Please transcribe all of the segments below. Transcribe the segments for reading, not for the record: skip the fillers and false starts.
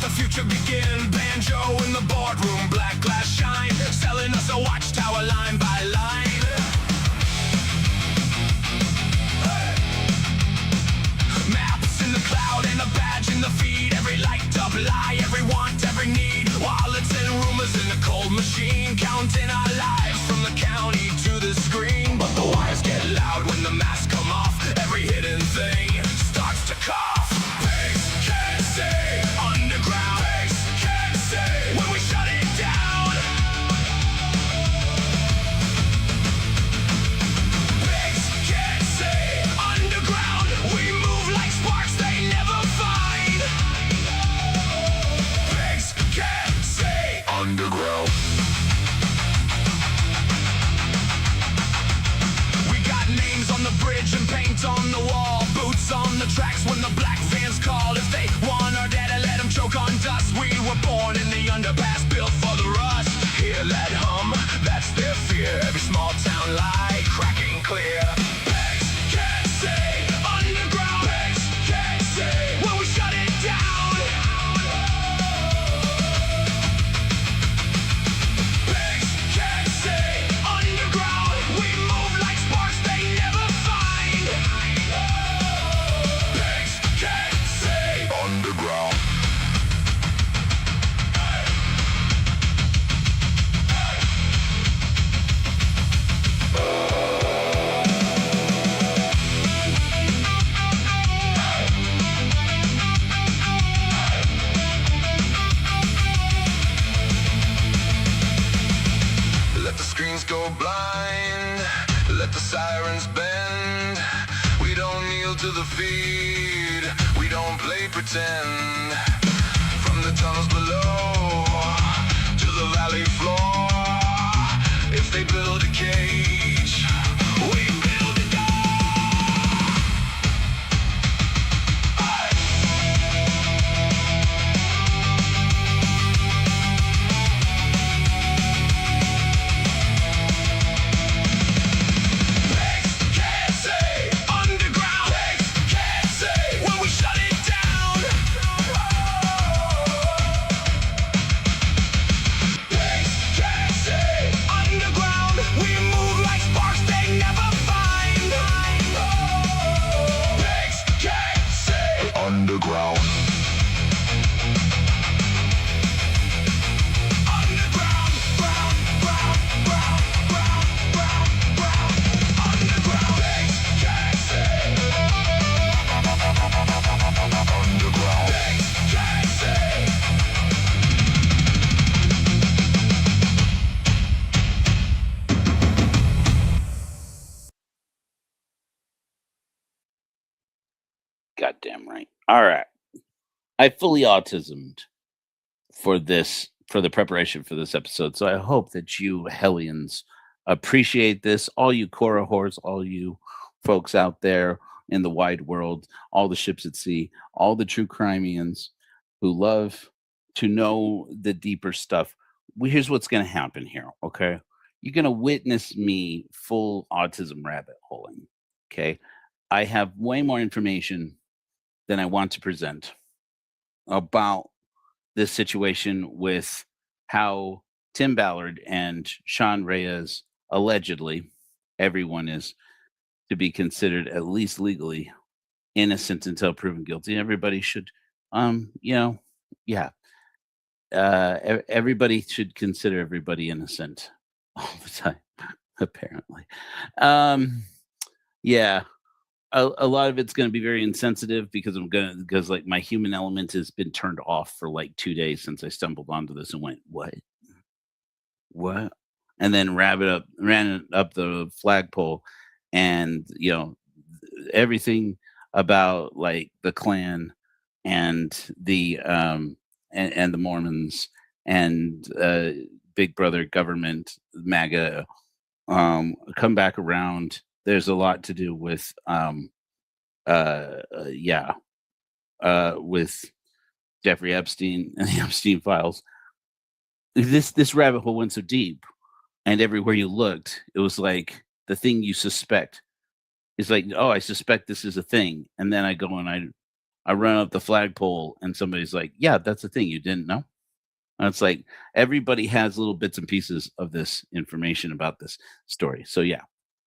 the future begin. Banjo in the boardroom, black glass shine, selling us a watchtower line by line. Maps in the cloud and a badge in the feed. Every light up lie, every want, every need. Wallets and rumors in the cold machine, counting our lives from the county to the screen. But the wires get loud when the masks come off. Every hidden thing starts to cough. Pigs can't say underground. Pigs can't say when we shut it down. Pigs can't say underground. We move like sparks they never find. Pigs can't say underground. We got names on the bridge and paint on the wall. Boots on the tracks when the black fans call. If they want our data, let them choke on dust. We were born in the underpass, built for the rush. Hear that hum, that's their fear. Every small town lie, cracking clear. Pigs can't say underground. Pigs can't say when we shut it down. Pigs can't say underground. We move like sparks they never find. Pigs can't say underground. Let the screens go blind, let the sirens bend. We don't kneel to the feed, we don't play pretend. From the tunnels below to the valley floor, if they build a cage, we build a door. Pigs can't say underground. Pigs can't say when we shut it down. Pigs can't say underground. We move like sparks they never find. Pigs can't say underground. Underground, ground, ground, ground, ground, ground, ground. Underground. Pigs can't say underground. Pigs can't say. Goddamn right. All right. I fully autismed for the preparation for this episode. So I hope that you hellions appreciate this. All you Korra whores, all you folks out there in the wide world, all the ships at sea, all the true crimians who love to know the deeper stuff. Here's what's going to happen here, okay? You're going to witness me full autism rabbit holing, okay? I have way more information than I want to present about this situation with how Tim Ballard and Sean Reyes allegedly, everyone is to be considered at least legally innocent until proven guilty. Everybody should, everybody should consider everybody innocent all the time, apparently. A lot of it's going to be very insensitive because like my human element has been turned off for like 2 days since I stumbled onto this and went, what? And then ran up the flagpole, and everything about like the Klan and the and the Mormons and Big Brother government, MAGA, come back around. There's a lot to do with with Jeffrey Epstein and the Epstein files. This rabbit hole went so deep, and everywhere you looked, it was like the thing you suspect is like, oh, I suspect this is a thing, and then I go and I run up the flagpole and somebody's like, yeah, that's the thing. You didn't know? And it's like everybody has little bits and pieces of this information about this story. So yeah,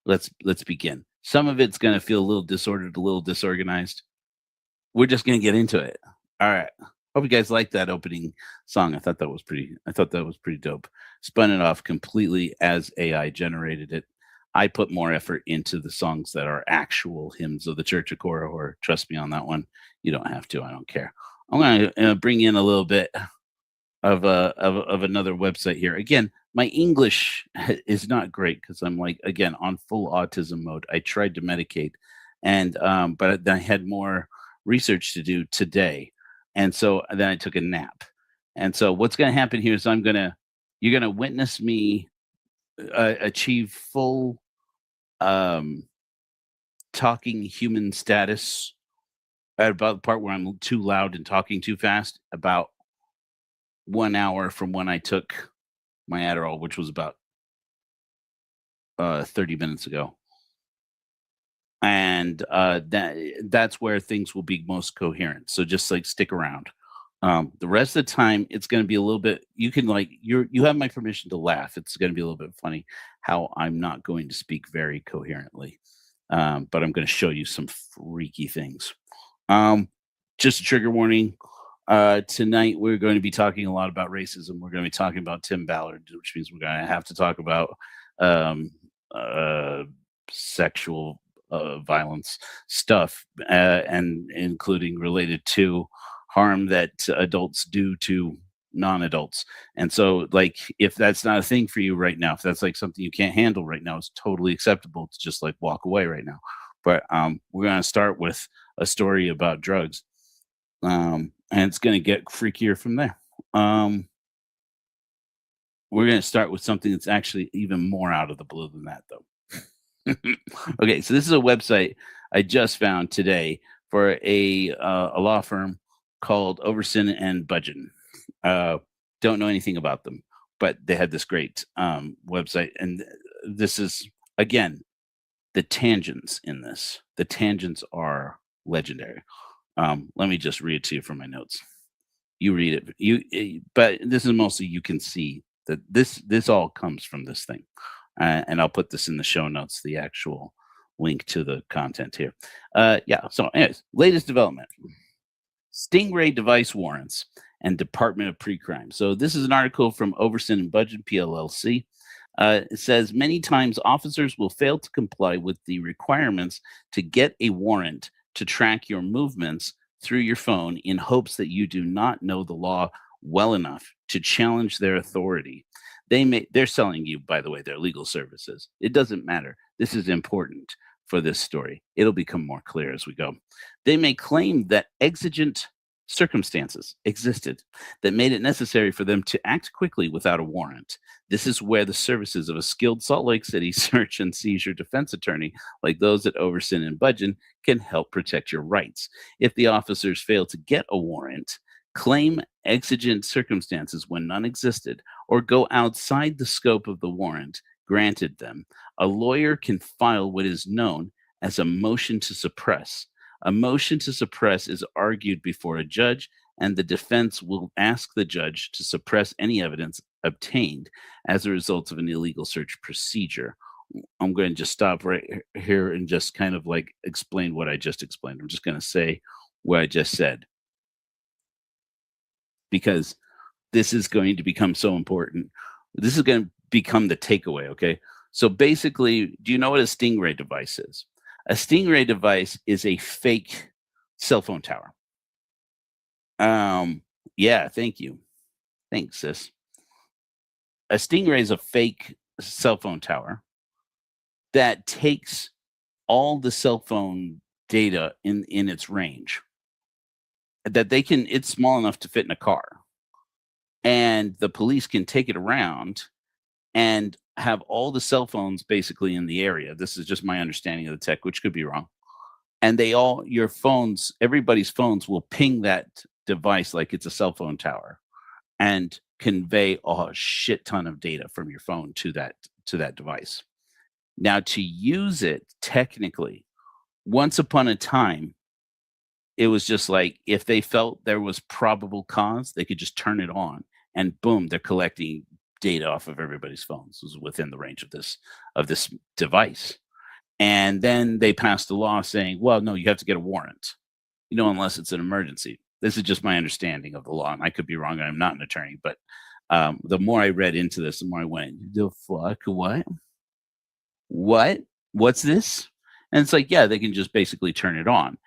let's begin. Some of it's going to feel a little disordered, a little disorganized. We're just going to get into it. All right. Hope you guys like that opening song. I thought that was pretty dope. Spun it off completely as AI generated it. I put more effort into the songs that are actual hymns of the Church of Korihor. Trust me on that one. You don't have to. I don't care. I'm going to bring in a little bit of another website here. Again, my English is not great because I'm like, again, on full autism mode. I tried to medicate, and but I had more research to do today, and so then I took a nap. And so what's going to happen here is you're going to witness me achieve full talking human status at about the part where I'm too loud and talking too fast, about 1 hour from when I took my Adderall, which was about 30 minutes ago. And that's where things will be most coherent. So just like stick around. The rest of the time, it's going to be a little bit. You can you have my permission to laugh. It's going to be a little bit funny how I'm not going to speak very coherently, but I'm going to show you some freaky things. Just a trigger warning. Tonight we're going to be talking a lot about racism. We're going to be talking about Tim Ballard, which means we're going to have to talk about sexual violence stuff, and including related to harm that adults do to non-adults. And so, like, if that's not a thing for you right now, if that's like something you can't handle right now, it's totally acceptable to just like walk away right now. But we're going to start with a story about drugs. And it's going to get freakier from there. We're going to start with something that's actually even more out of the blue than that, though. Okay, so this is a website I just found today for a law firm called Overson and Budgeon. Don't know anything about them, but they had this great website. And this is, again, the tangents in this. The tangents are legendary. Let me just read it to you from my notes. You read it. But this is mostly, you can see that this all comes from this thing. And I'll put this in the show notes, the actual link to the content here. Yeah. So anyways, latest development. Stingray device warrants and Department of Pre-Crime. So this is an article from Overson and Budgeon, PLLC. It says many times officers will fail to comply with the requirements to get a warrant to track your movements through your phone in hopes that you do not know the law well enough to challenge their authority. They're selling you, by the way, their legal services. It doesn't matter. This is important for this story. It'll become more clear as we go. They may claim that exigent circumstances existed that made it necessary for them to act quickly without a warrant. This is where the services of a skilled Salt Lake City search and seizure defense attorney, like those at Overson and Budgeon, can help protect your rights. If the officers fail to get a warrant, claim exigent circumstances when none existed, or go outside the scope of the warrant granted them, a lawyer can file what is known as a motion to suppress. A motion to suppress is argued before a judge, and the defense will ask the judge to suppress any evidence obtained as a result of an illegal search procedure. I'm going to just stop right here and just kind of like explain what I just explained. I'm just going to say what I just said, because this is going to become so important. This is going to become the takeaway, okay? So basically, do you know what a Stingray device is? A Stingray device is a fake cell phone tower. Yeah, thank you. Thanks, sis. A Stingray is a fake cell phone tower that takes all the cell phone data in its range. That it's small enough to fit in a car. And the police can take it around and have all the cell phones basically in the area. This is just my understanding of the tech, which could be wrong. And everybody's phones will ping that device like it's a cell phone tower and convey a shit ton of data from your phone to that device. Now, to use it technically, once upon a time, it was just like if they felt there was probable cause, they could just turn it on, and boom, they're collecting data off of everybody's phones. It was within the range of this device. And then they passed a law saying, well, no, you have to get a warrant, unless it's an emergency. This is just my understanding of the law, and I could be wrong. I'm not an attorney, but the more I read into this, the more I went, the fuck, what, what's this? And it's like, yeah, they can just basically turn it on.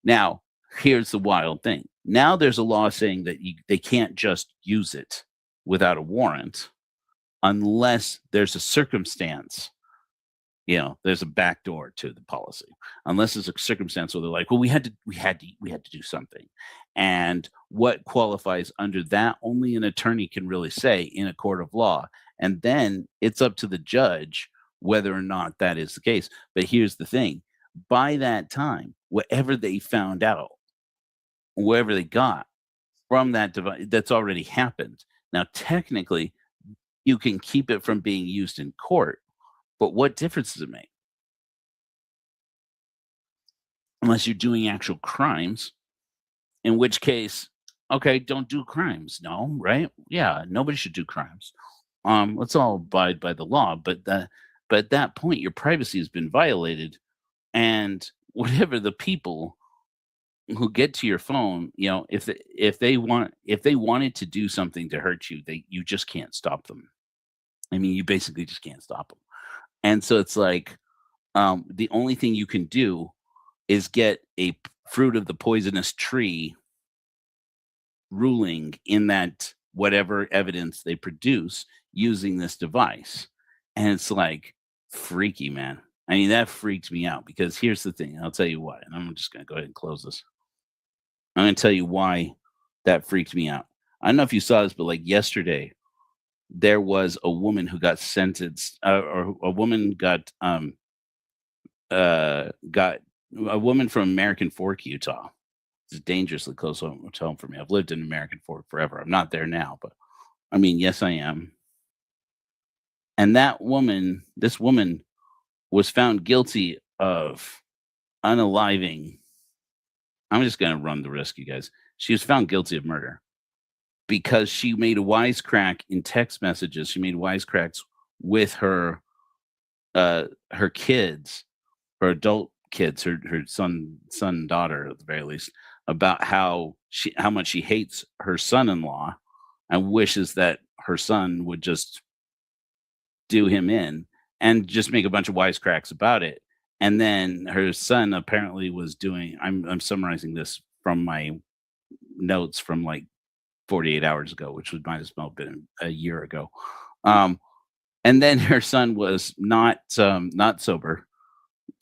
Now, here's the wild thing. Now there's a law saying that they can't just use it without a warrant unless there's a circumstance. There's a backdoor to the policy. Unless there's a circumstance where they're like, well, we had to do something. And what qualifies under that, only an attorney can really say in a court of law. And then it's up to the judge whether or not that is the case. But here's the thing. By that time, whatever they found out, wherever they got from that device, that's already happened. Now, technically, you can keep it from being used in court, but what difference does it make? Unless you're doing actual crimes, in which case, okay, don't do crimes. No, right? Yeah, nobody should do crimes. Let's all abide by the law, but at that point, your privacy has been violated, and whatever the people who get to your phone, if they wanted to do something to hurt you, you just can't stop them. I mean, you basically just can't stop them. And so it's like the only thing you can do is get a fruit of the poisonous tree ruling in that whatever evidence they produce using this device. And it's like freaky, man. I mean, that freaked me out because here's the thing. I'll tell you why. And I'm just going to go ahead and close this. I'm going to tell you why that freaked me out. I don't know if you saw this, but like yesterday, there was a woman who got sentenced, or a woman got a woman from American Fork, Utah. It's dangerously close home for me. I've lived in American Fork forever. I'm not there now, but I mean, yes, I am. And this woman was found guilty of unaliving. I'm just going to run the risk, you guys. She was found guilty of murder because she made a wisecrack in text messages. She made wisecracks with her kids, her adult kids, her son and daughter at the very least, about how much she hates her son-in-law and wishes that her son would just do him in, and just make a bunch of wisecracks about it. And then her son apparently was doing, I'm summarizing this from my notes from like 48 hours ago, which might as well have been a year ago. And then her son was not sober,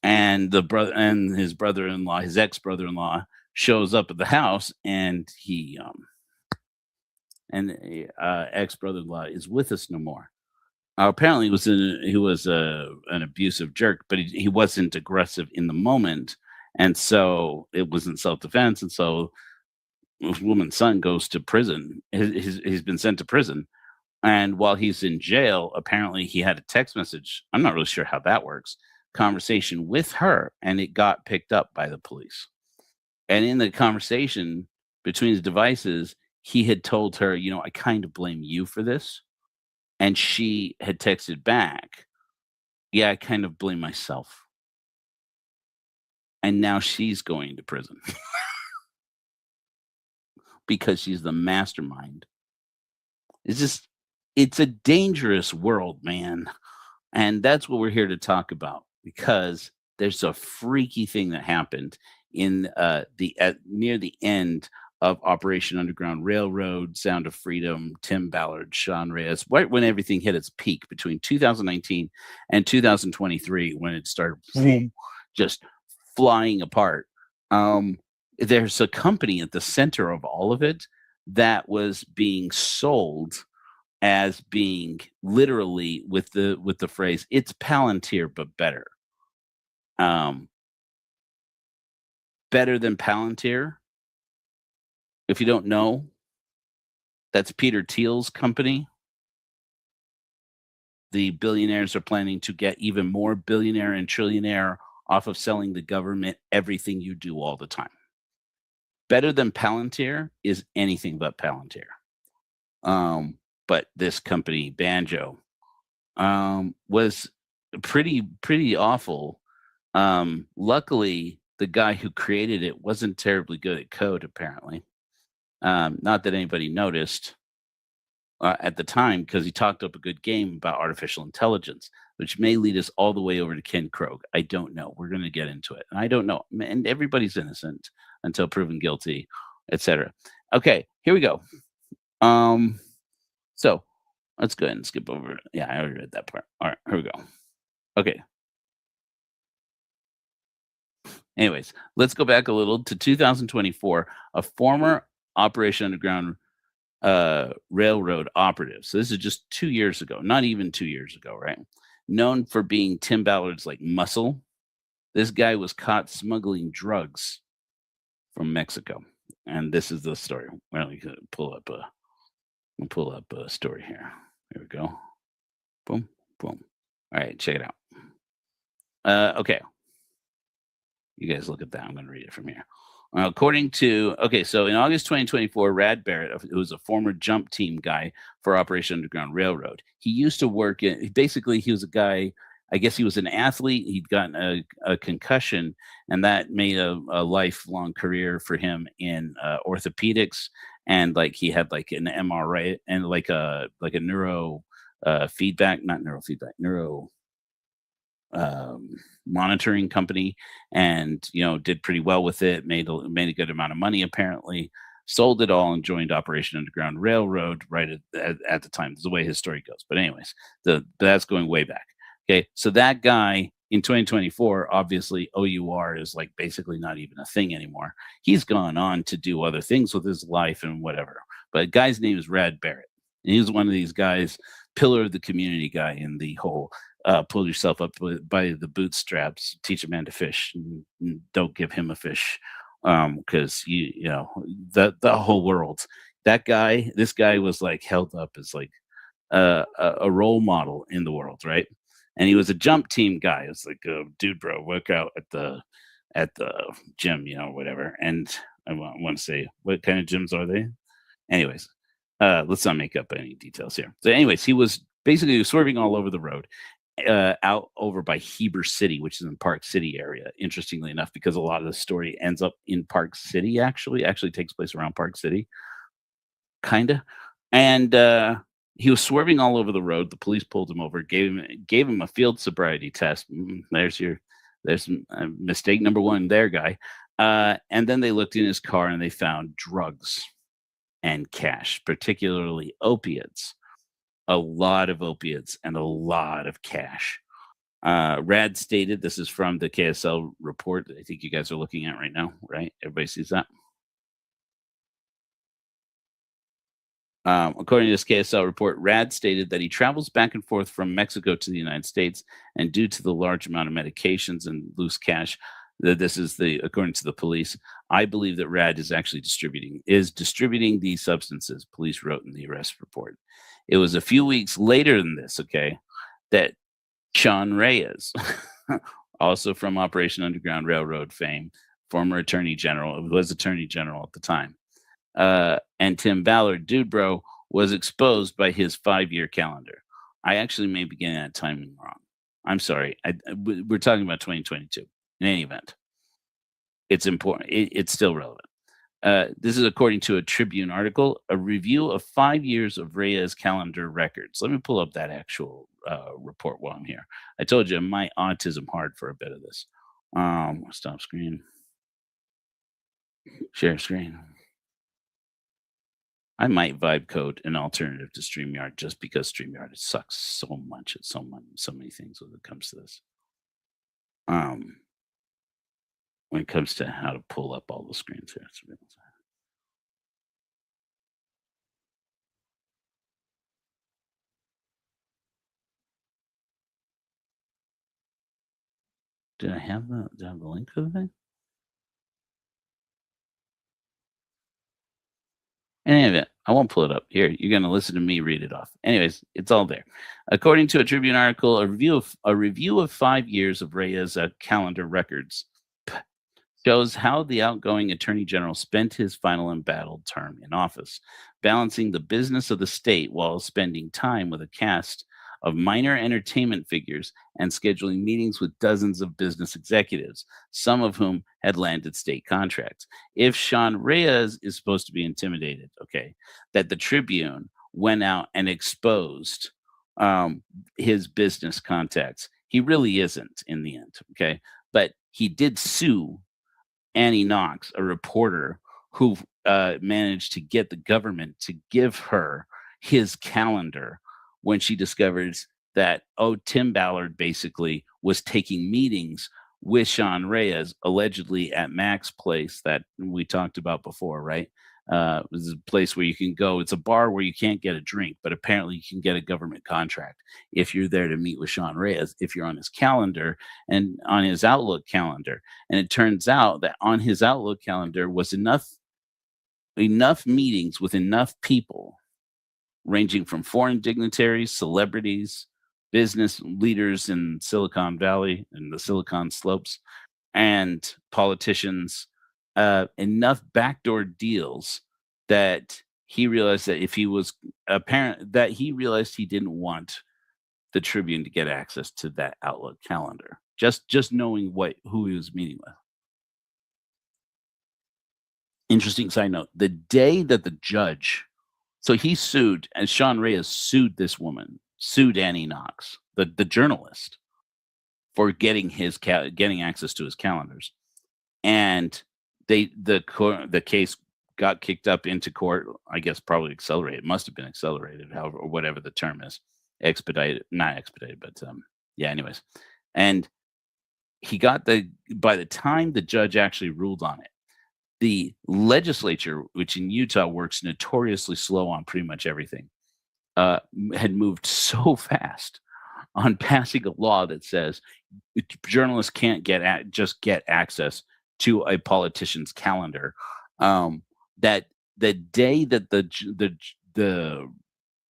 and his brother-in-law, his ex-brother-in-law, shows up at the house, and ex-brother-in-law is with us no more. Apparently, he was an abusive jerk, but he wasn't aggressive in the moment, and so it wasn't self-defense. And so this woman's son goes to prison. He's been sent to prison, and while he's in jail, apparently he had a text message. I'm not really sure how that works. Conversation with her, and it got picked up by the police. And in the conversation between the devices, he had told her, I kind of blame you for this. And she had texted back, yeah, I kind of blame myself. And now she's going to prison because she's the mastermind. It's a dangerous world, man. And that's what we're here to talk about, because there's a freaky thing that happened in near the end of Operation Underground Railroad, Sound of Freedom, Tim Ballard, Sean Reyes, right when everything hit its peak between 2019 and 2023, when it started just flying apart. There's a company at the center of all of it that was being sold as being literally with the phrase, it's Palantir, but better. Better than Palantir. If you don't know, that's Peter Thiel's company. The billionaires are planning to get even more billionaire and trillionaire off of selling the government everything you do all the time. better than Palantir is anything but Palantir. But this company, Banjo, was pretty awful. Luckily, the guy who created it wasn't terribly good at code, apparently. Not that anybody noticed at the time, because he talked up a good game about artificial intelligence, which may lead us all the way over to Ken Krogh. I don't know. We're going to get into it. And I don't know. And everybody's innocent until proven guilty, etc. Okay, here we go. So let's go ahead and skip over it. Yeah, I already read that part. All right, here we go. Okay. Anyways, let's go back a little to 2024. A former Operation Underground Railroad operative. So this is just 2 years ago, not even 2 years ago, right? Known for being Tim Ballard's like muscle. This guy was caught smuggling drugs from Mexico. And this is the story. Well, we can pull up a story here. Here we go. Boom, boom. All right, check it out. Okay. You guys look at that. I'm going to read it from here. According to, so in August 2024, Rad Barrett, who was a former jump team guy for Operation Underground Railroad, he used to work in, basically, he was a guy, I guess he was an athlete. He'd gotten a concussion, and that made a lifelong career for him in orthopedics. And like he had like an MRI and like a neuro feedback, not neurofeedback, neuro monitoring company, and did pretty well with it, made a good amount of money, apparently sold it all and joined Operation Underground Railroad right at the time. This is the way his story goes, but anyways, that's going way back. Okay, so that guy in 2024, obviously OUR is like basically not even a thing anymore. He's gone on to do other things with his life and whatever, but the guy's name is Rad Barrett, and he's one of these guys, pillar of the community guy in the whole pull yourself up by the bootstraps, teach a man to fish, and don't give him a fish, because the whole world. This guy was like held up as like a role model in the world, right? And he was a jump team guy. It's like, dude, bro, work out at the gym, whatever. And I want to say, what kind of gyms are they? Anyways, let's not make up any details here. So, anyways, he was basically swerving all over the road, out over by Heber City, which is in Park City area. Interestingly enough, because a lot of the story ends up in Park City, actually takes place around Park City, kinda. And he was swerving all over the road. The police pulled him over, gave him a field sobriety test. There's mistake number one there, guy. And then they looked in his car and they found drugs and cash, particularly opiates. A lot of opiates and a lot of cash. Rad stated, this is from the KSL report that I think you guys are looking at right now, right? Everybody sees that? According to this KSL report, Rad stated that he travels back and forth from Mexico to the United States, and due to the large amount of medications and loose cash, according to the police, I believe that Rad is actually distributing these substances, police wrote in the arrest report. It was a few weeks later than this, that Sean Reyes, also from Operation Underground Railroad fame, former attorney general, was attorney general at the time, and Tim Ballard, dude bro, was exposed by his 5-year calendar. I actually may be getting that timing wrong. I'm sorry. We're talking about 2022. In any event, it's important. It's still relevant. This is according to a Tribune article, a review of 5 years of Reyes calendar records. Let me pull up that actual report while I'm here. I told you my autism hard for a bit of this. Stop screen. Share screen. I might vibe code an alternative to StreamYard just because StreamYard sucks so much at so many things when it comes to this. When it comes to how to pull up all the screens here. Did I have the link for the thing? In any event, I won't pull it up. Here, you're going to listen to me read it off. Anyways, it's all there. According to a Tribune article, a review of 5 years of Reyes calendar records. shows how the outgoing Attorney General spent his final embattled term in office, balancing the business of the state while spending time with a cast of minor entertainment figures and scheduling meetings with dozens of business executives, some of whom had landed state contracts. If Sean Reyes is supposed to be intimidated, okay, that the Tribune went out and exposed um, his business contacts, he really isn't in the end, okay? But he did sue Annie Knox, a reporter who managed to get the government to give her his calendar when she discovers that, oh, Tim Ballard basically was taking meetings with Sean Reyes, allegedly at Mac's place that we talked about before, right? This is a place where you can go. It's a bar where you can't get a drink, but apparently you can get a government contract if you're there to meet with Sean Reyes, if you're on his calendar and on his Outlook calendar. And it turns out that on his Outlook calendar was enough meetings with enough people, ranging from foreign dignitaries, celebrities, business leaders in Silicon Valley and the Silicon Slopes, and politicians, enough backdoor deals that he realized that if he was apparent that he realized he didn't want the Tribune to get access to that Outlook calendar. Just knowing who he was meeting with. Interesting side note: the day that the judge, so he sued, and Sean Reyes sued this woman, sued Annie Knox, the journalist, for getting getting access to his calendars, and the case got kicked up into court. I guess probably accelerated. It must have been accelerated, however, or whatever the term is, expedited, not expedited, but yeah. Anyways, and he got by the time the judge actually ruled on it, the legislature, which in Utah works notoriously slow on pretty much everything, had moved so fast on passing a law that says journalists can't just get access to a politician's calendar. That the day that the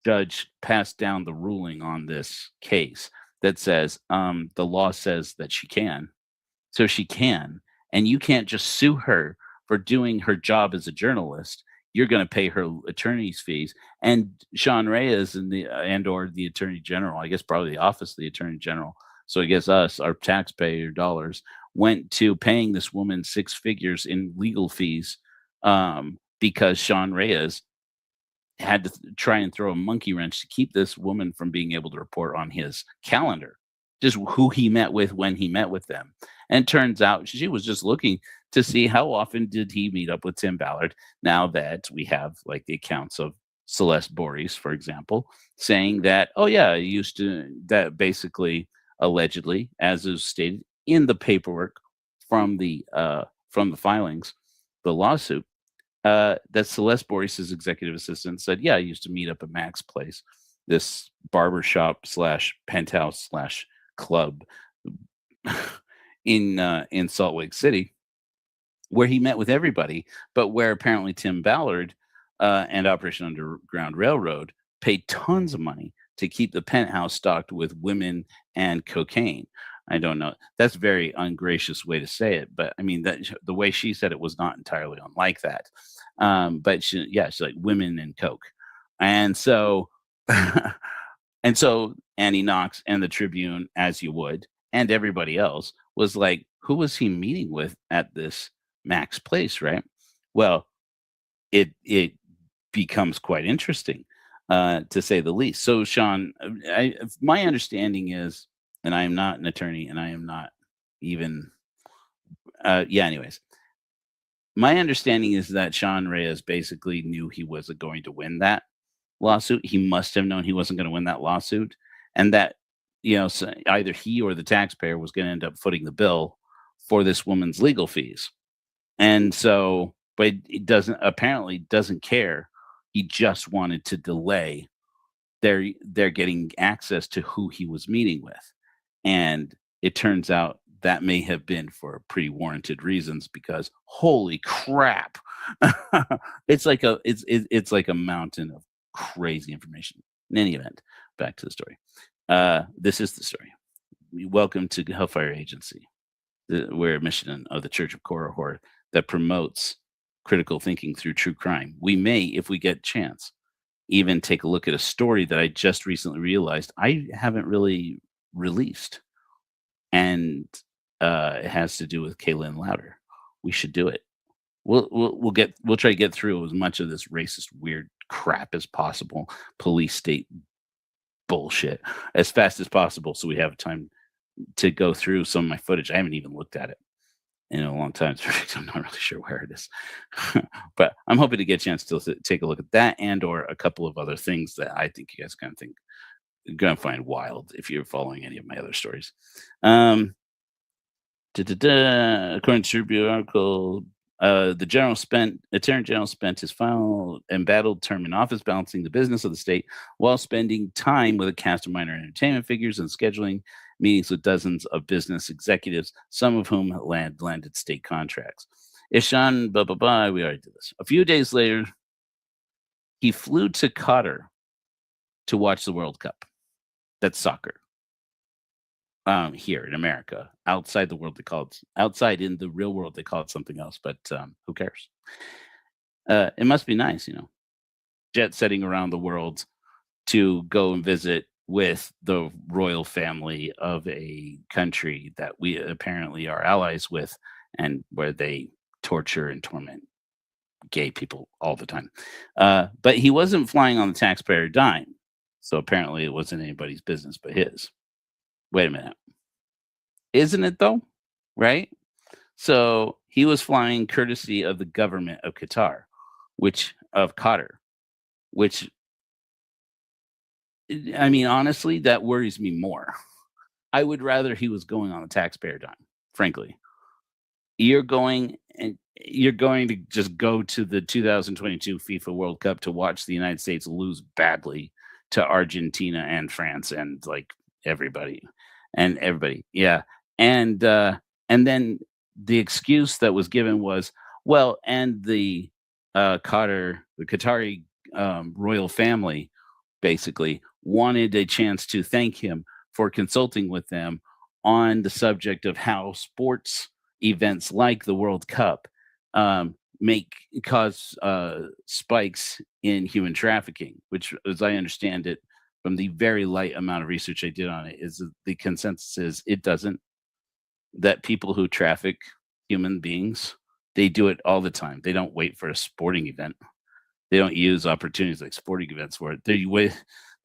judge passed down the ruling on this case that says the law says that she can, so she can, and you can't just sue her for doing her job as a journalist. You're going to pay her attorney's fees. And Sean Reyes or the Attorney General, I guess probably the Office of the Attorney General, so I guess us, our taxpayer dollars, went to paying this woman six figures in legal fees because Sean Reyes had to try and throw a monkey wrench to keep this woman from being able to report on his calendar, just who he met with when he met with them. And turns out she was just looking to see how often did he meet up with Tim Ballard. Now that we have like the accounts of Celeste Boris, for example, saying that, oh yeah, I used to, that basically allegedly, as is stated in the paperwork from the filings, the lawsuit, that Celeste Boris's executive assistant said, yeah, I used to meet up at Mac's place, this barbershop / penthouse / club in Salt Lake City, where he met with everybody, but where apparently Tim Ballard and Operation Underground Railroad paid tons of money to keep the penthouse stocked with women and cocaine. I don't know. That's a very ungracious way to say it, but I mean that the way she said it was not entirely unlike that. But she's like women and coke, and so and so Annie Knox and the Tribune, as you would, and everybody else was like, who was he meeting with at this Mac's place, right? Well, it becomes quite interesting, to say the least. So, Sean, my understanding is, and I am not an attorney, and I am not even, anyways, my understanding is that Sean Reyes basically knew he wasn't going to win that lawsuit. He must have known he wasn't going to win that lawsuit, and that so either he or the taxpayer was going to end up footing the bill for this woman's legal fees. And so, but it doesn't care. He just wanted to delay their getting access to who he was meeting with. And it turns out that may have been for pretty warranted reasons, because holy crap, it's like a mountain of crazy information. In any event, back to the story. This is the story. Welcome to Hellfire Agency. we're a mission of the Church of Korihor that promotes critical thinking through true crime. We may, if we get a chance, even take a look at a story that I just recently realized I haven't really released, and it has to do with Kaylin Louder. We should do it. We'll try to get through as much of this racist weird crap as possible, police state bullshit, as fast as possible, so we have time to go through some of my footage. I haven't even looked at it in a long time. I'm not really sure where it is, but I'm hoping to get a chance to take a look at that and or a couple of other things that I think you guys kind of think gonna find wild if you're following any of my other stories. According to Tribune article, the Attorney General spent his final embattled term in office balancing the business of the state while spending time with a cast of minor entertainment figures and scheduling meetings with dozens of business executives, some of whom landed state contracts. Ishan, we already did this. A few days later, he flew to Qatar to watch the World Cup. That's soccer. Here in America, outside the world, outside in the real world, they call it something else, but who cares? It must be nice, jet setting around the world to go and visit with the royal family of a country that we apparently are allies with, and where they torture and torment gay people all the time. But he wasn't flying on the taxpayer dime, so apparently it wasn't anybody's business but his. Wait a minute. Isn't it though? Right? So he was flying courtesy of the government of Qatar, which I mean, honestly, that worries me more. I would rather he was going on a taxpayer dime, frankly. You're going to just go to the 2022 FIFA World Cup to watch the United States lose badly to Argentina and France and like everybody. Yeah. And then the excuse that was given was, well, and the Qatari royal family basically wanted a chance to thank him for consulting with them on the subject of how sports events like the World Cup cause spikes in human trafficking, which, as I understand it, from the very light amount of research I did on it, is the consensus is it doesn't. That people who traffic human beings, they do it all the time. They don't wait for a sporting event. They don't use opportunities like sporting events for it. They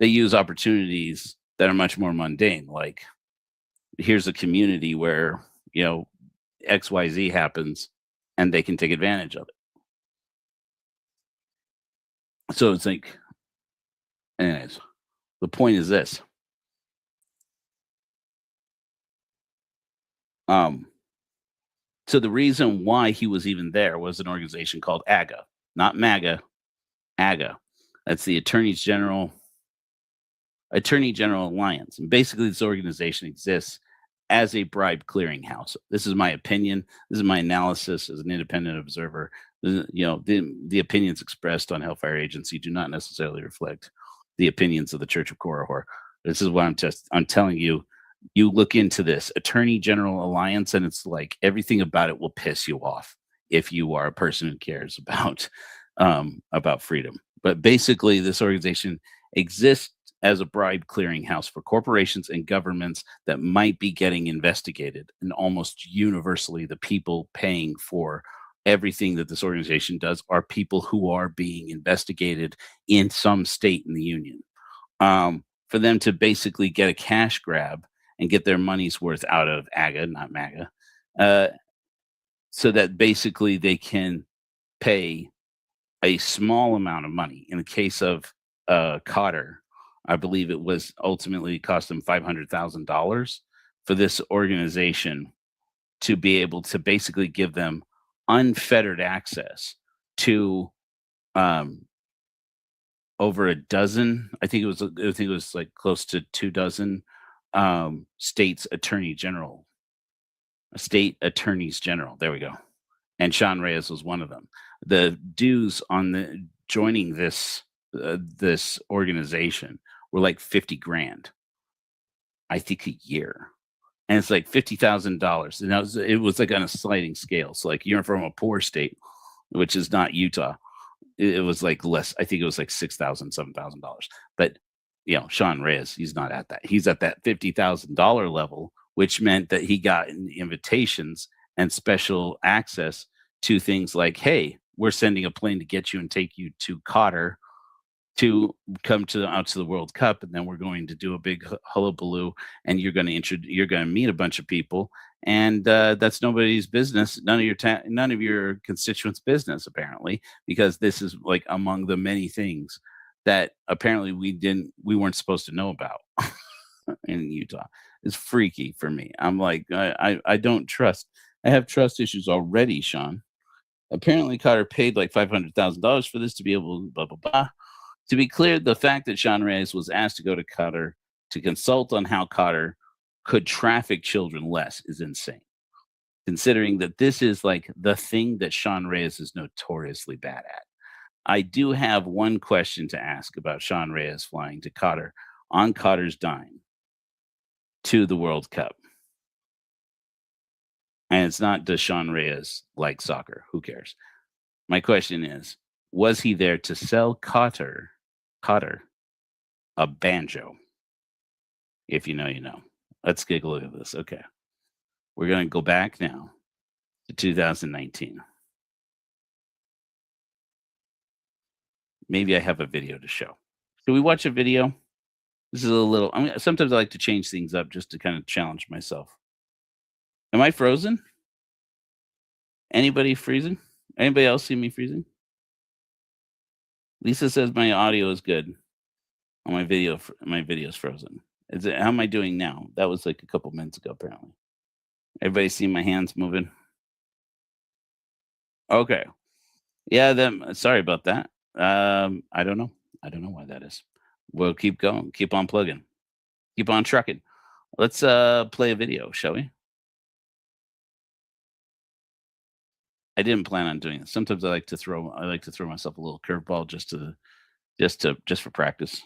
use opportunities that are much more mundane. Like, here's a community where XYZ happens, and they can take advantage of it. So it's like, anyways, the point is this. So the reason why he was even there was an organization called AGA, not MAGA, AGA. That's the Attorney General Alliance. And basically, this organization exists as a bribe clearinghouse. This is my opinion. This is my analysis as an independent observer. The opinions expressed on Hellfire Agency do not necessarily reflect the opinions of the Church of Korihor. This is what I'm telling you. You look into this Attorney General Alliance, and it's like everything about it will piss you off if you are a person who cares about freedom. But basically, this organization exists as a bribe clearinghouse for corporations and governments that might be getting investigated. And almost universally, the people paying for everything that this organization does are people who are being investigated in some state in the union. For them to basically get a cash grab and get their money's worth out of AGA, not MAGA, so that basically they can pay a small amount of money. In the case of Qatar, I believe it was ultimately cost them $500,000 for this organization to be able to basically give them unfettered access to over a dozen. I think it was like close to 24 state attorneys general. There we go. And Sean Reyes was one of them. The dues on joining this organization were like $50,000, I think, a year. and it's like $50,000. And it was like on a sliding scale. So like you're from a poor state, which is not Utah. It was like less. I think it was like $6,000, $7,000. But Sean Reyes, he's not at that. He's at that $50,000 level, which meant that he got invitations and special access to things like, hey, we're sending a plane to get you and take you to Qatar to come out to the World Cup, and then we're going to do a big hullabaloo, and you're going to meet a bunch of people, and that's nobody's business, none of your constituents' business, apparently, because this is like among the many things that apparently we weren't supposed to know about in Utah. It's freaky for me. I'm like, I don't trust. I have trust issues already, Sean. Apparently, Qatar paid like $500,000 for this to be able to blah blah blah. To be clear, the fact that Sean Reyes was asked to go to Qatar to consult on how Qatar could traffic children less is insane, considering that this is like the thing that Sean Reyes is notoriously bad at. I do have one question to ask about Sean Reyes flying to Qatar on Qatar's dime to the World Cup. And it's not, does Sean Reyes like soccer? Who cares? My question is, was he there to sell Qatar a banjo? If you know, you know. Let's take a look at this. Okay. We're going to go back now to 2019. Maybe I have a video to show. Can we watch a video? This is a little, sometimes I like to change things up just to kind of challenge myself. Am I frozen? Anybody freezing? Anybody else see me freezing? Lisa says my audio is good on my video. My video is frozen. How am I doing now? That was like a couple minutes ago, apparently. Everybody see my hands moving? Okay. Yeah, sorry about that. I don't know. I don't know why that is. We'll keep going. Keep on plugging. Keep on trucking. Let's play a video, shall we? I didn't plan on doing this. Sometimes I like to throw myself a little curveball just for practice.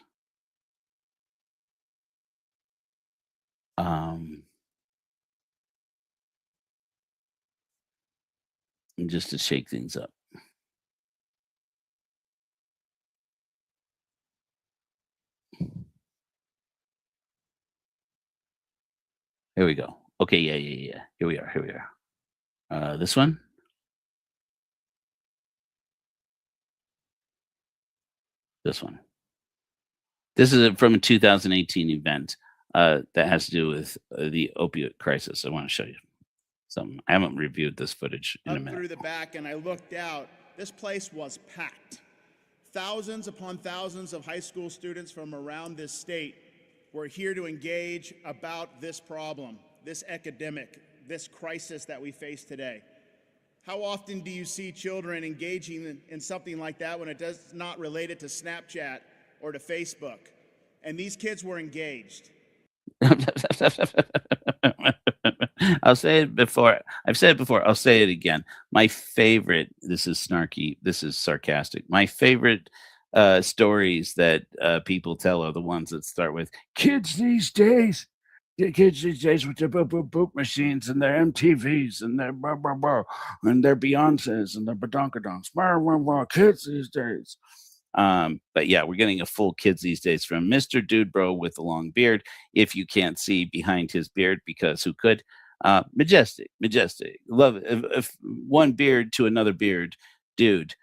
And just to shake things up. Here we go. Okay, yeah. Here we are. This one. This one. This is from a 2018 event that has to do with the opiate crisis. I want to show you some. I haven't reviewed this footage in a minute. Through the back, and I looked out. This place was packed. Thousands upon thousands of high school students from around this state were here to engage about this problem, this epidemic, this crisis that we face today. How often do you see children engaging in something like that when it does not relate it to Snapchat or to Facebook? And these kids were engaged. I'll say it before. I've said it before. I'll say it again. My favorite, this is snarky, this is sarcastic. My favorite stories that people tell are the ones that start with kids these days. The kids these days with their boop machines and their MTVs and their and their Beyoncés and their badonkadonks. Kids these days. But yeah, we're getting a full kids these days from Mr. Dude Bro with a long beard. If you can't see behind his beard, because who could? Majestic. Love it. If one beard to another beard, dude.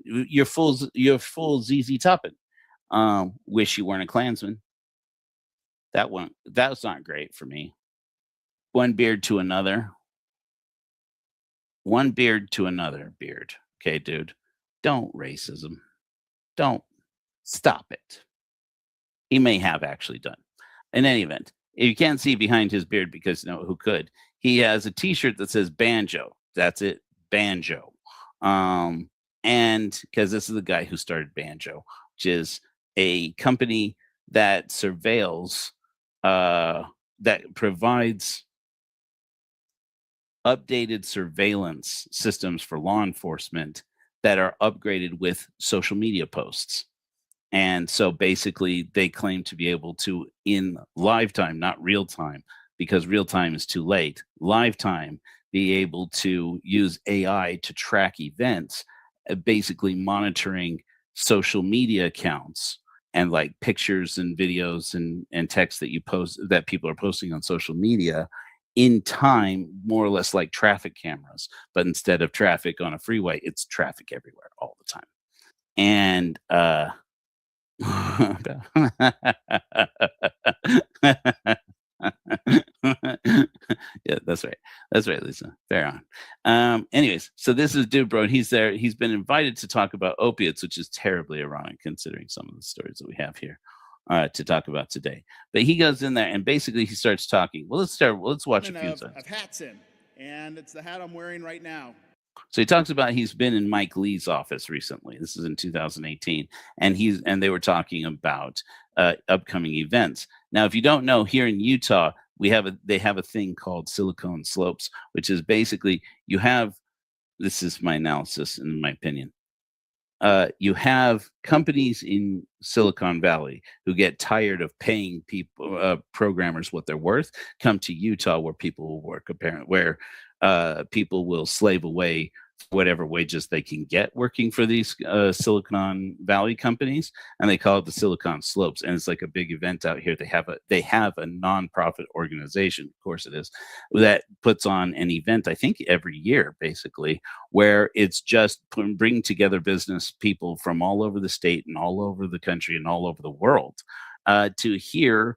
You're full ZZ Toppin. Wish you weren't a Klansman. That's not great for me. One beard to another. One beard to another beard. Okay, dude. Don't racism. Don't stop it. He may have actually done. In any event, if you can't see behind his beard, because who could? He has a T-shirt that says banjo. That's it, banjo. And because this is the guy who started Banjo, which is a company that surveils, that provides updated surveillance systems for law enforcement that are upgraded with social media posts. And so basically they claim to be able to, in live time, not real time, because real time is too late. Live time, be able to use AI to track events, basically monitoring social media accounts and like pictures and videos and text that you post that people are posting on social media in time, more or less like traffic cameras. But instead of traffic on a freeway, it's traffic everywhere all the time. And yeah, that's right. That's right, Lisa. Fair on. Anyways, so this is Dude Bro. He's there. He's been invited to talk about opiates, which is terribly ironic considering some of the stories that we have here to talk about today. But he goes in there and basically he starts talking. Well, let's watch a few of seconds. hats in, and it's the hat I'm wearing right now. So he talks about he's been in Mike Lee's office recently. This is in 2018, and they were talking about upcoming events. Now, if you don't know, here in Utah, they have a thing called Silicon Slopes, which is basically you have. This is my analysis, in my opinion. You have companies in Silicon Valley who get tired of paying people, programmers, what they're worth, come to Utah where people will work, apparently, where people will slave away whatever wages they can get working for these Silicon Valley companies, and they call it the Silicon Slopes. And it's like a big event out here. They have a nonprofit organization, of course it is, that puts on an event, I think every year, basically, where it's just bringing together business people from all over the state and all over the country and all over the world to hear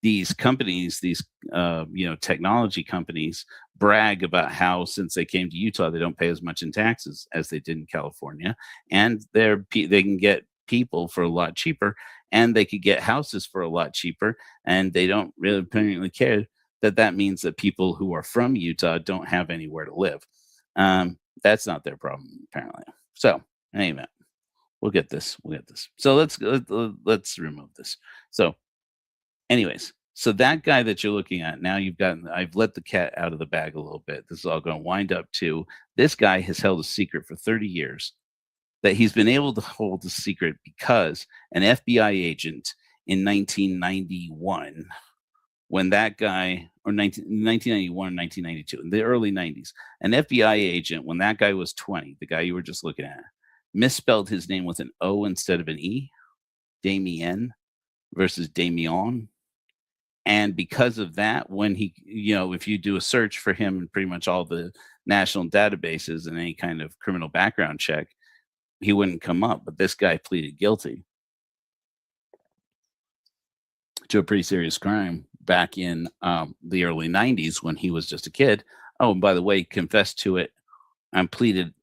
these companies, these technology companies, brag about how since they came to Utah, they don't pay as much in taxes as they did in California, and they can get people for a lot cheaper, and they could get houses for a lot cheaper, and they don't really apparently care that means that people who are from Utah don't have anywhere to live. That's not their problem, apparently. So anyway, we'll get this. So let's remove this. So anyways, so that guy that you're looking at now, I've let the cat out of the bag a little bit. This is all going to wind up to this guy has held a secret for 30 years that he's been able to hold the secret because an FBI agent in 1991, when that guy, or 1991 or 1992, in the early 90s, an FBI agent, when that guy was 20, the guy you were just looking at, misspelled his name with an O instead of an E, Damien versus Damien. And because of that, when he, if you do a search for him in pretty much all the national databases and any kind of criminal background check, he wouldn't come up. But this guy pleaded guilty to a pretty serious crime back in the early 90s when he was just a kid. Oh, and by the way, confessed to it and pleaded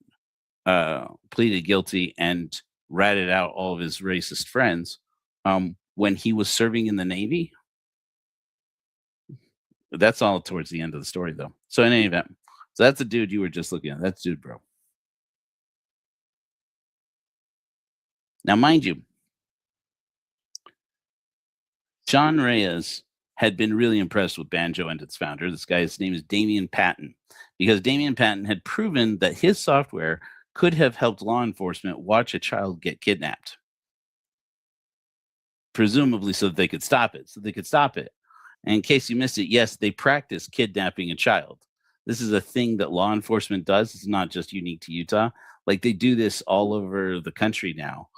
guilty and ratted out all of his racist friends when he was serving in the Navy. That's all towards the end of the story, though. So in any event, so that's the dude you were just looking at. That's Dude Bro. Now, mind you, John Reyes had been really impressed with Banjo and its founder. This guy's name is Damien Patton, because Damien Patton had proven that his software could have helped law enforcement watch a child get kidnapped, presumably so that they could stop it. And in case you missed it, yes, they practice kidnapping a child. This is a thing that law enforcement does. It's not just unique to Utah. Like, they do this all over the country now.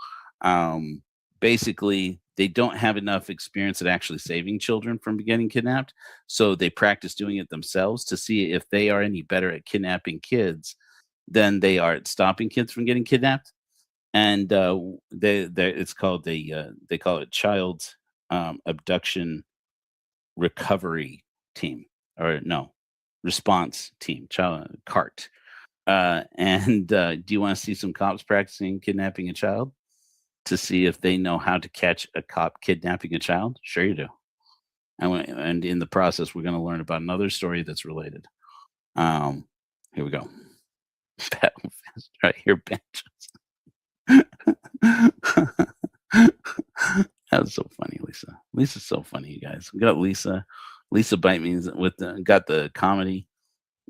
Basically, they don't have enough experience at actually saving children from getting kidnapped. So they practice doing it themselves to see if they are any better at kidnapping kids than they are at stopping kids from getting kidnapped. And it's called they call it child abduction recovery team, or no, response team, child CART. And do you want to see some cops practicing kidnapping a child to see if they know how to catch a cop kidnapping a child? Sure you do. And in the process, we're going to learn about another story that's related. Here we go. Right here, Banjos. That was so funny, Lisa. Lisa's so funny, you guys. We got Lisa. Lisa bite me with got the comedy,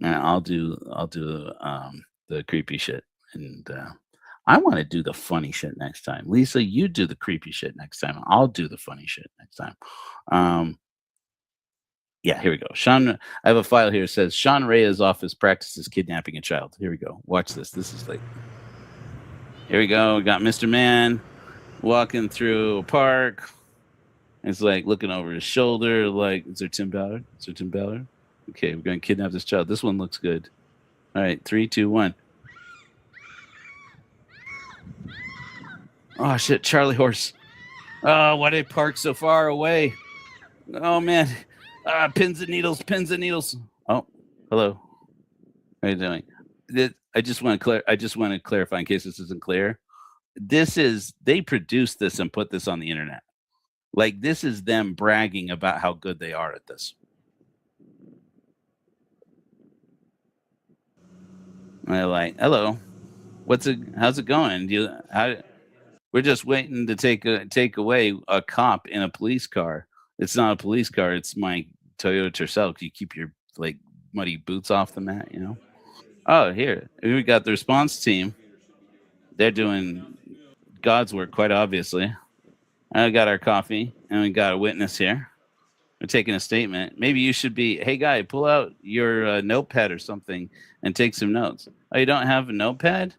and I'll do the creepy shit. And I want to do the funny shit next time. Lisa, you do the creepy shit next time. I'll do the funny shit next time. Yeah, here we go. Sean, I have a file here. It says Sean Reyes' office practices kidnapping a child. Here we go. Watch this. This is like, here we go. We got Mr. Man walking through a park. It's like looking over his shoulder. Like, is there Tim Ballard? Is there Tim Ballard? Okay, we're going to kidnap this child. This one looks good. All right, 3, 2, 1. Oh, shit. Charlie horse. Oh, why did I park so far away? Oh, man. Pins and needles, pins and needles. Oh, hello. How are you doing? I just want to clarify in case this isn't clear. They produced this and put this on the internet. Like, this is them bragging about how good they are at this. And they're like, hello, how's it going? We're just waiting to take away a cop in a police car. It's not a police car. It's my Toyota Tercel. You keep your like muddy boots off the mat, you know? Oh, here we got the response team. They're doing God's work, quite obviously. I got our coffee, and we got a witness here. We're taking a statement. Maybe you should be, hey, guy, pull out your notepad or something and take some notes. Oh, you don't have a notepad?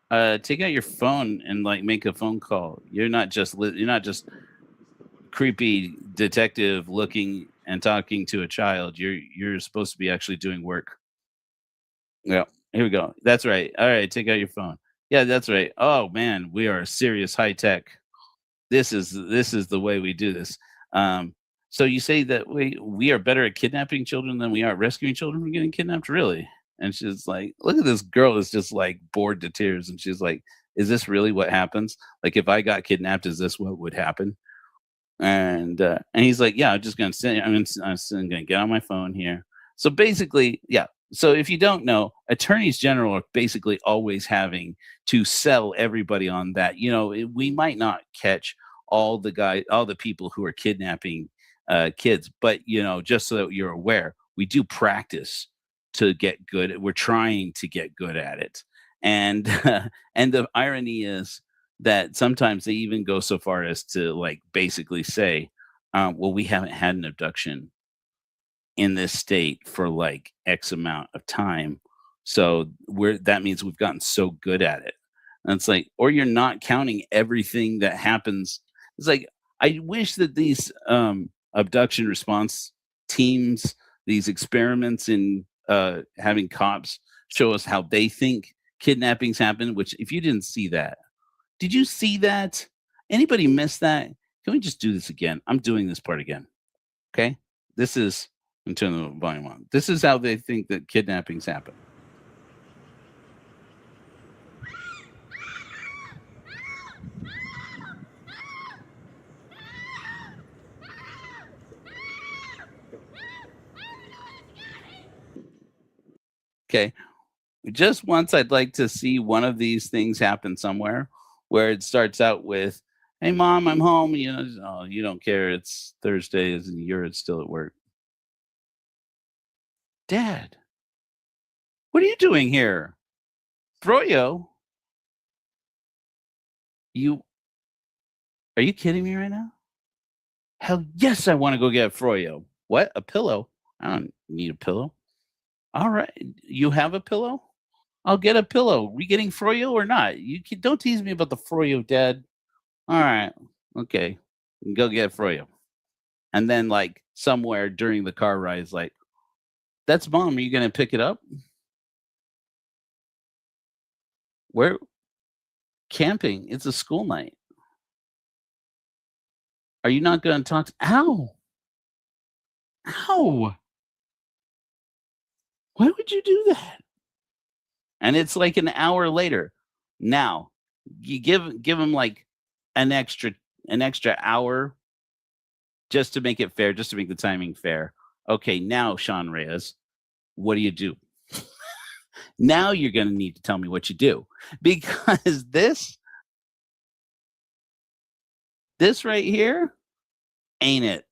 Take out your phone and like make a phone call. You're not just creepy detective looking and talking to a child. You're supposed to be actually doing work. Yeah, here we go. That's right. All right, take out your phone. Yeah, that's right. Oh man, we are serious high tech. This is the way we do this. So you say that we are better at kidnapping children than we are rescuing children from getting kidnapped? Really? And she's like, look at this girl is just like bored to tears. And she's like, is this really what happens? Like, if I got kidnapped, is this what would happen? And he's like, yeah, I'm just going to send, I'm going to get on my phone here. So basically, yeah. So if you don't know, attorneys general are basically always having to sell everybody on that. You know, we might not catch all the people who are kidnapping kids, but you know, just so that you're aware, we do practice to get good. We're trying to get good at it, and and the irony is that sometimes they even go so far as to like basically say, well, we haven't had an abduction in this state for like X amount of time. So that means we've gotten so good at it. And it's like, or you're not counting everything that happens. It's like, I wish that these abduction response teams, these experiments in having cops show us how they think kidnappings happen, which if you didn't see that, did you see that? Anybody miss that? Can we just do this again? I'm doing this part again. Okay. This is, and turn the volume on. This is how they think that kidnappings happen. Okay. Just once, I'd like to see one of these things happen somewhere where it starts out with, hey, mom, I'm home. You know, oh, you don't care. It's Thursday and you're still at work. Dad, what are you doing here? Froyo, are you kidding me right now? Hell yes, I want to go get Froyo. What? A pillow? I don't need a pillow. All right. You have a pillow? I'll get a pillow. We getting Froyo or not? Don't tease me about the Froyo, Dad. All right. Okay. Go get Froyo. And then like somewhere during the car ride is like, that's mom. Are you going to pick it up? Where? Camping. It's a school night. Are you not going to talk? Ow. Ow. Why would you do that? And it's like an hour later. Now, you give them like an extra hour just to make it fair, just to make the timing fair. Okay, now Sean Reyes, what do you do? Now you're going to need to tell me what you do, because this right here ain't it.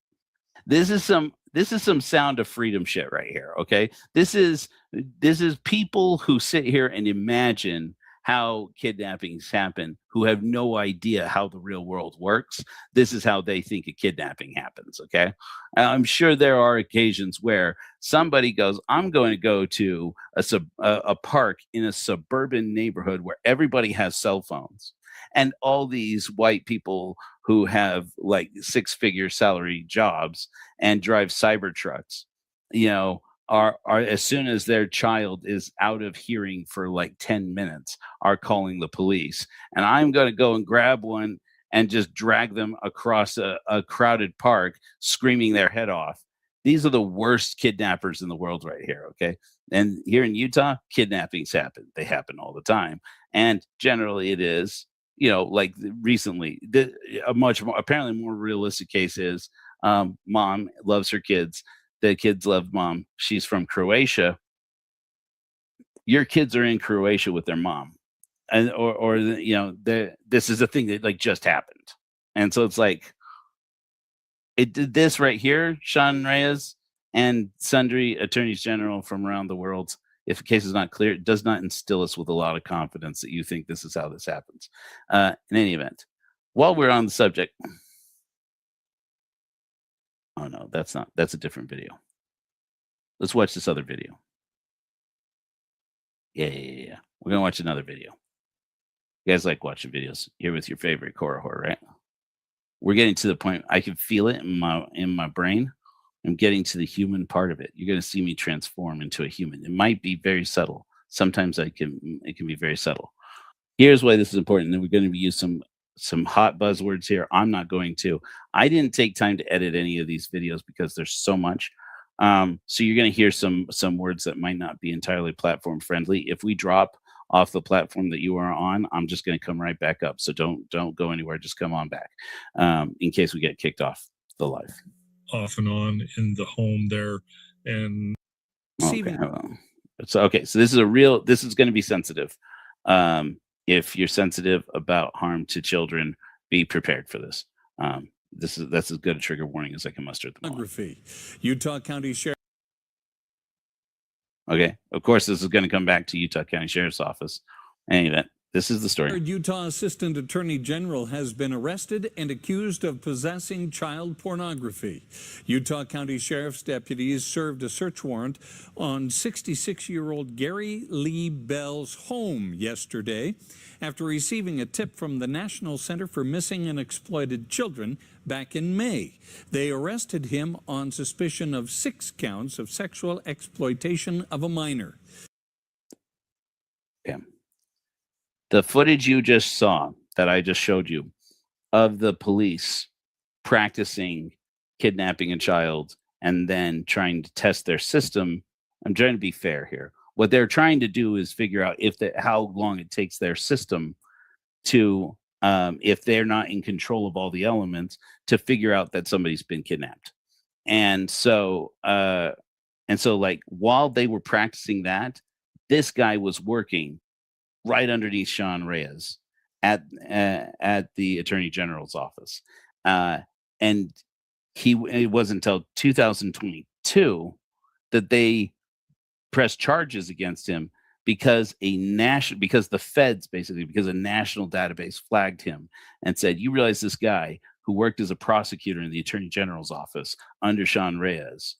This is some sound of freedom shit right here, okay? This is people who sit here and imagine how kidnappings happen who have no idea how the real world works. This is how they think a kidnapping happens. Okay. I'm sure there are occasions where somebody goes, I'm going to go to a park in a suburban neighborhood where everybody has cell phones. And all these white people who have like 6-figure salary jobs and drive cyber trucks, you know, are as soon as their child is out of hearing for like 10 minutes, are calling the police. And I'm going to go and grab one and just drag them across a crowded park, screaming their head off. These are the worst kidnappers in the world right here. Okay. And here in Utah, kidnappings happen. They happen all the time. And generally it is, you know, like recently, a much more apparently more realistic case is mom loves her kids. The kids love mom. She's from Croatia. Your kids are in Croatia with their mom, and or you know, this is a thing that like just happened, and so it's like it did this right here. Sean Reyes and sundry attorneys general from around the world. If the case is not clear, it does not instill us with a lot of confidence that you think this is how this happens. In any event, while we're on the subject. Oh no, that's not. That's a different video. Let's watch this other video. Yeah. We're gonna watch another video. You guys like watching videos here with your favorite horror, right? We're getting to the point. I can feel it in my brain. I'm getting to the human part of it. You're gonna see me transform into a human. It might be very subtle. Sometimes it can be very subtle. Here's why this is important. And we're going to use some hot buzzwords here. I'm not going to. I didn't take time to edit any of these videos because there's so much. So you're going to hear some words that might not be entirely platform friendly. If we drop off the platform that you are on, I'm just going to come right back up. So don't go anywhere. Just come on back in case we get kicked off the live. Off and on in the home there, and okay. So this is this is going to be sensitive. If you're sensitive about harm to children, be prepared for this. That's as good a trigger warning as I can muster at the moment. Utah County Sheriff. Okay, of course, this is going to come back to Utah County Sheriff's Office. In any event, this is the story. Utah Assistant Attorney General has been arrested and accused of possessing child pornography. Utah County Sheriff's deputies served a search warrant on 66-year-old Gary Lee Bell's home yesterday after receiving a tip from the National Center for Missing and Exploited Children back in May. They arrested him on suspicion of 6 counts of sexual exploitation of a minor. Yeah. The footage you just saw that I just showed you of the police practicing kidnapping a child and then trying to test their system. I'm trying to be fair here. What they're trying to do is figure out how long it takes their system to, if they're not in control of all the elements, to figure out that somebody's been kidnapped. And so like while they were practicing that, this guy was working right underneath Sean Reyes at the Attorney General's office. And it wasn't until 2022 that they pressed charges against him because a national database flagged him and said, you realize this guy who worked as a prosecutor in the Attorney General's office under Sean Reyes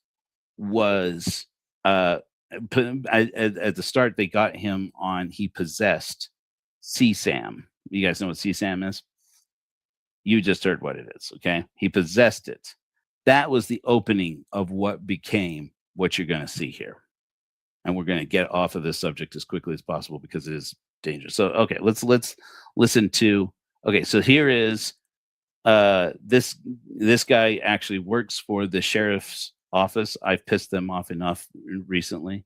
was at the start, they got him on, he possessed CSAM. You guys know what CSAM is? You just heard what it is, okay? He possessed it. That was the opening of what became what you're going to see here. And we're going to get off of this subject as quickly as possible because it is dangerous. So, okay, let's listen to, okay, so here is, this guy actually works for the sheriff's office. I've pissed them off enough recently,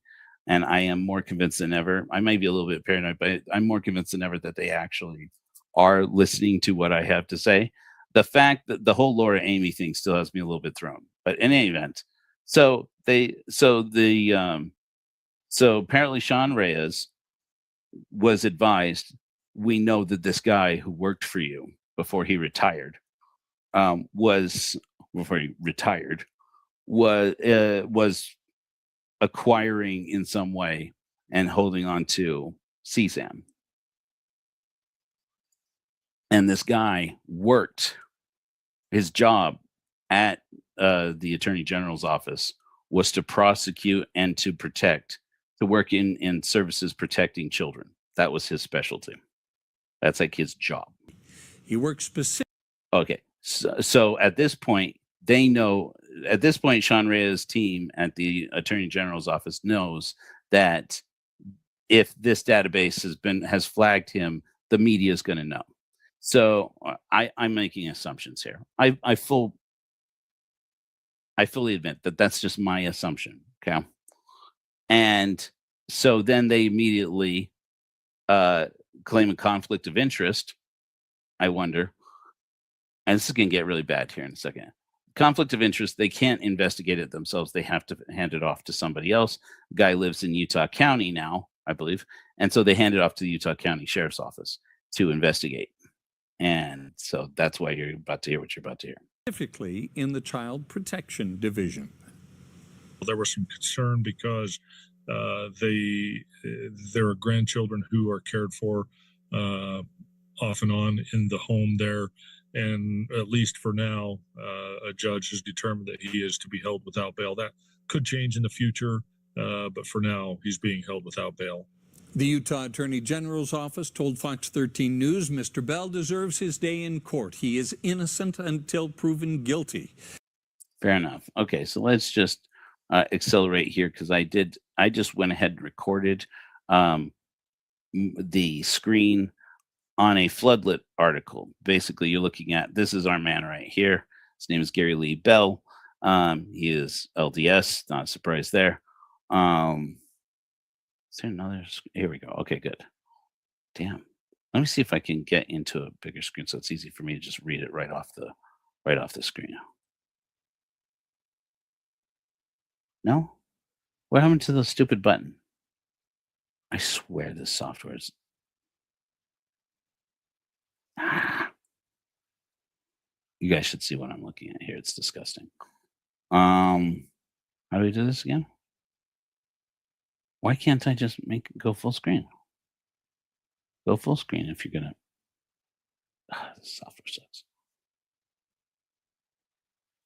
and I am more convinced than ever. I might be a little bit paranoid, but I'm more convinced than ever that they actually are listening to what I have to say. The fact that the whole Laura Amy thing still has me a little bit thrown, but in any event, so apparently Sean Reyes was advised, we know that this guy who worked for you before he retired was acquiring in some way and holding on to CSAM. And this guy worked his job at the Attorney General's office was to prosecute and to protect, to work in services protecting children. That was his specialty. That's like his job. He works specifically. Okay. So at this point, they know, at this point, Sean Reyes' team at the Attorney General's office knows that if this database has flagged him, the media is going to know. So I'm making assumptions here. I fully admit that that's just my assumption. Okay. And so then they immediately claim a conflict of interest. I wonder, and this is going to get really bad here in a second. Conflict of interest, they can't investigate it themselves. They have to hand it off to somebody else. The guy lives in Utah County now, I believe. And so they hand it off to the Utah County Sheriff's Office to investigate. And so that's why you're about to hear what you're about to hear. Specifically in the Child Protection Division. There was some concern because there are grandchildren who are cared for off and on in the home there. And at least for now, a judge has determined that he is to be held without bail. That could change in the future, but for now, he's being held without bail. The Utah Attorney General's office told Fox 13 News Mr. Bell deserves his day in court. He is innocent until proven guilty. Fair enough. Okay, so let's just accelerate here because I just went ahead and recorded the screen on a Floodlit article. Basically, you're looking at, this is our man right here. His name is Gary Lee Bell. He is LDS, not a surprise there. Is there another? Here we go. Okay, good. Damn. Let me see if I can get into a bigger screen so it's easy for me to just read it right off the screen. No? What happened to the stupid button? I swear this software is. You guys should see what I'm looking at here. It's disgusting. How do we do this again? Why can't I just go full screen? Go full screen if you're gonna. This software sucks.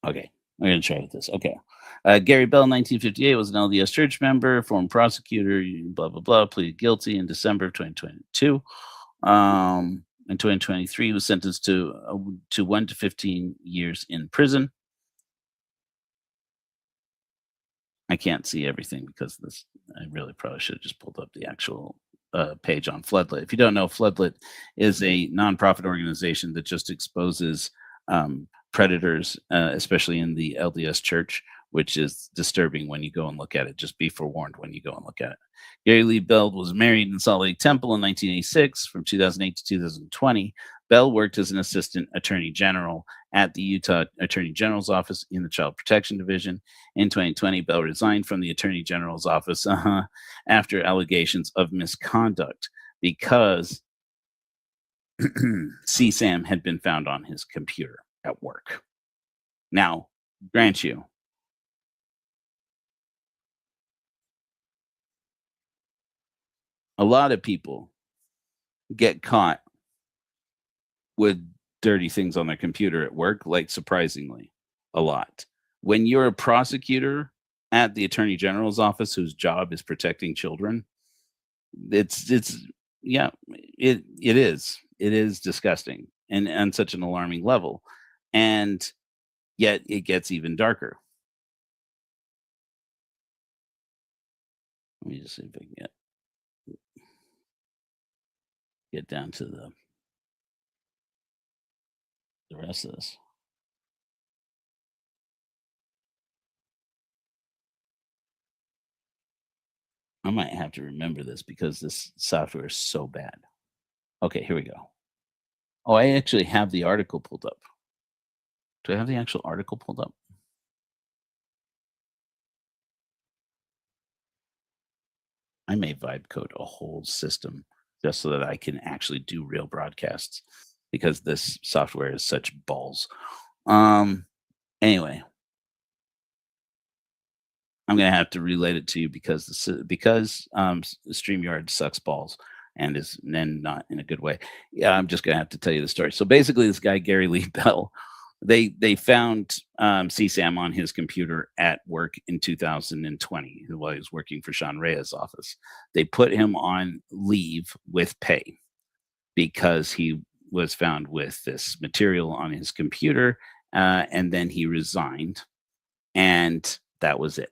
Okay, we're gonna try with this. Okay, Gary Bell, 1958, was an LDS church member, former prosecutor, blah blah blah, pleaded guilty in December of 2022. In 2023, he was sentenced to 1 to 15 years in prison. I can't see everything because this. I really probably should have just pulled up the actual page on Floodlit. If you don't know, Floodlit is a nonprofit organization that just exposes predators, especially in the LDS church, which is disturbing when you go and look at it. Just be forewarned when you go and look at it. Gary Lee Bell was married in Salt Lake Temple in 1986. From 2008 to 2020, Bell worked as an assistant attorney general at the Utah Attorney General's office in the Child Protection Division. In 2020, Bell resigned from the Attorney General's office after allegations of misconduct because CSAM had been found on his computer at work. Now, grant you, a lot of people get caught with dirty things on their computer at work, like surprisingly a lot. When you're a prosecutor at the Attorney General's office whose job is protecting children, it is disgusting and on such an alarming level. And yet it gets even darker. Let me just see if I can get down to the rest of this. I might have to remember this because this software is so bad. Okay, here we go. Oh, I actually have the article pulled up. Do I have the actual article pulled up? I may vibe code a whole system just so that I can actually do real broadcasts because this software is such balls. Anyway, I'm gonna have to relate it to you because StreamYard sucks balls. and is then not in a good way. Yeah, I'm just gonna have to tell you the story. So basically, this guy Gary Lee Bell, they found CSAM on his computer at work in 2020 while he was working for Sean Reyes' office. They put him on leave with pay because he was found with this material on his computer, and then he resigned, and that was it.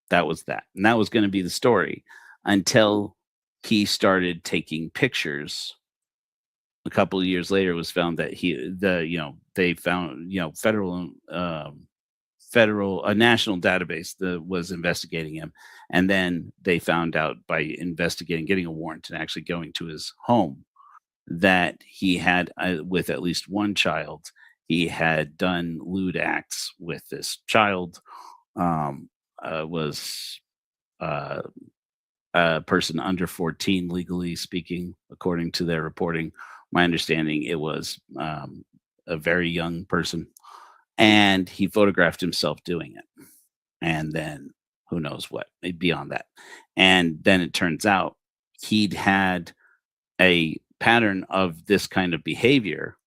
That was that, and that was going to be the story until he started taking pictures. A couple of years later, it was found that they found a national database that was investigating him, and then they found out by investigating, getting a warrant, and actually going to his home, that he had with at least one child, he had done lewd acts with this child. Was a person under 14, legally speaking, according to their reporting. My understanding, it was a very young person, and he photographed himself doing it. And then who knows what beyond that. And then it turns out he'd had a pattern of this kind of behavior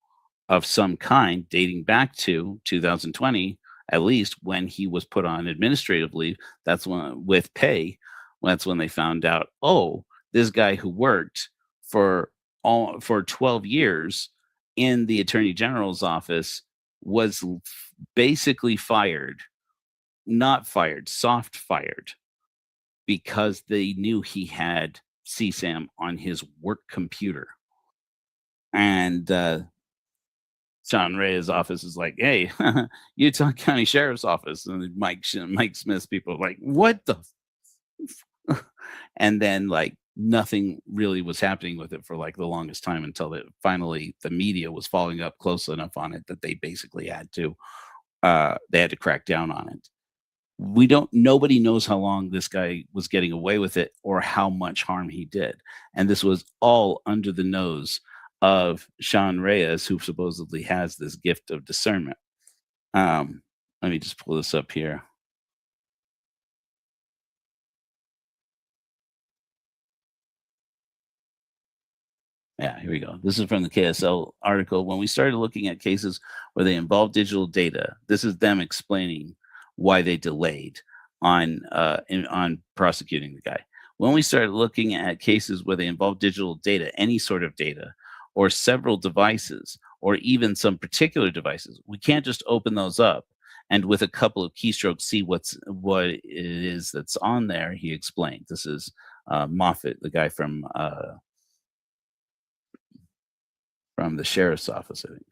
of some kind dating back to 2020, at least, when he was put on administrative leave. That's when, with pay, that's when they found out, oh, this guy who worked for 12 years in the Attorney General's office was basically fired, not fired, soft fired, because they knew he had CSAM on his work computer. And Sean Reyes' office is like, hey, Utah County Sheriff's Office. And Mike Smith's people are like, what the and then like nothing really was happening with it for like the longest time until finally the media was following up close enough on it that they basically had to crack down on it. Nobody knows how long this guy was getting away with it or how much harm he did. And this was all under the nose of Sean Reyes, who supposedly has this gift of discernment. Let me just pull this up here. Yeah, here we go. This is from the KSL article. When we started looking at cases where they involved digital data, this is them explaining why they delayed on prosecuting the guy. When we started looking at cases where they involved digital data, any sort of data, or several devices, or even some particular devices, we can't just open those up and with a couple of keystrokes see what it is that's on there. He explained. This is Moffat, the guy from the sheriff's office, I think.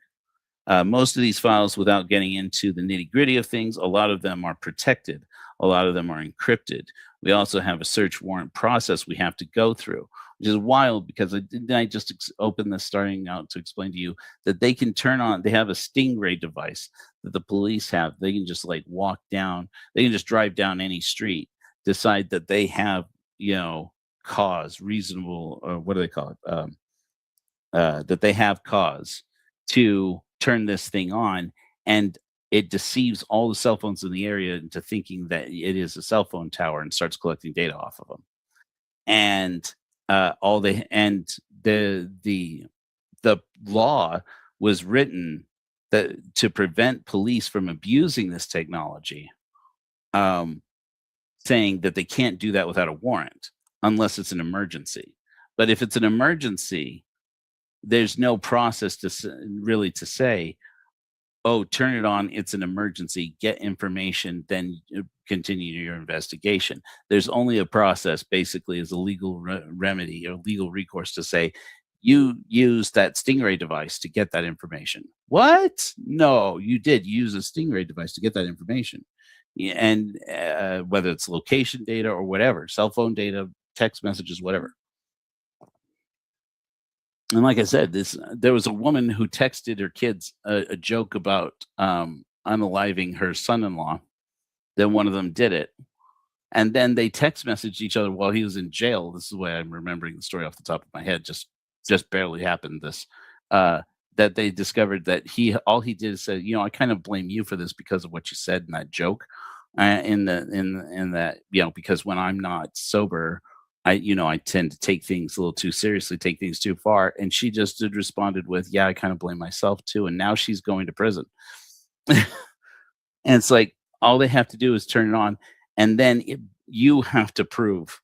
Most of these files, without getting into the nitty gritty of things, a lot of them are protected. A lot of them are encrypted. We also have a search warrant process we have to go through, which is wild because I just opened this starting out to explain to you that they can turn on, they have a Stingray device that the police have. They can just like walk down, they can just drive down any street, decide that they have, cause, reasonable, or what do they call it? That they have cause to turn this thing on, and it deceives all the cell phones in the area into thinking that it is a cell phone tower and starts collecting data off of them. And the law was written to prevent police from abusing this technology, saying that they can't do that without a warrant unless it's an emergency. But if it's an emergency, there's no process to say, oh, turn it on, it's an emergency, get information, then continue your investigation. There's only a process, basically, as a legal remedy or legal recourse to say, you use that Stingray device to get that information. What? No, you did use a Stingray device to get that information. And whether it's location data or whatever, cell phone data, text messages, whatever. And like I said, there was a woman who texted her kids a joke about unaliving her son-in-law. Then one of them did it. And then they text messaged each other while he was in jail. This is the way I'm remembering the story off the top of my head. Just barely happened this. That they discovered that all he did is say, I kind of blame you for this because of what you said in that joke. In that, because when I'm not sober, I tend to take things a little too seriously, take things too far. And she just responded with, yeah, I kind of blame myself too. And now she's going to prison. And it's like, all they have to do is turn it on. And then you have to prove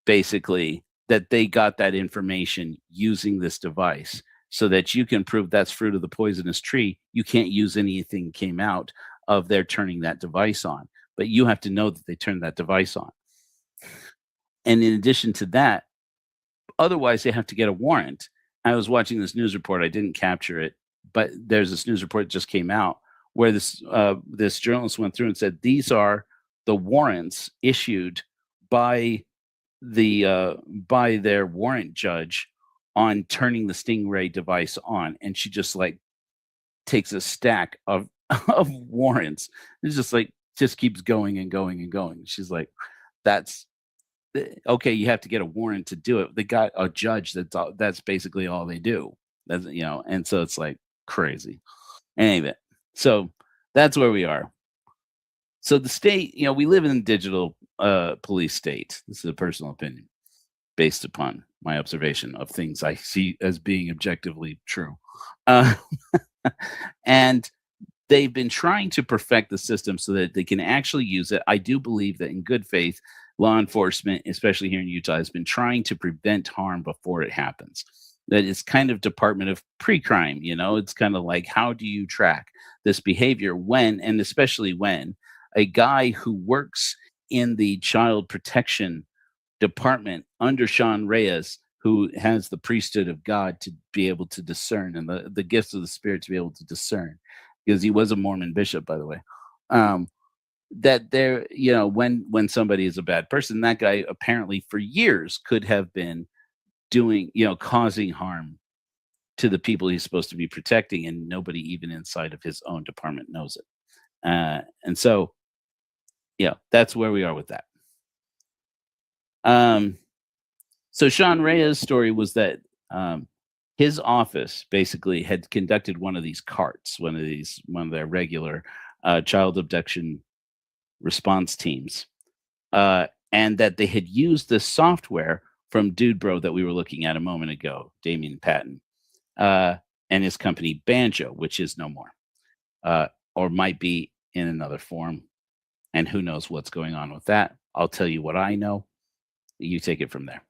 basically that they got that information using this device, so that you can prove that's fruit of the poisonous tree. You can't use anything came out of their turning that device on, but you have to know that they turned that device on. And in addition to that, otherwise they have to get a warrant. I was watching this news report. I didn't capture it, but there's this news report that just came out where this journalist went through and said, these are the warrants issued by their warrant judge on turning the Stingray device on. And she just like takes a stack of warrants. It's just like, just keeps going and going and going. She's like, that's okay. You have to get a warrant to do it. They got a judge. That's basically all they do. That's, and so it's like crazy. Anyway, so that's where we are. So the state, we live in a digital police state. This is a personal opinion based upon my observation of things I see as being objectively true. And they've been trying to perfect the system so that they can actually use it. I do believe that in good faith, law enforcement, especially here in Utah, has been trying to prevent harm before it happens. That it's kind of Department of Pre-Crime, it's kind of like, how do you track this behavior when, and especially when a guy who works in the child protection department under Sean Reyes, who has the priesthood of God to be able to discern, and the gifts of the Spirit to be able to discern, because he was a Mormon bishop, by the way, that there, when somebody is a bad person, that guy apparently for years could have been doing, causing harm to the people he's supposed to be protecting, and nobody even inside of his own department knows it. And so, that's where we are with that. So Sean Reyes' story was that his office basically had conducted one of these carts, one of their regular child abduction response teams, and that they had used this software from Dude Bro that we were looking at a moment ago, Damien Patton, and his company Banjo, which is no more, or might be in another form, and who knows what's going on with that. I'll tell you what I know. You take it from there.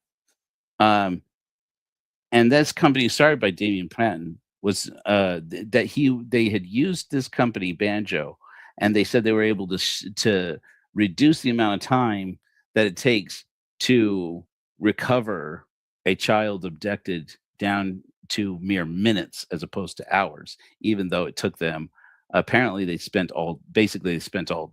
And this company started by Damien Patton was they had used this company Banjo, and they said they were able to reduce the amount of time that it takes to recover a child abducted down to mere minutes as opposed to hours, even though it took them, apparently they spent all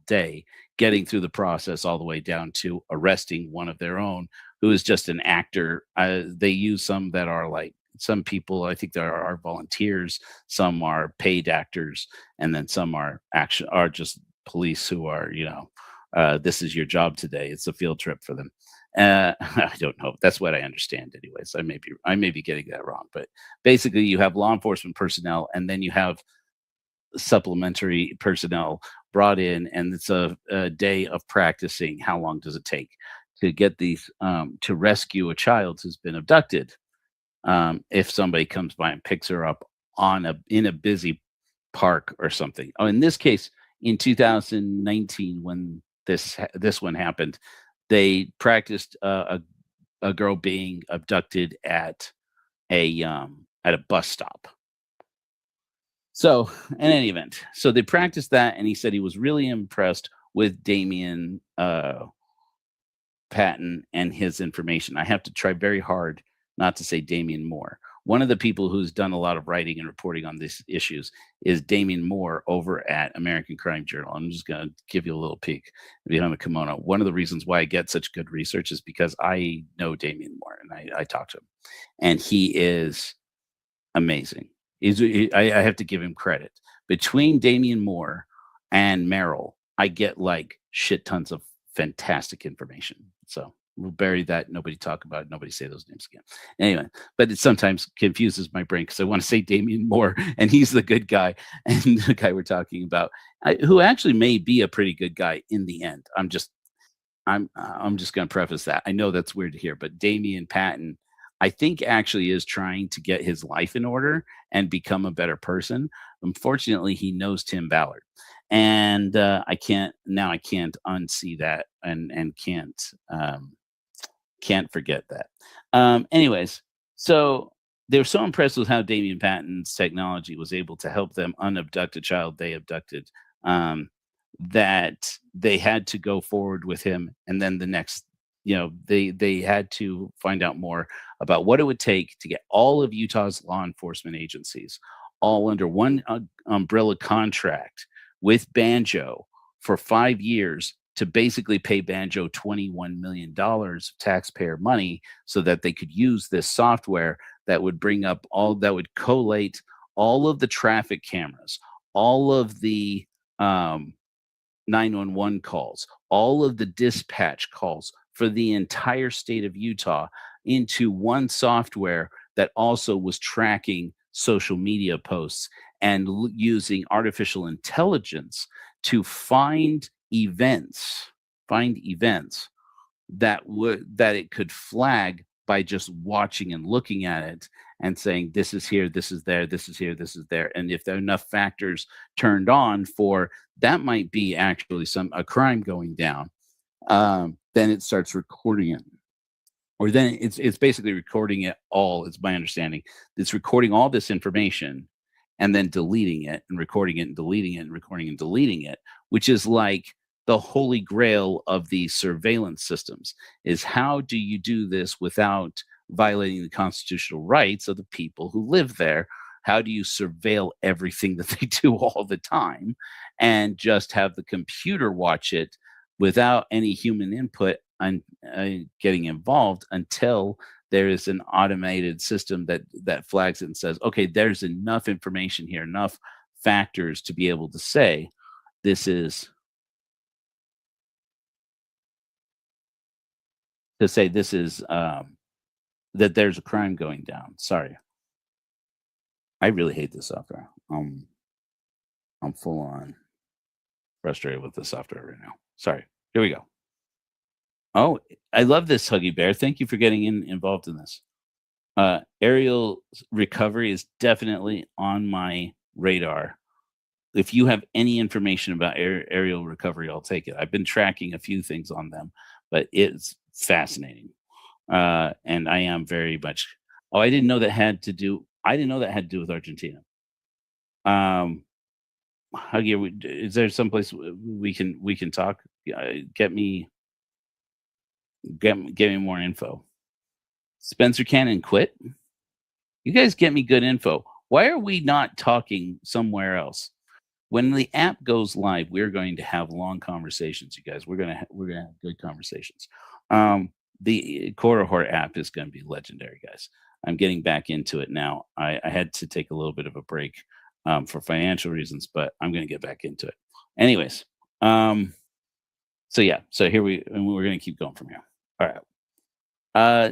day getting through the process all the way down to arresting one of their own, who is just an actor. They use some that are like, some people, I think there are volunteers, some are paid actors, and then some are just police who are, this is your job today. It's a field trip for them. I don't know. That's what I understand anyways. I may be getting that wrong, but basically you have law enforcement personnel, and then you have supplementary personnel brought in, and it's a day of practicing. How long does it take to get these to rescue a child who's been abducted? If somebody comes by and picks her up in a busy park or something. Oh, in this case, in 2019, when this one happened, they practiced a girl being abducted at a bus stop. So, in any event, so they practiced that, and he said he was really impressed with Damien Patton and his information. I have to try very hard not to say Damien Moore. One of the people who's done a lot of writing and reporting on these issues is Damien Moore over at American Crime Journal. I'm just going to give you a little peek behind the kimono. One of the reasons why I get such good research is because I know Damien Moore, and I talk to him, and he is amazing. I have to give him credit. Between Damien Moore and Merrill, I get like shit tons of fantastic information. So we'll bury that. Nobody talk about it. Nobody say those names again. Anyway, but it sometimes confuses my brain because I want to say Damien Moore, and he's the good guy, and the guy we're talking about, who actually may be a pretty good guy in the end. I'm just going to preface that. I know that's weird to hear, but Damien Patton, I think, actually is trying to get his life in order and become a better person. Unfortunately, he knows Tim Ballard, and I can't unsee that and can't forget that. Anyways, so they were so impressed with how Damien Patton's technology was able to help them unabduct a child they abducted, that they had to go forward with him. And then the next, they had to find out more about what it would take to get all of Utah's law enforcement agencies all under one umbrella contract with Banjo for 5 years to basically pay Banjo $21 million of taxpayer money so that they could use this software that would collate all of the traffic cameras, all of the 911 calls, all of the dispatch calls for the entire state of Utah into one software that also was tracking social media posts and using artificial intelligence to find events that it could flag by just watching and looking at it and saying, this is here, this is there, this is here, this is there. And if there are enough factors turned on for that might be actually a crime going down, then it starts recording it. Or then it's basically recording it all, is my understanding. It's recording all this information and then deleting it and recording it and deleting it and recording and deleting it, which is like the holy grail of these surveillance systems. Is how do you do this without violating the constitutional rights of the people who live there? How do you surveil everything that they do all the time and just have the computer watch it without any human input and getting involved until there is an automated system that flags it and says, okay, there's enough information here, enough factors to be able to say this is that there's a crime going down. Sorry. I really hate this software. I'm full on frustrated with the software right now. Sorry. Here we go. Oh, I love this, Huggy Bear. Thank you for getting involved in this. Aerial recovery is definitely on my radar. If you have any information about aerial recovery, I'll take it. I've been tracking a few things on them, but it's fascinating. And I am very much. Oh, I didn't know that had to do with Argentina. Huggy, is there someplace we can talk? Get me more info. Spencer Cannon quit. You guys get me good info. Why are we not talking somewhere else? When the app goes live, we're going to have long conversations, you guys. We're gonna have good conversations. The Corahor app is going to be legendary, guys. I'm getting back into it now. I had to take a little bit of a break for financial reasons, but I'm going to get back into it. Anyways, so here we're going to keep going from here. All right.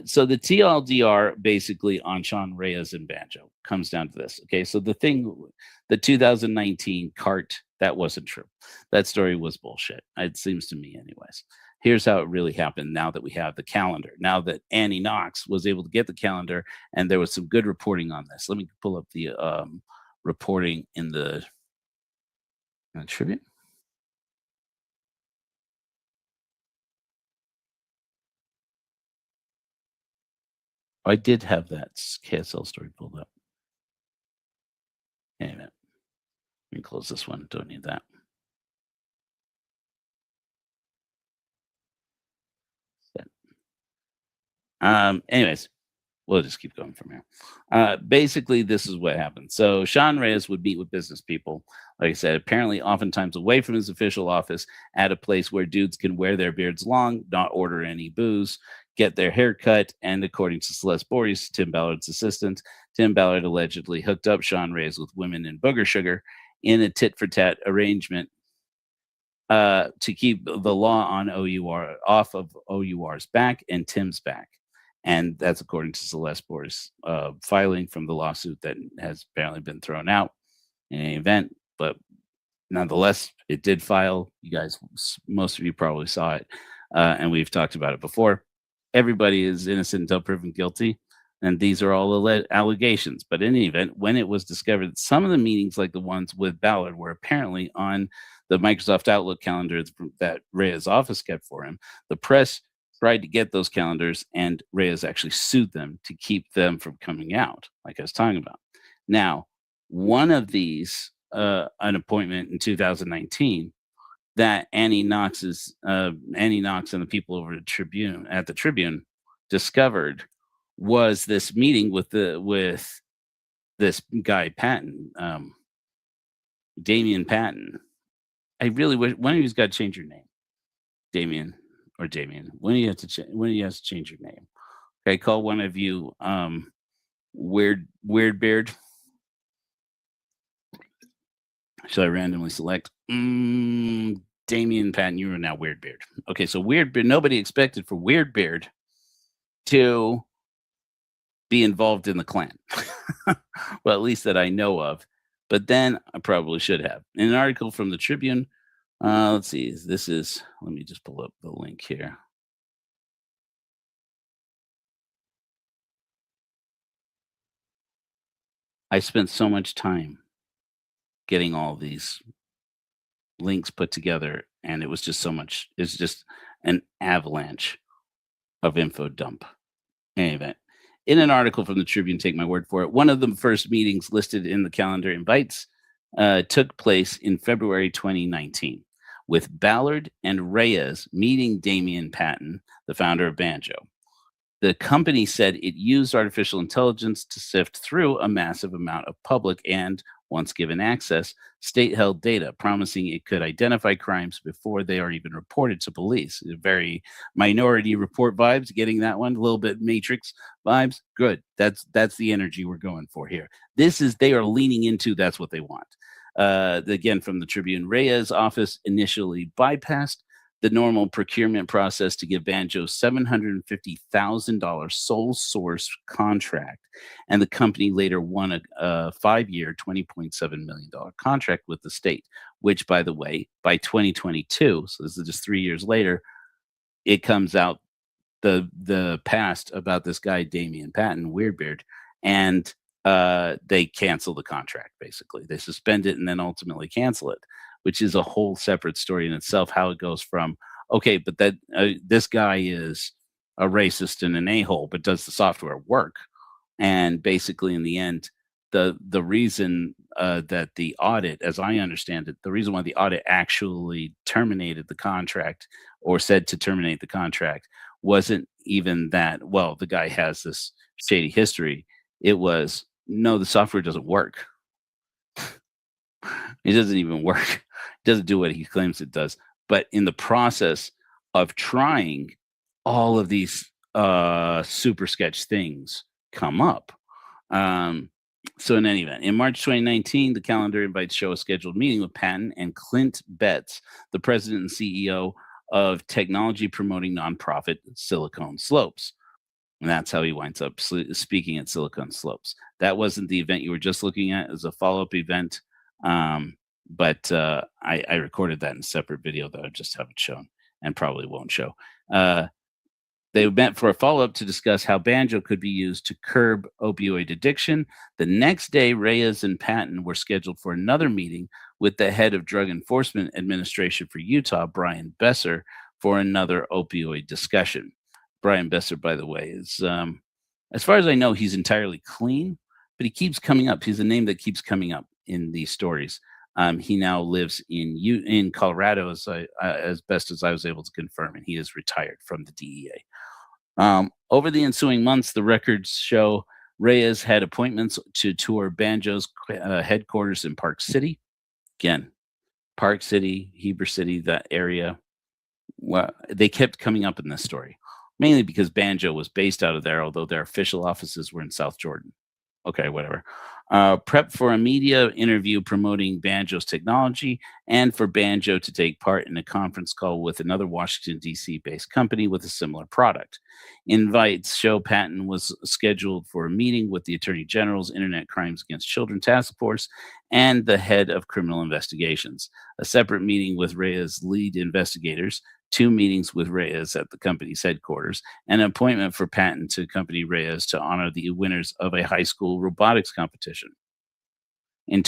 So the TLDR basically on Sean Reyes and Banjo comes down to this. Okay, so the 2019 cart, that wasn't true. That story was bullshit. It seems to me, anyways. Here's how it really happened now that we have the calendar. Now that Annie Knox was able to get the calendar, and there was some good reporting on this. Let me pull up the reporting in the Tribune. I did have that KSL story pulled up. Wait a minute. Let me close this one. Don't need that. Anyways, we'll just keep going from here. Basically, this is what happened. So Sean Reyes would meet with business people, like I said, apparently oftentimes away from his official office at a place where dudes can wear their beards long, not order any booze, get their hair cut, and according to Celeste Boris, Tim Ballard's assistant, Tim Ballard allegedly hooked up Sean Reyes with women in booger sugar in a tit-for-tat arrangement to keep the law on OUR off of OUR's back and Tim's back. And that's according to Celeste Boris filing from the lawsuit that has apparently been thrown out in any event. But nonetheless, it did file. You guys, most of you probably saw it. and we've talked about it before. Everybody is innocent until proven guilty, and these are all allegations. But in any event, when it was discovered that some of the meetings, like the ones with Ballard, were apparently on the Microsoft Outlook calendar that Reyes' office kept for him, the press tried to get those calendars, and Reyes actually sued them to keep them from coming out, like I was talking about. Now, one of these, an appointment in 2019 that Annie Knox and the people over at the Tribune discovered was this meeting with this guy Patton, Damien Patton. I really wish one of you's got to change your name, Damien. When do you have to change your name? Okay, call one of you Weird Beard. Shall I randomly select? Damien Patton, you are now Weird Beard. Okay, so Weird Beard. Nobody expected for Weird Beard to be involved in the Klan. Well, at least that I know of. But then I probably should have. In an article from the Tribune, let's see. Let me just pull up the link here. I spent so much time getting all these links put together, and it was just so much. It's just an avalanche of info dump. Anyway, in an article from the Tribune, take my word for it, one of the first meetings listed in the calendar invites took place in February 2019 with Ballard and Reyes meeting Damien Patton, the founder of Banjo. The company said it used artificial intelligence to sift through a massive amount of public and, once given access, state-held data, promising it could identify crimes before they are even reported to police. Very Minority Report vibes, getting that one, a little bit Matrix vibes. Good. That's the energy we're going for here. They are leaning into, that's what they want. Again, from the Tribune, Reyes' office initially bypassed the normal procurement process to give Banjo $750,000 sole source contract, and the company later won a 5-year, $20.7 million contract with the state, which, by the way, by 2022, so this is just 3 years later, it comes out the past about this guy, Damien Patton, Weirdbeard, and they cancel the contract, basically. They suspend it and then ultimately cancel it, which is a whole separate story in itself, how it goes from, okay, but that this guy is a racist and an a-hole, but does the software work? And basically, in the end, the reason that the audit, as I understand it, the reason why the audit actually terminated the contract or said to terminate the contract wasn't even that, well, the guy has this shady history. It was, no, the software doesn't work. It doesn't even work. It doesn't do what he claims it does. But in the process of trying, all of these super sketch things come up. So in any event, in March 2019, the calendar invites show a scheduled meeting with Patton and Clint Betts, the president and CEO of technology promoting nonprofit Silicon Slopes. And that's how he winds up speaking at Silicon Slopes. That wasn't the event you were just looking at. It was a follow-up event. But I recorded that in a separate video that I just haven't shown and probably won't show. They met for a follow-up to discuss how Banjo could be used to curb opioid addiction. The next day, Reyes and Patton were scheduled for another meeting with the head of Drug Enforcement Administration for Utah, Brian Besser, for another opioid discussion. Brian Besser, by the way, is, as far as I know, he's entirely clean, but he keeps coming up. He's a name that keeps coming up in these stories. He now lives in Colorado, as best as I was able to confirm, and he is retired from the DEA. Over the ensuing months, the records show Reyes had appointments to tour Banjo's headquarters in Park City. Again, Park City, Heber City, that area. Well, they kept coming up in this story, mainly because Banjo was based out of there, although their official offices were in South Jordan. Okay, whatever. Prep for a media interview promoting Banjo's technology, and for Banjo to take part in a conference call with another Washington, D.C. based company with a similar product. Invites show Patton was scheduled for a meeting with the Attorney General's Internet Crimes Against Children Task Force and the head of criminal investigations. A separate meeting with Reyes' lead investigators, 2 meetings with Reyes at the company's headquarters, and an appointment for Patton to accompany Reyes to honor the winners of a high school robotics competition. In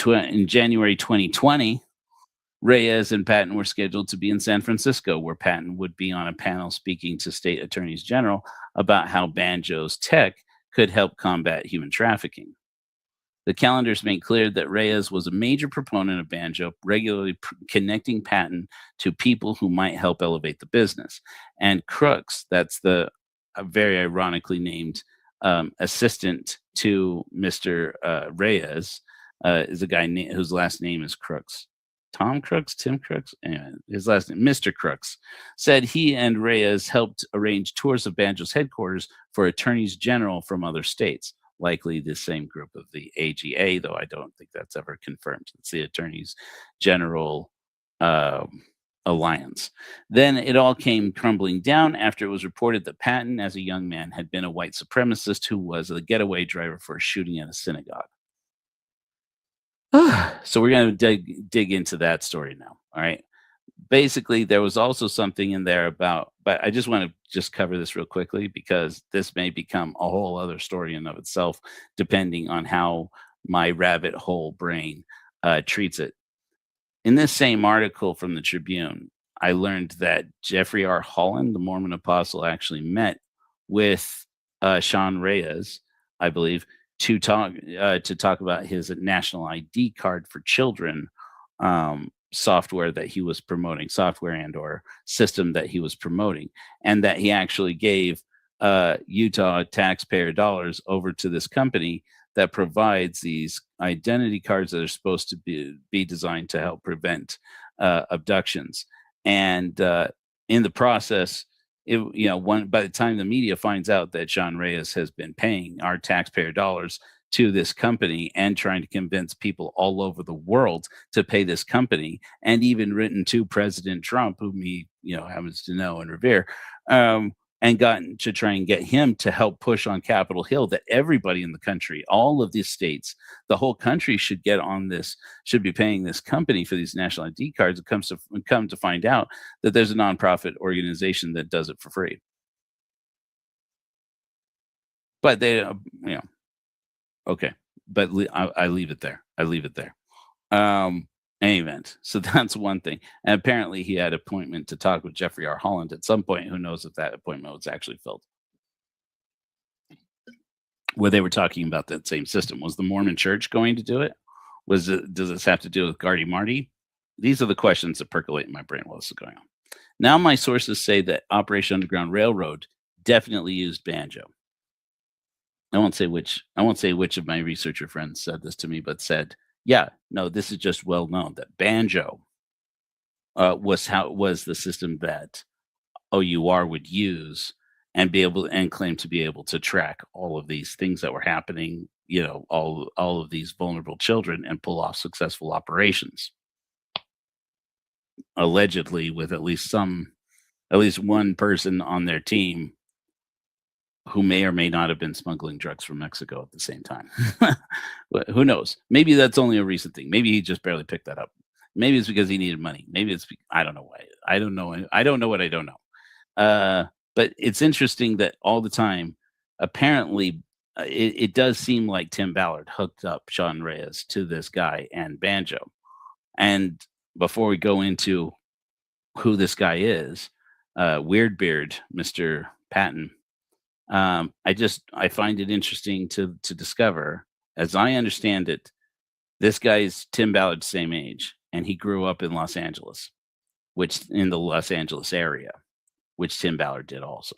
January 2020, Reyes and Patton were scheduled to be in San Francisco, where Patton would be on a panel speaking to state attorneys general about how Banjo's tech could help combat human trafficking. The calendars make clear that Reyes was a major proponent of Banjo, regularly connecting Patton to people who might help elevate the business. And Crooks, that's the very ironically named assistant to Mr. Reyes, is a guy whose last name is Crooks. Tom Crooks, Tim Crooks, anyway, his last name, Mr. Crooks, said he and Reyes helped arrange tours of Banjo's headquarters for attorneys general from other states, likely the same group of the AGA, though I don't think that's ever confirmed. It's the Attorneys General Alliance. Then it all came crumbling down after it was reported that Patton, as a young man, had been a white supremacist who was the getaway driver for a shooting at a synagogue. So we're going to dig into that story now. All right. Basically, there was also something in there about, but I just want to cover this real quickly because this may become a whole other story in of itself, depending on how my rabbit hole brain treats it. In this same article from the Tribune, I learned that Jeffrey R. Holland, the Mormon apostle, actually met with Sean Reyes, I believe, to talk about his national ID card for children software that he was promoting, software and or system that he was promoting, and that he actually gave Utah taxpayer dollars over to this company that provides these identity cards that are supposed to be designed to help prevent abductions. And in the process, by the time the media finds out that Sean Reyes has been paying our taxpayer dollars to this company and trying to convince people all over the world to pay this company, and even written to President Trump, whom he happens to know and revere, and gotten to try and get him to help push on Capitol Hill that everybody in the country, all of these states, the whole country should get on this, should be paying this company for these national ID cards. It come to find out that there's a nonprofit organization that does it for free. But they, okay. But I leave it there. Any event. So that's one thing. And apparently he had an appointment to talk with Jeffrey R. Holland at some point. Who knows if that appointment was actually filled? Where they were talking about that same system. Was the Mormon Church going to do it? Does this have to do with Gardy Marty? These are the questions that percolate in my brain while this is going on. Now my sources say that Operation Underground Railroad definitely used Banjo. I won't say which of my researcher friends said this to me, but said, yeah, no, this is just well known that Banjo was the system that OUR would use and claim to be able to track all of these things that were happening, all of these vulnerable children, and pull off successful operations. Allegedly, with at least one person on their team who may or may not have been smuggling drugs from Mexico at the same time. Who knows? Maybe that's only a recent thing. Maybe he just barely picked that up. Maybe it's because he needed money. Maybe it's, I don't know why. I don't know. I don't know what I don't know. But it's interesting that all the time, apparently, it does seem like Tim Ballard hooked up Sean Reyes to this guy and Banjo. And before we go into who this guy is, Weirdbeard, Mr. Patton, I find it interesting to discover, as I understand it, this guy's Tim Ballard's same age, and he grew up in Los Angeles, in the Los Angeles area, which Tim Ballard did also.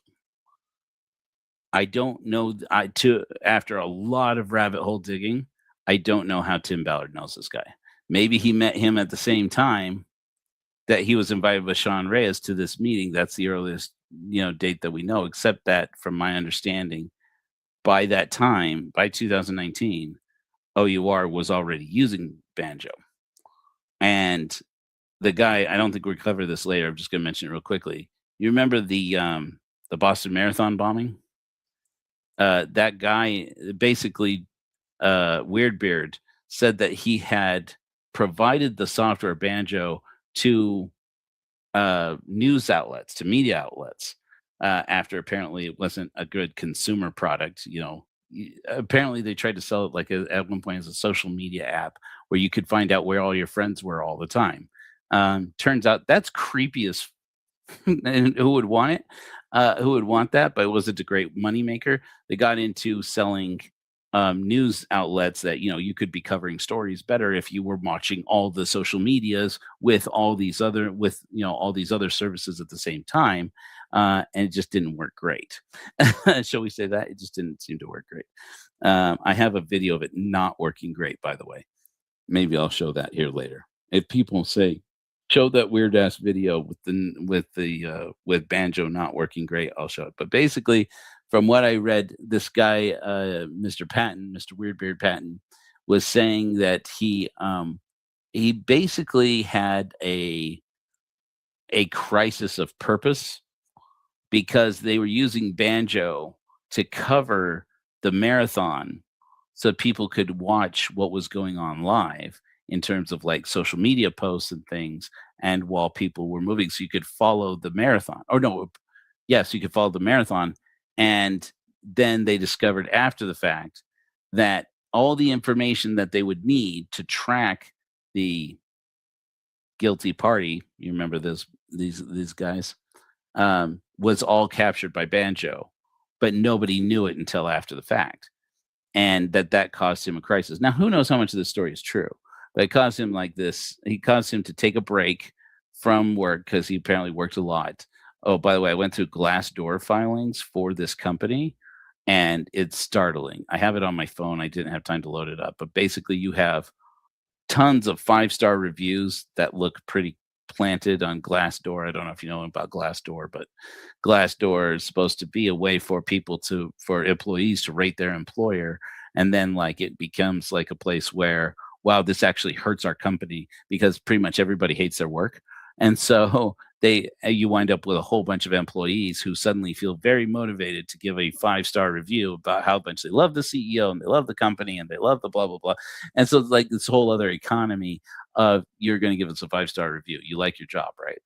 I don't know. After a lot of rabbit hole digging, I don't know how Tim Ballard knows this guy. Maybe he met him at the same time that he was invited by Sean Reyes to this meeting. That's the earliest date that we know, except that from my understanding, by that time, by 2019, OUR was already using Banjo. And the guy, I don't think we'll cover this later, I'm just going to mention it real quickly. You remember the Boston Marathon bombing? That guy, basically, Weirdbeard, said that he had provided the software Banjo to news outlets, to media outlets, after apparently it wasn't a good consumer product. Apparently they tried to sell it like at one point as a social media app where you could find out where all your friends were all the time. Turns out that's creepy as and who would want it? Who would want that? But it wasn't a great moneymaker. They got into selling news outlets that you could be covering stories better if you were watching all the social medias with all these other services at the same time, and it just didn't work great. Shall we say that? It just didn't seem to work great. I have a video of it not working great, by the way. Maybe I'll show that here later. If people say, show that weird ass video with banjo not working great, I'll show it. But basically, from what I read, this guy, Mr. Patton, Mr. Weirdbeard Patton, was saying that he basically had a crisis of purpose because they were using banjo to cover the marathon so people could watch what was going on live in terms of like social media posts and things, and while people were moving, so you could follow the marathon. Or no, yes, you could follow the marathon. And then they discovered after the fact that all the information that they would need to track the guilty party, you remember these guys, was all captured by banjo, but nobody knew it until after the fact, and that caused him a crisis. Now, who knows how much of this story is true? But it caused him to take a break from work because he apparently worked a lot. Oh, by the way, I went through Glassdoor filings for this company, and it's startling. I have it on my phone. I didn't have time to load it up. But basically, you have tons of 5-star reviews that look pretty planted on Glassdoor. I don't know if you know about Glassdoor, but Glassdoor is supposed to be a way for employees to rate their employer. And then it becomes like a place where, wow, this actually hurts our company because pretty much everybody hates their work. And so you wind up with a whole bunch of employees who suddenly feel very motivated to give a 5-star review about how much they love the CEO and they love the company and they love the blah, blah, blah. And so it's like this whole other economy of, you're going to give us a 5-star review. You like your job, right?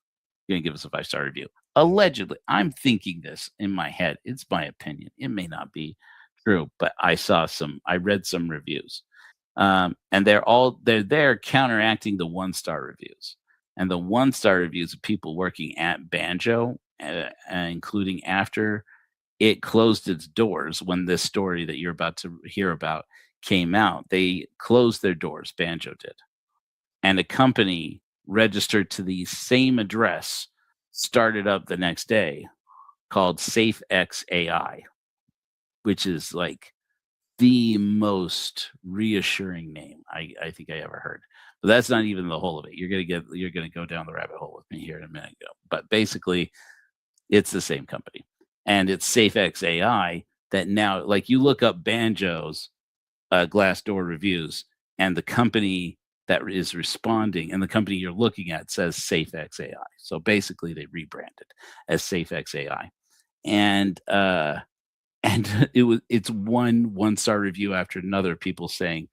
You're going to give us a 5-star review. Allegedly, I'm thinking this in my head. It's my opinion. It may not be true, but I read some reviews. And they're there counteracting the 1-star reviews. And the 1-star reviews of people working at Banjo, including after it closed its doors when this story that you're about to hear about came out, they closed their doors, Banjo did. And a company registered to the same address started up the next day called SafeX AI, which is like the most reassuring name I think I ever heard. But that's not even the whole of it. You're gonna go down the rabbit hole with me here in a minute. But basically, it's the same company, and it's SafeX AI that now, like, you look up Banjo's Glassdoor reviews, and the company that is responding and the company you're looking at says SafeX AI. So basically, they rebranded as SafeX AI, and it's one star review after another. People saying,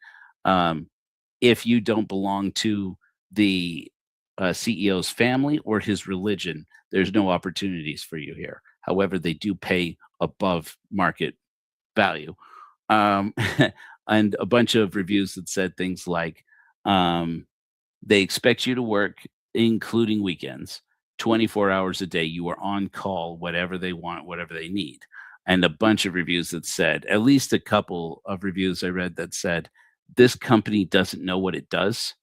if you don't belong to the CEO's family or his religion, there's no opportunities for you here. However, they do pay above market value. And a bunch of reviews that said things like, they expect you to work, including weekends, 24 hours a day. You are on call, whatever they want, whatever they need. And a bunch of reviews that said, at least a couple of reviews I read that said, this company doesn't know what it does,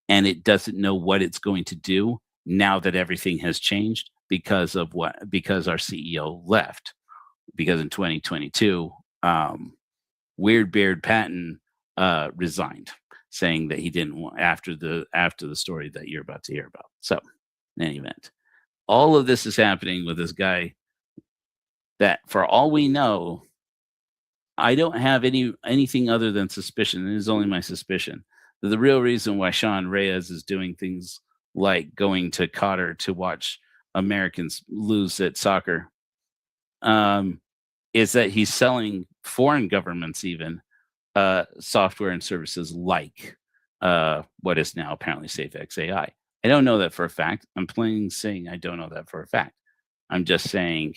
and it doesn't know what it's going to do now that everything has changed because our CEO left. Because in 2022, Weirdbeard Patton resigned, saying that he didn't want after the story that you're about to hear about. So, in any event, all of this is happening with this guy that, for all we know, I don't have anything other than suspicion. It is only my suspicion that the real reason why Sean Reyes is doing things like going to Qatar to watch Americans lose at soccer is that he's selling foreign governments even software and services like what is now apparently SafeX AI. I don't know that for a fact. I'm plain saying I don't know that for a fact. I'm just saying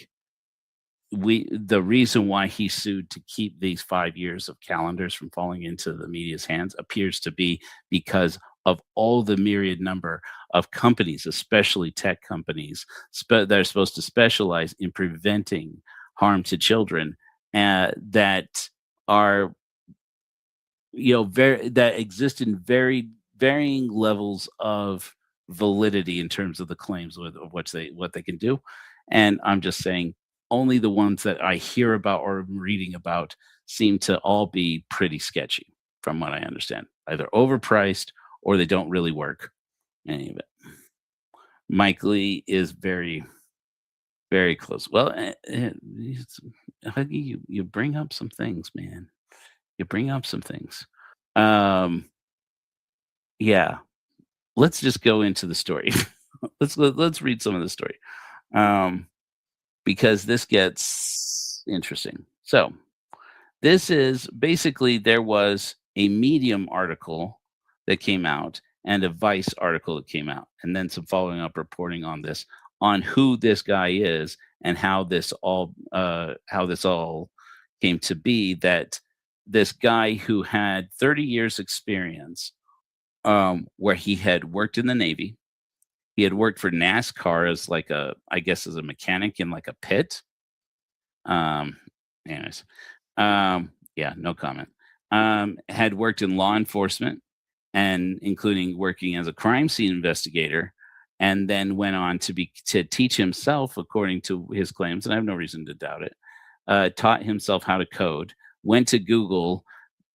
the reason why he sued to keep these 5 years of calendars from falling into the media's hands appears to be because of all the myriad number of companies, especially tech companies, that are supposed to specialize in preventing harm to children, that are that exist in very varying levels of validity in terms of the claims of what they can do. And I'm just saying only the ones that I hear about or am reading about seem to all be pretty sketchy from what I understand. Either overpriced or they don't really work. Any of it. Mike Lee is very, very close. Well, Huggy, you bring up some things, man. You bring up some things. Yeah. Let's just go into the story. let's read some of the story. Because this gets interesting. So, this is basically there was a Medium article that came out and a Vice article that came out, and then some following up reporting on this, on who this guy is and how this all came to be. That this guy who had 30 years experience, where he had worked in the Navy, he had worked for NASCAR as like as a mechanic in like a pit. Anyways, yeah, no comment. Had worked in law enforcement, and including working as a crime scene investigator, and then went on to teach himself, according to his claims, and I have no reason to doubt it. Taught himself how to code. Went to Google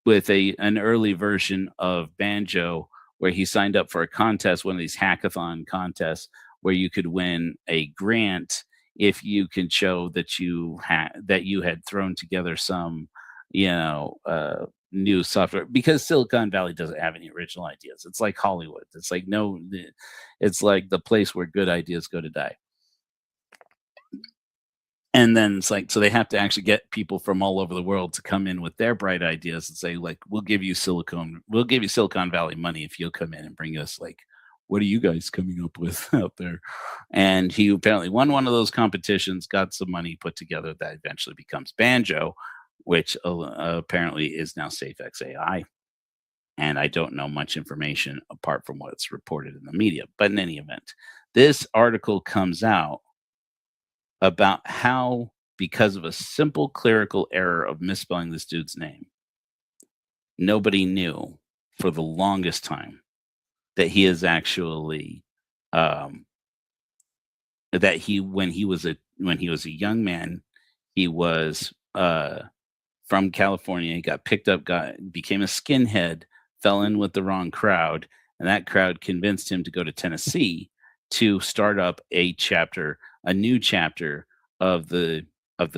with an early version of Banjo, where he signed up for a contest, one of these hackathon contests, where you could win a grant if you can show that you had thrown together some, new software. Because Silicon Valley doesn't have any original ideas. It's like Hollywood. It's like it's like the place where good ideas go to die. And then it's like, so they have to actually get people from all over the world to come in with their bright ideas and say, like, we'll give you Silicon Valley money if you'll come in and bring us, like, what are you guys coming up with out there? And he apparently won one of those competitions, got some money put together that eventually becomes Banjo, which apparently is now SafeX AI. And I don't know much information apart from what's reported in the media. But in any event, this article comes out about how, because of a simple clerical error of misspelling this dude's name, nobody knew for the longest time that he is actually that he when he was a young man, he was from California. He got picked up, became a skinhead, fell in with the wrong crowd, and that crowd convinced him to go to Tennessee to start up a new chapter of the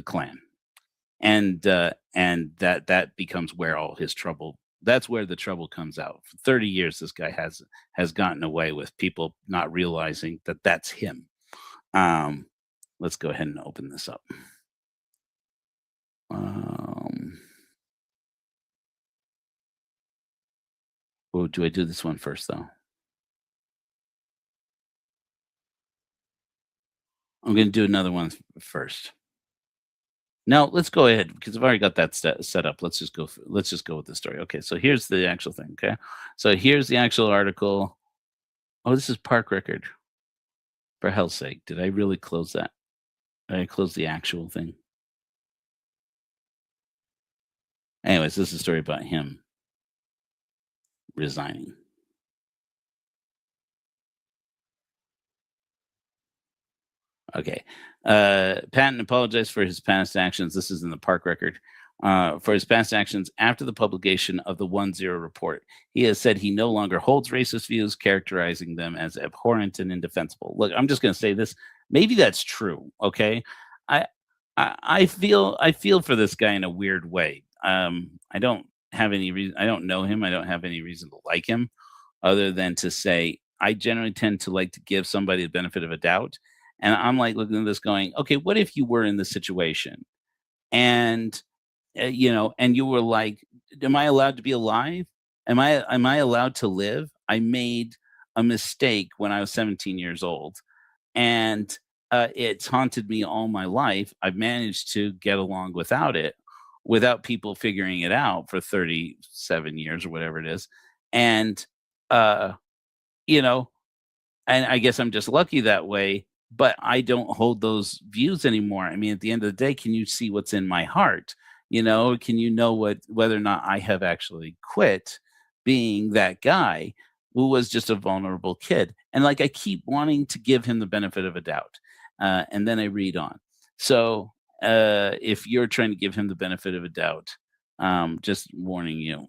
Klan, and that becomes where all his trouble. That's where the trouble comes out. For 30 years, this guy has gotten away with people not realizing that that's him. Let's go ahead and open this up. Oh, do I do this one first though? I'm going to do another one first. No, let's go ahead because I've already got that set up. Let's just go with the story. Okay, so here's the actual thing. Okay, so here's the actual article. Oh, this is Park Record. For hell's sake, did I really close that? Did I close the actual thing? Anyways, this is a story about him resigning. Okay. Patton apologized for his past actions. This is in the Park Record. For his past actions after the publication of the 1-0 report. He has said he no longer holds racist views, characterizing them as abhorrent and indefensible. Look, I'm just going to say this. Maybe that's true. Okay. I feel for this guy in a weird way. I don't have any reason. I don't know him. I don't have any reason to like him other than to say, I generally tend to like to give somebody the benefit of a doubt. And I'm like looking at this going, okay, what if you were in this situation and, and you were like, am I allowed to be alive? Am I allowed to live? I made a mistake when I was 17 years old, and it's haunted me all my life. I've managed to get along without it, without people figuring it out for 37 years or whatever it is, and uh, you know, and I guess I'm just lucky that way. But I don't hold those views anymore. I mean, at the end of the day, can you see what's in my heart? Can you know whether or not I have actually quit being that guy who was just a vulnerable kid? And like I keep wanting to give him the benefit of a doubt, and then I read on. So if you're trying to give him the benefit of a doubt, just warning you,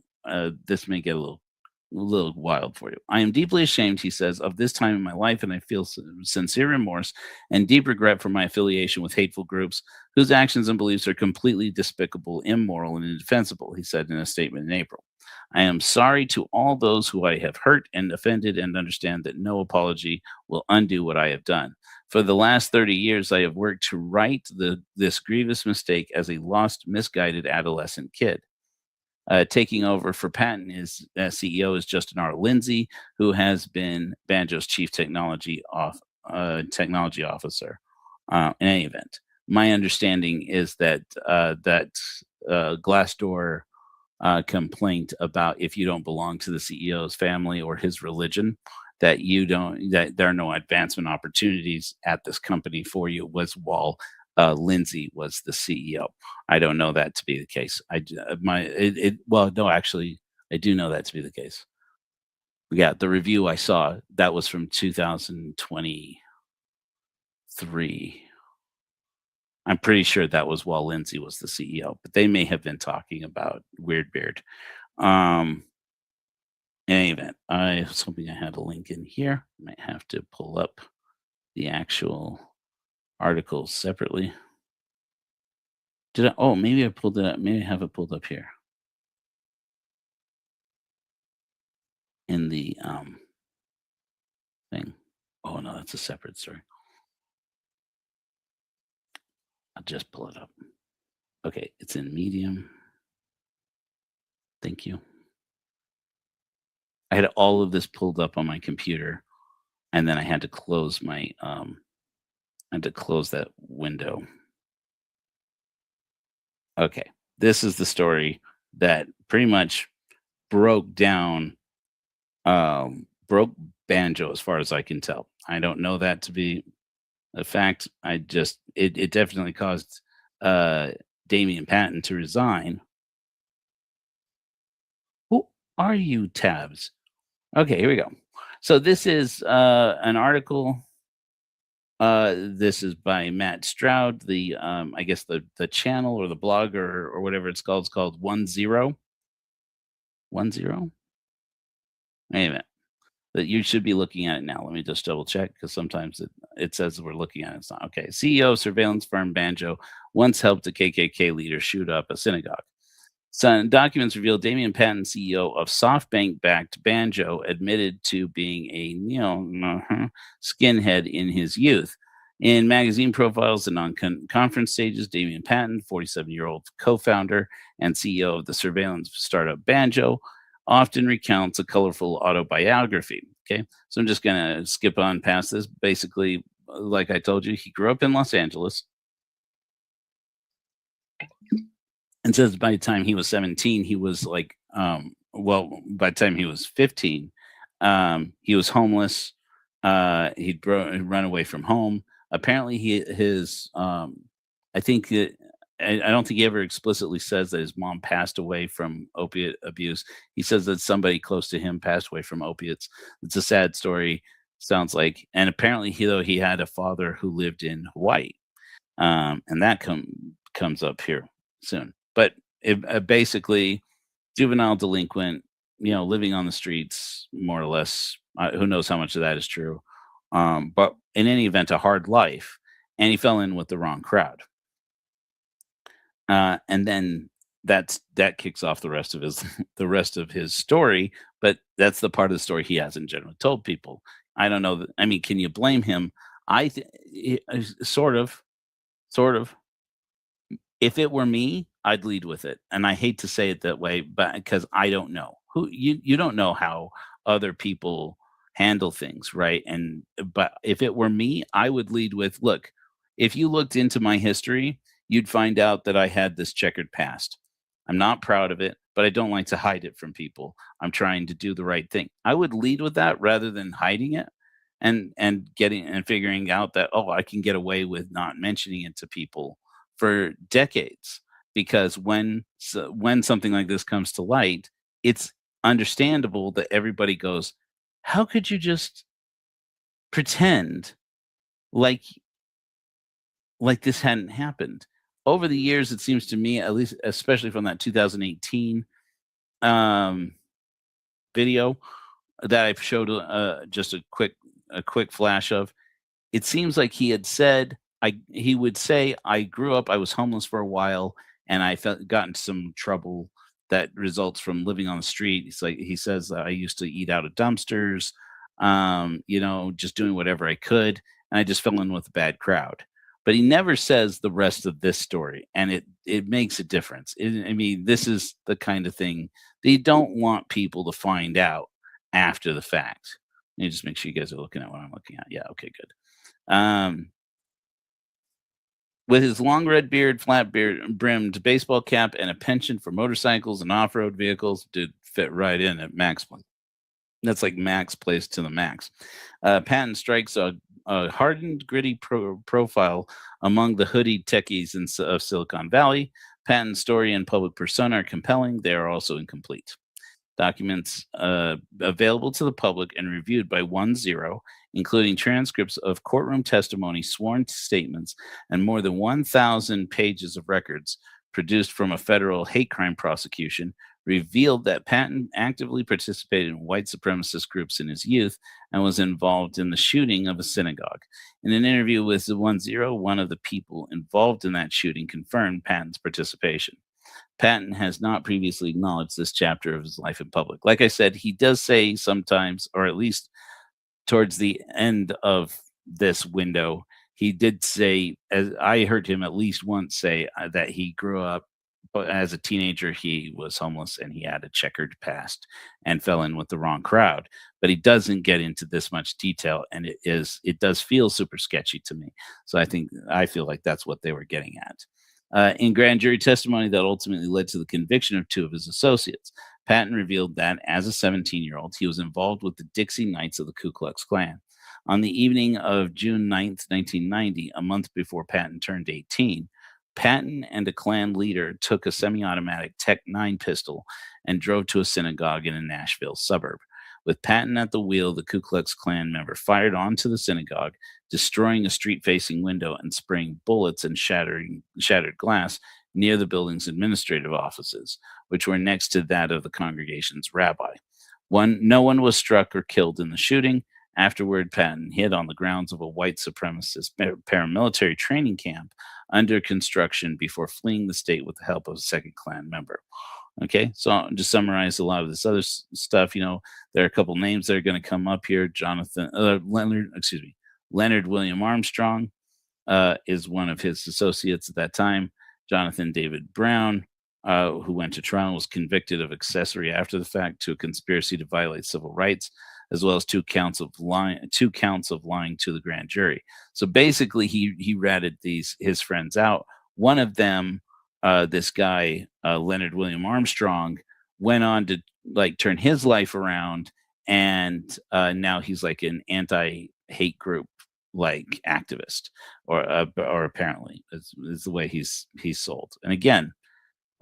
this may get a little wild for you. I am deeply ashamed, he says, of this time in my life, and I feel sincere remorse and deep regret for my affiliation with hateful groups whose actions and beliefs are completely despicable, immoral, and indefensible, he said in a statement in April. I am sorry to all those who I have hurt and offended, and understand that no apology will undo what I have done. For the last 30 years, I have worked to right this grievous mistake as a lost, misguided adolescent kid. Taking over for Patton as CEO is Justin R. Lindsay, who has been Banjo's chief technology officer. In any event, my understanding is that Glassdoor complaint about if you don't belong to the CEO's family or his religion, that there are no advancement opportunities at this company for you, was while Lindsay was the CEO. I don't know that to be the case. Well, no, actually, I do know that to be the case. Yeah, the review I saw, that was from 2023. I'm pretty sure that was while Lindsay was the CEO, but they may have been talking about Weird Beard. In any event, I was hoping I had a link in here. Might have to pull up the actual articles separately. Maybe I pulled it up. Maybe I have it pulled up here in the thing. Oh no, that's a separate story. I'll just pull it up. Okay, it's in Medium. Thank you. I had all of this pulled up on my computer, and then I had to close that window. Okay, this is the story that pretty much broke Banjo as far as I can tell. I don't know that to be a fact. It definitely caused Damien Patton to resign. Who are you, Tabs? Okay, here we go. So this is an article. This is by Matt Stroud. I guess the channel or the blog or whatever it's called is called 10. 10. Wait a minute. That you should be looking at it now. Let me just double check, because sometimes it says we're looking at it. It's not. Okay. CEO of surveillance firm Banjo once helped a KKK leader shoot up a synagogue. Some documents reveal Damien Patton, CEO of SoftBank-backed Banjo, admitted to being a skinhead in his youth. In magazine profiles and on conference stages, Damien Patton, 47-year-old co-founder and CEO of the surveillance startup Banjo, often recounts a colorful autobiography. Okay, so I'm just going to skip on past this. Basically, like I told you, he grew up in Los Angeles. And says by the time he was 17, he was like, by the time he was 15, he was homeless. He'd run away from home. Apparently, I don't think he ever explicitly says that his mom passed away from opiate abuse. He says that somebody close to him passed away from opiates. It's a sad story, sounds like. And apparently, he had a father who lived in Hawaii, and that comes up here soon. But basically, juvenile delinquent, living on the streets, more or less. Who knows how much of that is true? But in any event, a hard life, and he fell in with the wrong crowd. And then that kicks off the rest of his story. But that's the part of the story he hasn't generally told people. I don't know. I mean, can you blame him? Sort of. If it were me, I'd lead with it. And I hate to say it that way, but because I don't know you don't know how other people handle things, right? But if it were me, I would lead with, look, if you looked into my history, you'd find out that I had this checkered past. I'm not proud of it, but I don't like to hide it from people. I'm trying to do the right thing. I would lead with that rather than hiding it and getting and figuring out that, oh, I can get away with not mentioning it to people for decades. Because when something like this comes to light, it's understandable that everybody goes, how could you just pretend like this hadn't happened? Over the years, it seems to me, at least especially from that 2018 video that I showed just a quick flash of, it seems like he had said, he would say, I grew up, I was homeless for a while, and I got into some trouble that results from living on the street. It's like he says that I used to eat out of dumpsters, just doing whatever I could, and I just fell in with a bad crowd. But he never says the rest of this story, and it makes a difference. I mean, this is the kind of thing that you don't want people to find out after the fact. Let me just make sure you guys are looking at what I'm looking at. Yeah, okay, good. With his long red beard, flat brimmed baseball cap, and a penchant for motorcycles and off-road vehicles, dude, fit right in at Max. That's like Max plays to the max. Patton strikes a hardened, gritty profile among the hoodied techies of Silicon Valley. Patton's story and public persona are compelling. They are also incomplete. Documents available to the public and reviewed by 1-0, including transcripts of courtroom testimony, sworn statements, and more than 1,000 pages of records produced from a federal hate crime prosecution, revealed that Patton actively participated in white supremacist groups in his youth and was involved in the shooting of a synagogue. In an interview with 1-0, one of the people involved in that shooting confirmed Patton's participation. Patton has not previously acknowledged this chapter of his life in public. Like I said, he does say sometimes, or at least towards the end of this window, he did say, as I heard him at least once say, that he grew up, but as a teenager, he was homeless and he had a checkered past and fell in with the wrong crowd. But he doesn't get into this much detail, and it does feel super sketchy to me. So I feel like that's what they were getting at. In grand jury testimony that ultimately led to the conviction of two of his associates, Patton revealed that as a 17-year-old, he was involved with the Dixie Knights of the Ku Klux Klan. On the evening of June 9th, 1990, a month before Patton turned 18, Patton and a Klan leader took a semi-automatic Tech-9 pistol and drove to a synagogue in a Nashville suburb. With Patton at the wheel, the Ku Klux Klan member fired onto the synagogue, destroying a street-facing window and spraying bullets and shattered glass near the building's administrative offices, which were next to that of the congregation's rabbi. No one was struck or killed in the shooting. Afterward, Patton hid on the grounds of a white supremacist paramilitary training camp under construction before fleeing the state with the help of a second Klan member. Okay, so I'll just summarize a lot of this other stuff. There are a couple names that are going to come up here. Leonard William Armstrong is one of his associates at that time. Jonathan David Brown, who went to trial, was convicted of accessory after the fact to a conspiracy to violate civil rights, as well as two counts of lying to the grand jury. So basically, he ratted his friends out. One of them, this guy Leonard William Armstrong, went on to turn his life around, and now he's like an anti-hate group activist, or apparently is the way he's sold. And again,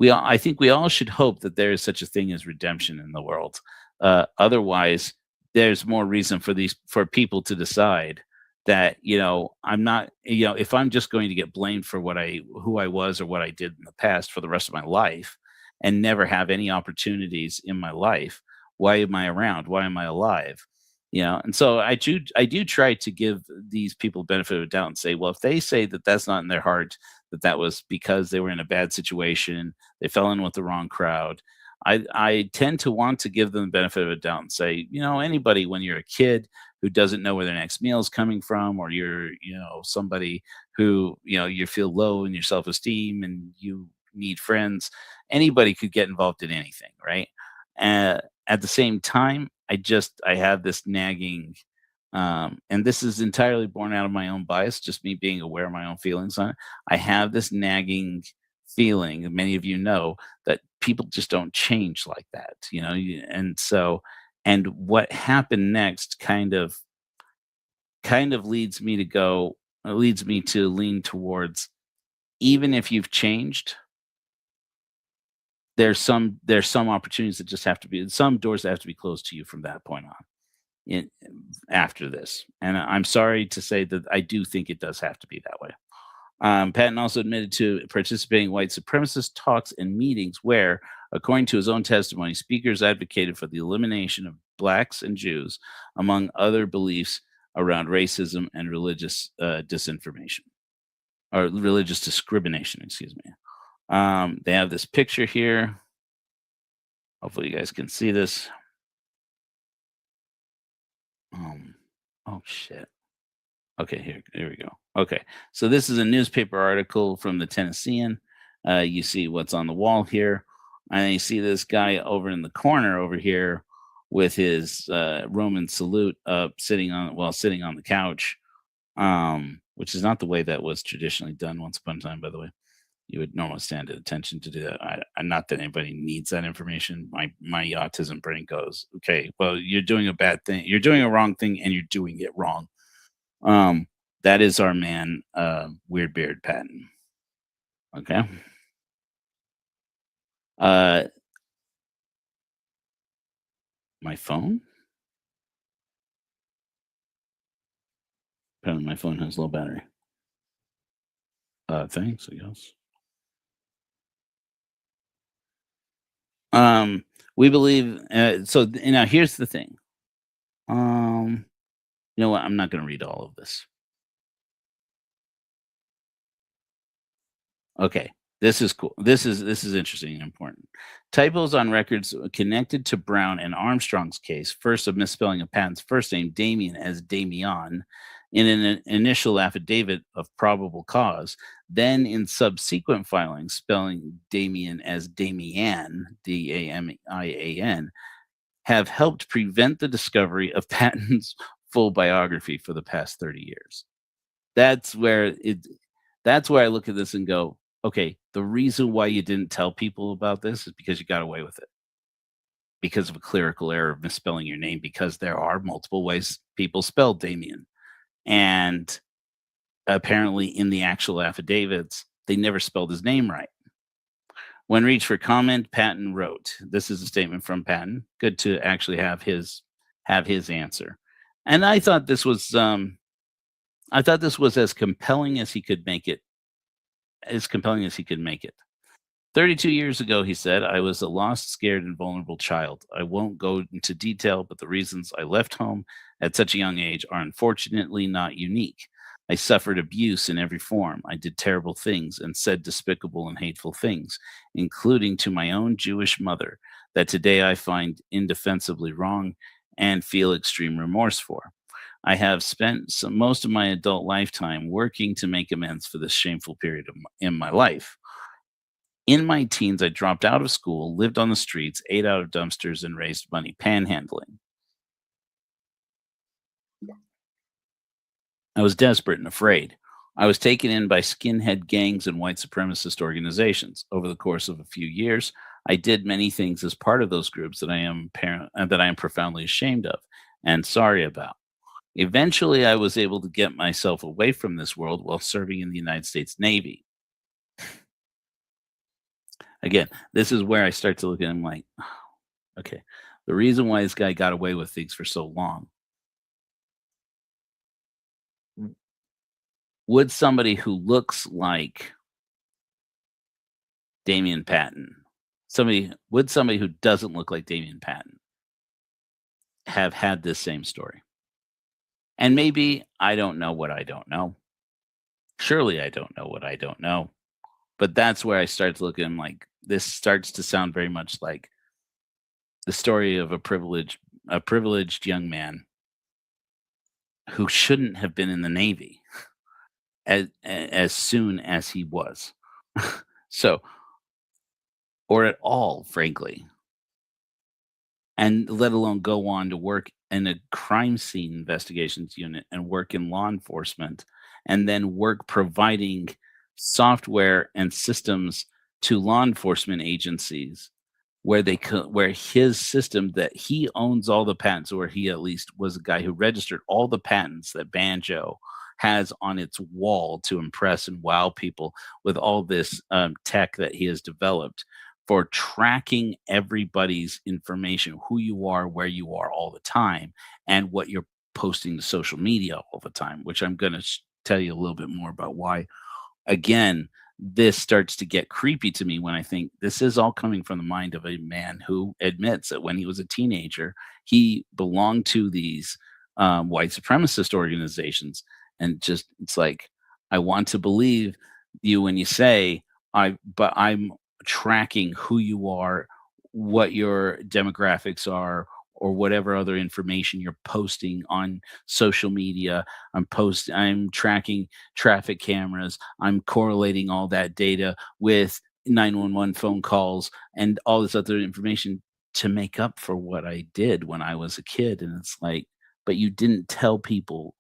I think we all should hope that there is such a thing as redemption in the world. Otherwise, there's more reason for people to decide that, I'm not, if I'm just going to get blamed for who I was or what I did in the past for the rest of my life and never have any opportunities in my life, why am I around? Why am I alive? And so I do try to give these people benefit of the doubt and say, well, if they say that that's not in their heart, that was because they were in a bad situation, they fell in with the wrong crowd, I tend to want to give them the benefit of a doubt and say, anybody, when you're a kid who doesn't know where their next meal is coming from, or you're, somebody who, you feel low in your self-esteem and you need friends, anybody could get involved in anything, right? At the same time, I have this nagging, and this is entirely born out of my own bias, just me being aware of my own feelings on it. I have this nagging feeling, and many of you know, that people just don't change like that, and what happened next kind of leads me to lean towards, even if you've changed, there's some opportunities that just have to be, some doors that have to be closed to you from that point on after this. And I'm sorry to say that I do think it does have to be that way. Patton also admitted to participating in white supremacist talks and meetings where, according to his own testimony, speakers advocated for the elimination of blacks and Jews, among other beliefs around racism and religious disinformation, or religious discrimination, excuse me. They have this picture here. Hopefully you guys can see this. Oh shit. Okay, here we go. Okay, so this is a newspaper article from the Tennessean. You see what's on the wall here, and you see this guy over in the corner over here with his Roman salute up, sitting on the couch, which is not the way that was traditionally done once upon a time, by the way. You would normally stand at attention to do that. Not that anybody needs that information. My autism brain goes, okay, well, you're doing a bad thing. You're doing a wrong thing, and you're doing it wrong. That is our man, Weird Beard Patton. Okay. My phone? Apparently my phone has low battery. Thanks, I guess. We believe, now here's the thing. You know what? I'm not going to read all of this. Okay, this is cool. This is interesting and important. Typos on records connected to Brown and Armstrong's case. First, a misspelling of Patton's first name, Damien, as Damian, in an initial affidavit of probable cause. Then, in subsequent filings, spelling Damien as Damian, Damian, have helped prevent the discovery of Patton's full biography for the past 30 years. That's where I look at this and go, okay, the reason why you didn't tell people about this is because you got away with it. Because of a clerical error of misspelling your name, because there are multiple ways people spell Damien. And apparently in the actual affidavits, they never spelled his name right. When reached for comment, Patton wrote, this is a statement from Patton. Good to actually have his answer. And I thought this was as compelling as he could make it. 32 years ago, he said, I was a lost, scared, and vulnerable child. I won't go into detail, but the reasons I left home at such a young age are unfortunately not unique. I suffered abuse in every form. I did terrible things and said despicable and hateful things, including to my own Jewish mother, that today I find indefensibly wrong and feel extreme remorse for. I have spent most of my adult lifetime working to make amends for this shameful period in my life. In my teens, I dropped out of school, lived on the streets, ate out of dumpsters, and raised money panhandling. I was desperate and afraid. I was taken in by skinhead gangs and white supremacist organizations. Over the course of a few years, I did many things as part of those groups that I am profoundly ashamed of and sorry about. Eventually, I was able to get myself away from this world while serving in the United States Navy. Again, this is where I start to look at him like, okay, the reason why this guy got away with things for so long. Would somebody who looks like Damien Patton, somebody who doesn't look like Damien Patton have had this same story? And maybe I don't know what I don't know. Surely I don't know what I don't know. But that's where I start to look at him like, this starts to sound very much like the story of a privileged young man who shouldn't have been in the Navy as soon as he was. So, or at all, frankly. and let alone go on to work in a crime scene investigations unit and work in law enforcement and then work providing software and systems to law enforcement agencies where where his system that he owns all the patents, or he at least was a guy who registered all the patents that Banjo has on its wall to impress and wow people with all this tech that he has developed for tracking everybody's information, who you are, where you are all the time, and what you're posting to social media all the time, which I'm going to tell you a little bit more about why. Again, this starts to get creepy to me when I think this is all coming from the mind of a man who admits that when he was a teenager, he belonged to these white supremacist organizations. And just, it's like, I want to believe you when you say, but I'm tracking who you are, what your demographics are, or whatever other information you're posting on social media. I'm tracking traffic cameras. I'm correlating all that data with 911 phone calls and all this other information to make up for what I did when I was a kid. And it's like, but you didn't tell people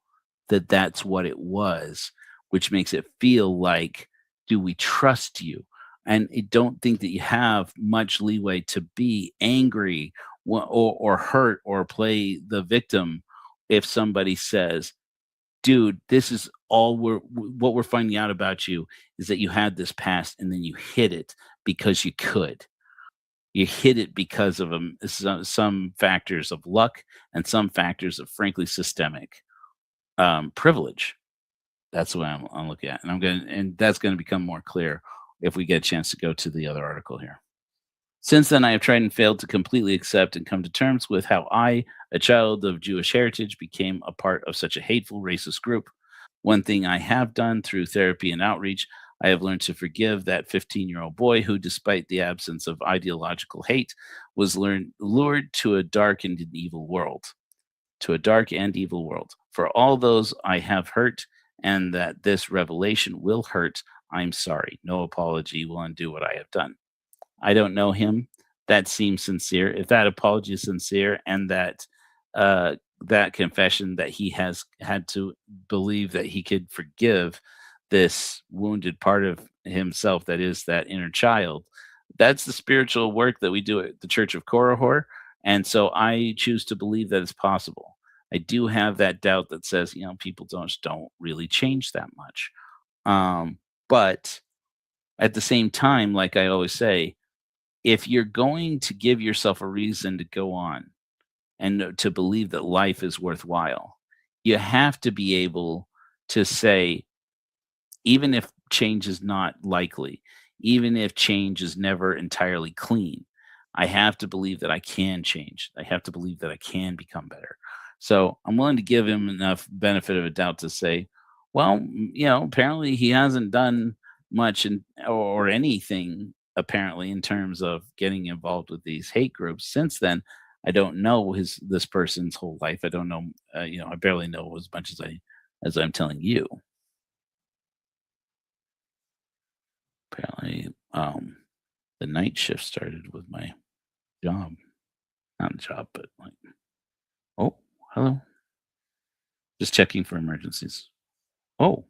that that's what it was, which makes it feel like, do we trust you? And I don't think that you have much leeway to be angry or hurt or play the victim if somebody says, dude, this is all what we're finding out about you is that you had this past and then you hid it because you could. You hid it because of some factors of luck and some factors of frankly systemic privilege. That's what I'm looking at, and that's going to become more clear if we get a chance to go to the other article here. Since then, I have tried and failed to completely accept and come to terms with how I, a child of Jewish heritage, became a part of such a hateful racist group. One thing I have done through therapy and outreach, I have learned to forgive that 15-year-old boy who, despite the absence of ideological hate, was lured to a dark and evil world. To a dark and evil world. For all those I have hurt and that this revelation will hurt, I'm sorry. No apology will undo what I have done. I don't know him. That seems sincere. If that apology is sincere and that that confession that he has had to believe that he could forgive this wounded part of himself that is that inner child, that's the spiritual work that we do at the Church of Korihor. And so I choose to believe that it's possible. I do have that doubt that says, people don't really change that much. But at the same time, like I always say, if you're going to give yourself a reason to go on and to believe that life is worthwhile, you have to be able to say, even if change is not likely, even if change is never entirely clean, I have to believe that I can change. I have to believe that I can become better. So I'm willing to give him enough benefit of a doubt to say, well, apparently he hasn't done much or anything apparently in terms of getting involved with these hate groups since then. I don't know this person's whole life. I don't know. I barely know as much as I'm telling you. Apparently, the night shift started with my job. Not a job, but like, oh, hello. Just checking for emergencies. Oh,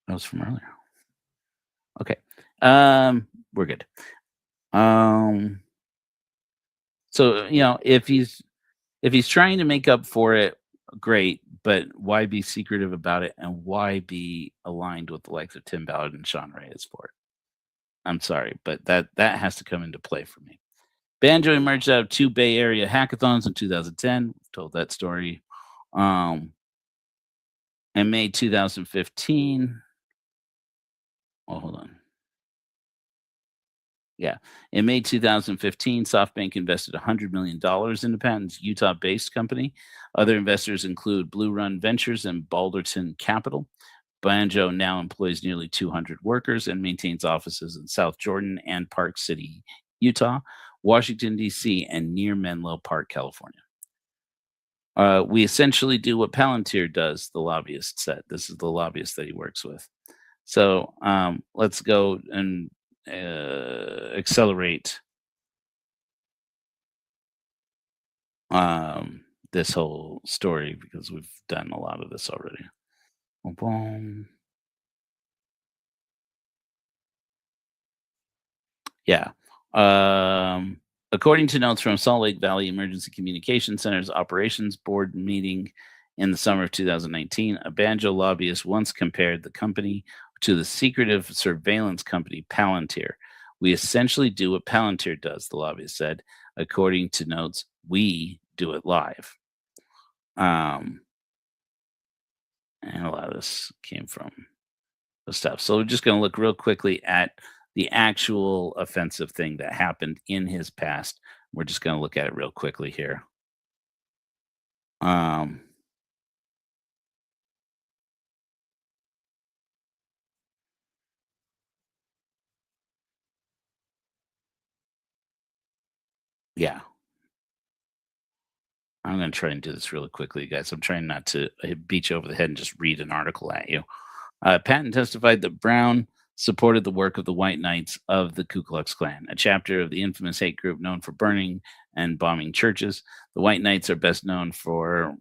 that was from earlier. Okay. We're good. So, if he's trying to make up for it, great, but why be secretive about it and why be aligned with the likes of Tim Ballard and Sean Reyes for it? I'm sorry, but that has to come into play for me. Banjo emerged out of 2 Bay Area hackathons in 2010. We've told that story. In May 2015. Oh, hold on. Yeah. In May 2015, SoftBank invested $100 million into Patton's Utah-based company. Other investors include Blue Run Ventures and Balderton Capital. Banjo now employs nearly 200 workers and maintains offices in South Jordan and Park City, Utah, Washington, D.C., and near Menlo Park, California. We essentially do what Palantir does, the lobbyist said. This is the lobbyist that he works with. So let's go and accelerate this whole story because we've done a lot of this already. Boom, boom. Yeah. According to notes from Salt Lake Valley Emergency Communication Center's Operations Board meeting in the summer of 2019, a banjo lobbyist once compared the company to the secretive surveillance company Palantir. We essentially do what Palantir does, the lobbyist said. According to notes, we do it live. And a lot of this came from the stuff. So we're just going to look real quickly at the actual offensive thing that happened in his past. We're just going to look at it real quickly here. Yeah. I'm going to try and do this really quickly, guys. I'm trying not to beat you over the head and just read an article at you. Patton testified that Brown supported the work of the White Knights of the Ku Klux Klan, a chapter of the infamous hate group known for burning and bombing churches. The White Knights are best known for,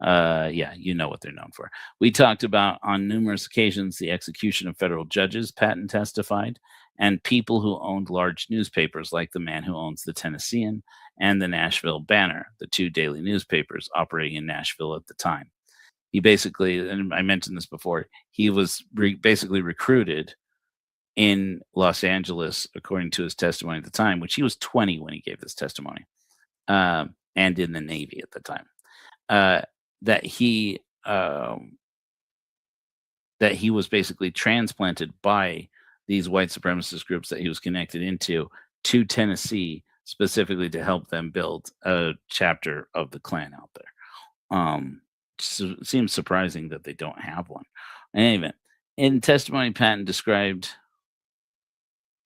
yeah, you know what they're known for. We talked about on numerous occasions the execution of federal judges, Patton testified, and people who owned large newspapers like the man who owns the Tennessean and the Nashville Banner, the two daily newspapers operating in Nashville at the time. He basically, and I mentioned this before, he was basically recruited in Los Angeles, according to his testimony at the time, which he was 20 when he gave this testimony, and in the Navy at the time, that he was basically transplanted by these white supremacist groups that he was connected into to Tennessee, specifically to help them build a chapter of the Klan out there. So it seems surprising that they don't have one. Anyway, in testimony, Patton described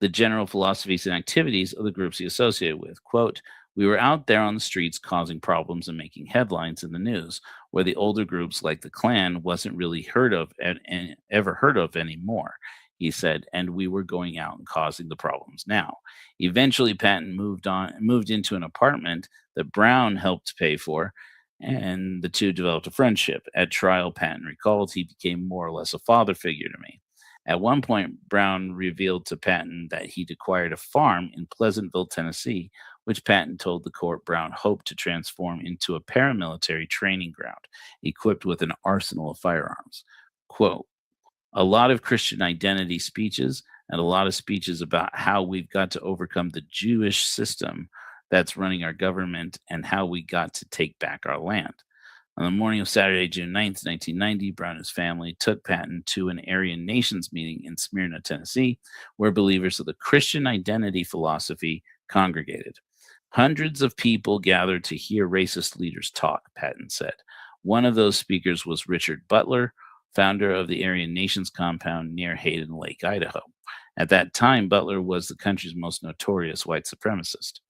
the general philosophies and activities of the groups he associated with. Quote, we were out there on the streets causing problems and making headlines in the news, where the older groups like the Klan wasn't really heard of and ever heard of anymore, he said, and we were going out and causing the problems now. Eventually, Patton moved into an apartment that Brown helped pay for, and the two developed a friendship. At trial, Patton recalled he became more or less a father figure to me. At one point, Brown revealed to Patton that he'd acquired a farm in Pleasantville, Tennessee, which Patton told the court Brown hoped to transform into a paramilitary training ground, equipped with an arsenal of firearms. Quote, a lot of Christian identity speeches and a lot of speeches about how we've got to overcome the Jewish system that's running our government and how we got to take back our land. On the morning of Saturday, June 9th, 1990, Brown and his family took Patton to an Aryan Nations meeting in Smyrna, Tennessee, where believers of the Christian identity philosophy congregated. Hundreds of people gathered to hear racist leaders talk, Patton said. One of those speakers was Richard Butler, founder of the Aryan Nations compound near Hayden Lake, Idaho. At that time, Butler was the country's most notorious white supremacist.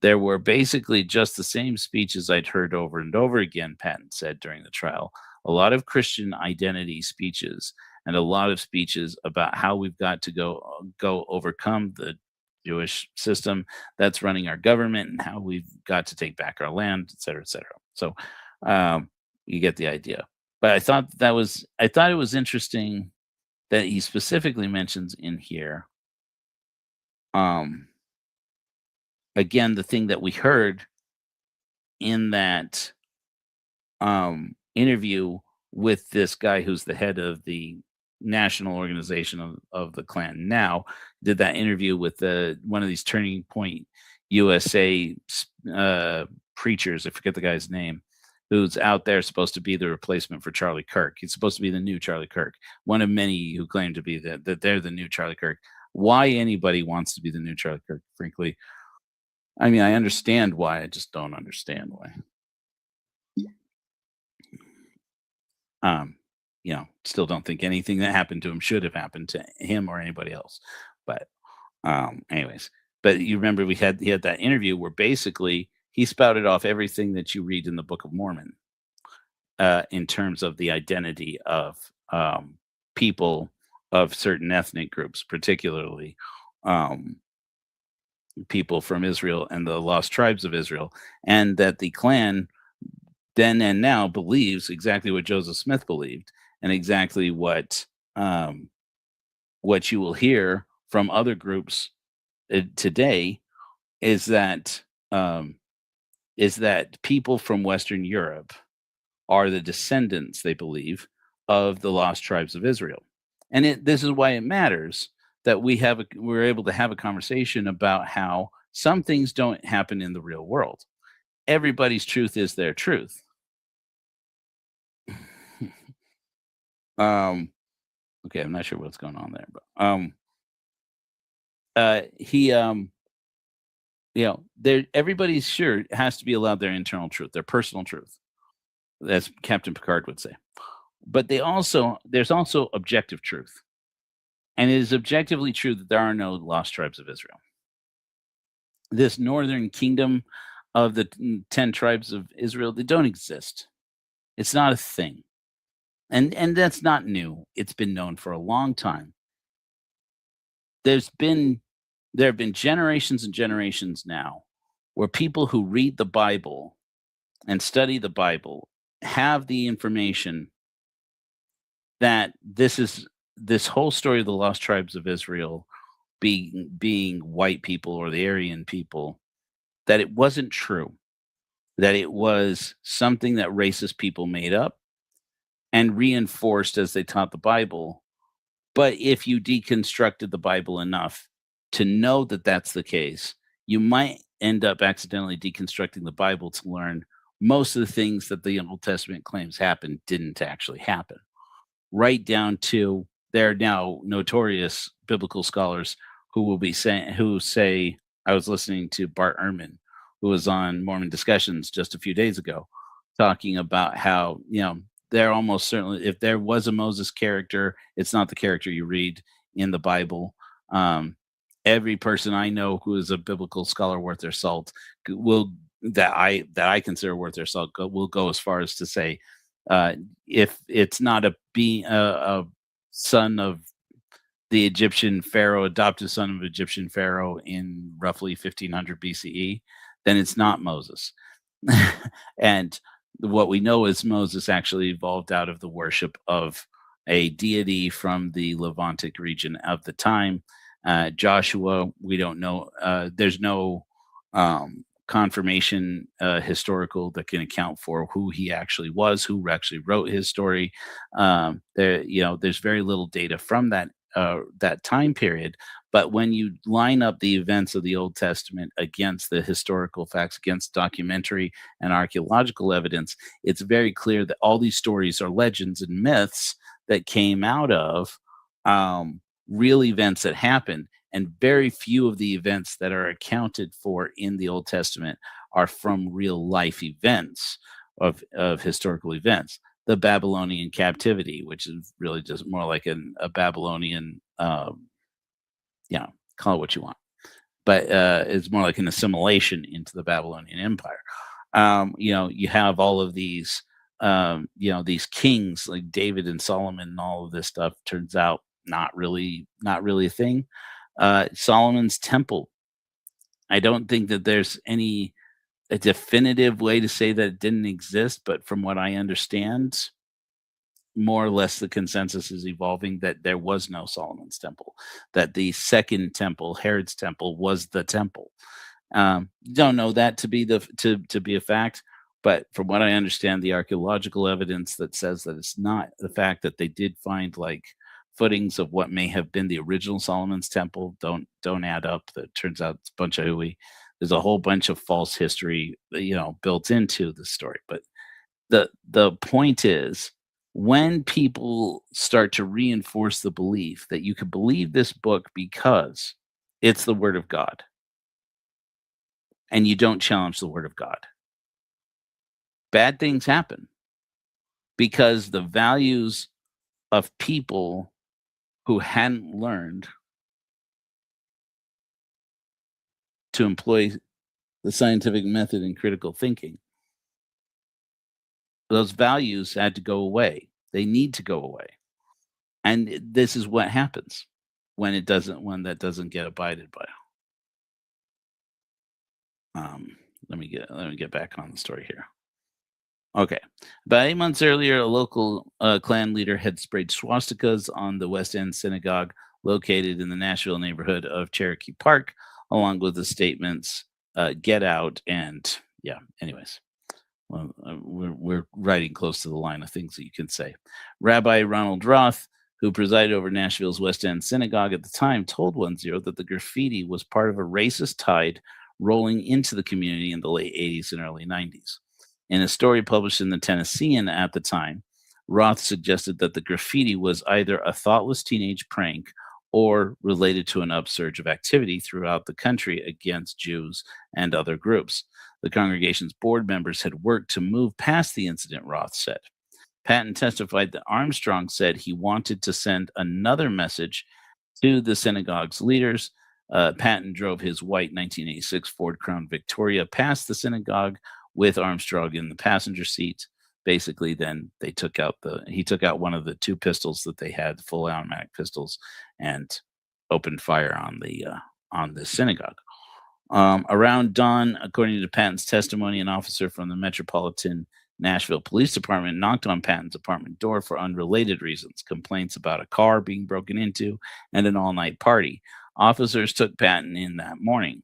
There were basically just the same speeches I'd heard over and over again, Patton said during the trial. A lot of Christian identity speeches and a lot of speeches about how we've got to go overcome the Jewish system that's running our government and how we've got to take back our land, et cetera, et cetera. So you get the idea. But I thought it was interesting that he specifically mentions in here, again, the thing that we heard in that interview with this guy who's the head of the national organization of the Klan now, did that interview with one of these Turning Point USA preachers. I forget the guy's name, who's out there supposed to be the replacement for Charlie Kirk. He's supposed to be the new Charlie Kirk, one of many who claim to be that they're the new Charlie Kirk. Why anybody wants to be the new Charlie Kirk, frankly, I mean, I understand why. I just don't understand why. Still don't think anything that happened to him should have happened to him or anybody else. But anyways, but you remember he had that interview where basically he spouted off everything that you read in the Book of Mormon in terms of the identity of people of certain ethnic groups, particularly people from Israel and the lost tribes of Israel, and that the Klan then and now believes exactly what Joseph Smith believed, and exactly what you will hear from other groups today is that people from Western Europe are the descendants, they believe, of the lost tribes of Israel. And this is why it matters that we're able to have a conversation about how some things don't happen in the real world. Everybody's truth is their truth. Okay, I'm not sure what's going on there, but everybody's sure has to be allowed their internal truth, their personal truth, as Captain Picard would say. But there's also objective truth. And it is objectively true that there are no lost tribes of Israel. This northern kingdom of the 10 tribes of Israel, they don't exist. It's not a thing. And that's not new. It's been known for a long time. There have been generations and generations now where people who read the Bible and study the Bible have the information that this whole story of the lost tribes of Israel being white people or the Aryan people, that it wasn't true, that it was something that racist people made up and reinforced as they taught the Bible. But if you deconstructed the Bible enough to know that that's the case, you might end up accidentally deconstructing the Bible to learn most of the things that the Old Testament claims happened didn't actually happen. Right down to there are now notorious biblical scholars who say, I was listening to Bart Ehrman, who was on Mormon Discussions just a few days ago, talking about how, they're almost certainly, if there was a Moses character, it's not the character you read in the Bible. Every person I know who is a biblical scholar worth their salt that I consider worth their salt will go as far as to say, if it's not a son of the Egyptian pharaoh, adopted son of Egyptian pharaoh in roughly 1500 BCE, then it's not Moses. And what we know is Moses actually evolved out of the worship of a deity from the Levantic region of the time. Joshua, we don't know. There's no confirmation historical that can account for who he actually was, who actually wrote his story. There's very little data from that time period. But when you line up the events of the Old Testament against the historical facts, against documentary and archaeological evidence, it's very clear that all these stories are legends and myths that came out of real events that happened. And very few of the events that are accounted for in the Old Testament are from real life events of historical events. The Babylonian captivity, which is really just more like a Babylonian, call it what you want, but it's more like an assimilation into the Babylonian Empire. You have all of these, these kings like David and Solomon and all of this stuff turns out not really a thing. Solomon's temple, I don't think that there's a definitive way to say that it didn't exist, but from what I understand, more or less the consensus is evolving that there was no Solomon's temple, that the second temple, Herod's temple, was the temple. Don't know that to be to be a fact, but from what I understand, the archaeological evidence that says that it's not, the fact that they did find like footings of what may have been the original Solomon's temple don't add up. That turns out it's a bunch of hooey. There's a whole bunch of false history, built into the story. But the point is, when people start to reinforce the belief that you can believe this book because it's the word of God, and you don't challenge the word of God, bad things happen, because the values of people who hadn't learned to employ the scientific method in critical thinking, those values had to go away. They need to go away. And this is what happens when that doesn't get abided by. Let me get back on the story here. Okay. About 8 months earlier, a local Klan leader had sprayed swastikas on the West End synagogue located in the Nashville neighborhood of Cherokee Park, along with the statements, get out, and yeah, anyways. Well, we're riding close to the line of things that you can say. Rabbi Ronald Roth, who presided over Nashville's West End synagogue at the time, told 10 that the graffiti was part of a racist tide rolling into the community in the late 80s and early 90s. In a story published in the Tennessean at the time, Roth suggested that the graffiti was either a thoughtless teenage prank or related to an upsurge of activity throughout the country against Jews and other groups. The congregation's board members had worked to move past the incident, Roth said. Patton testified that Armstrong said he wanted to send another message to the synagogue's leaders. Patton drove his white 1986 Ford Crown Victoria past the synagogue with Armstrong in the passenger seat. Basically, then he took out one of the two pistols that they had, full automatic pistols, and opened fire on the synagogue. Around dawn, according to Patton's testimony, an officer from the Metropolitan Nashville Police Department knocked on Patton's apartment door for unrelated reasons, complaints about a car being broken into and an all-night party. Officers took Patton in that morning.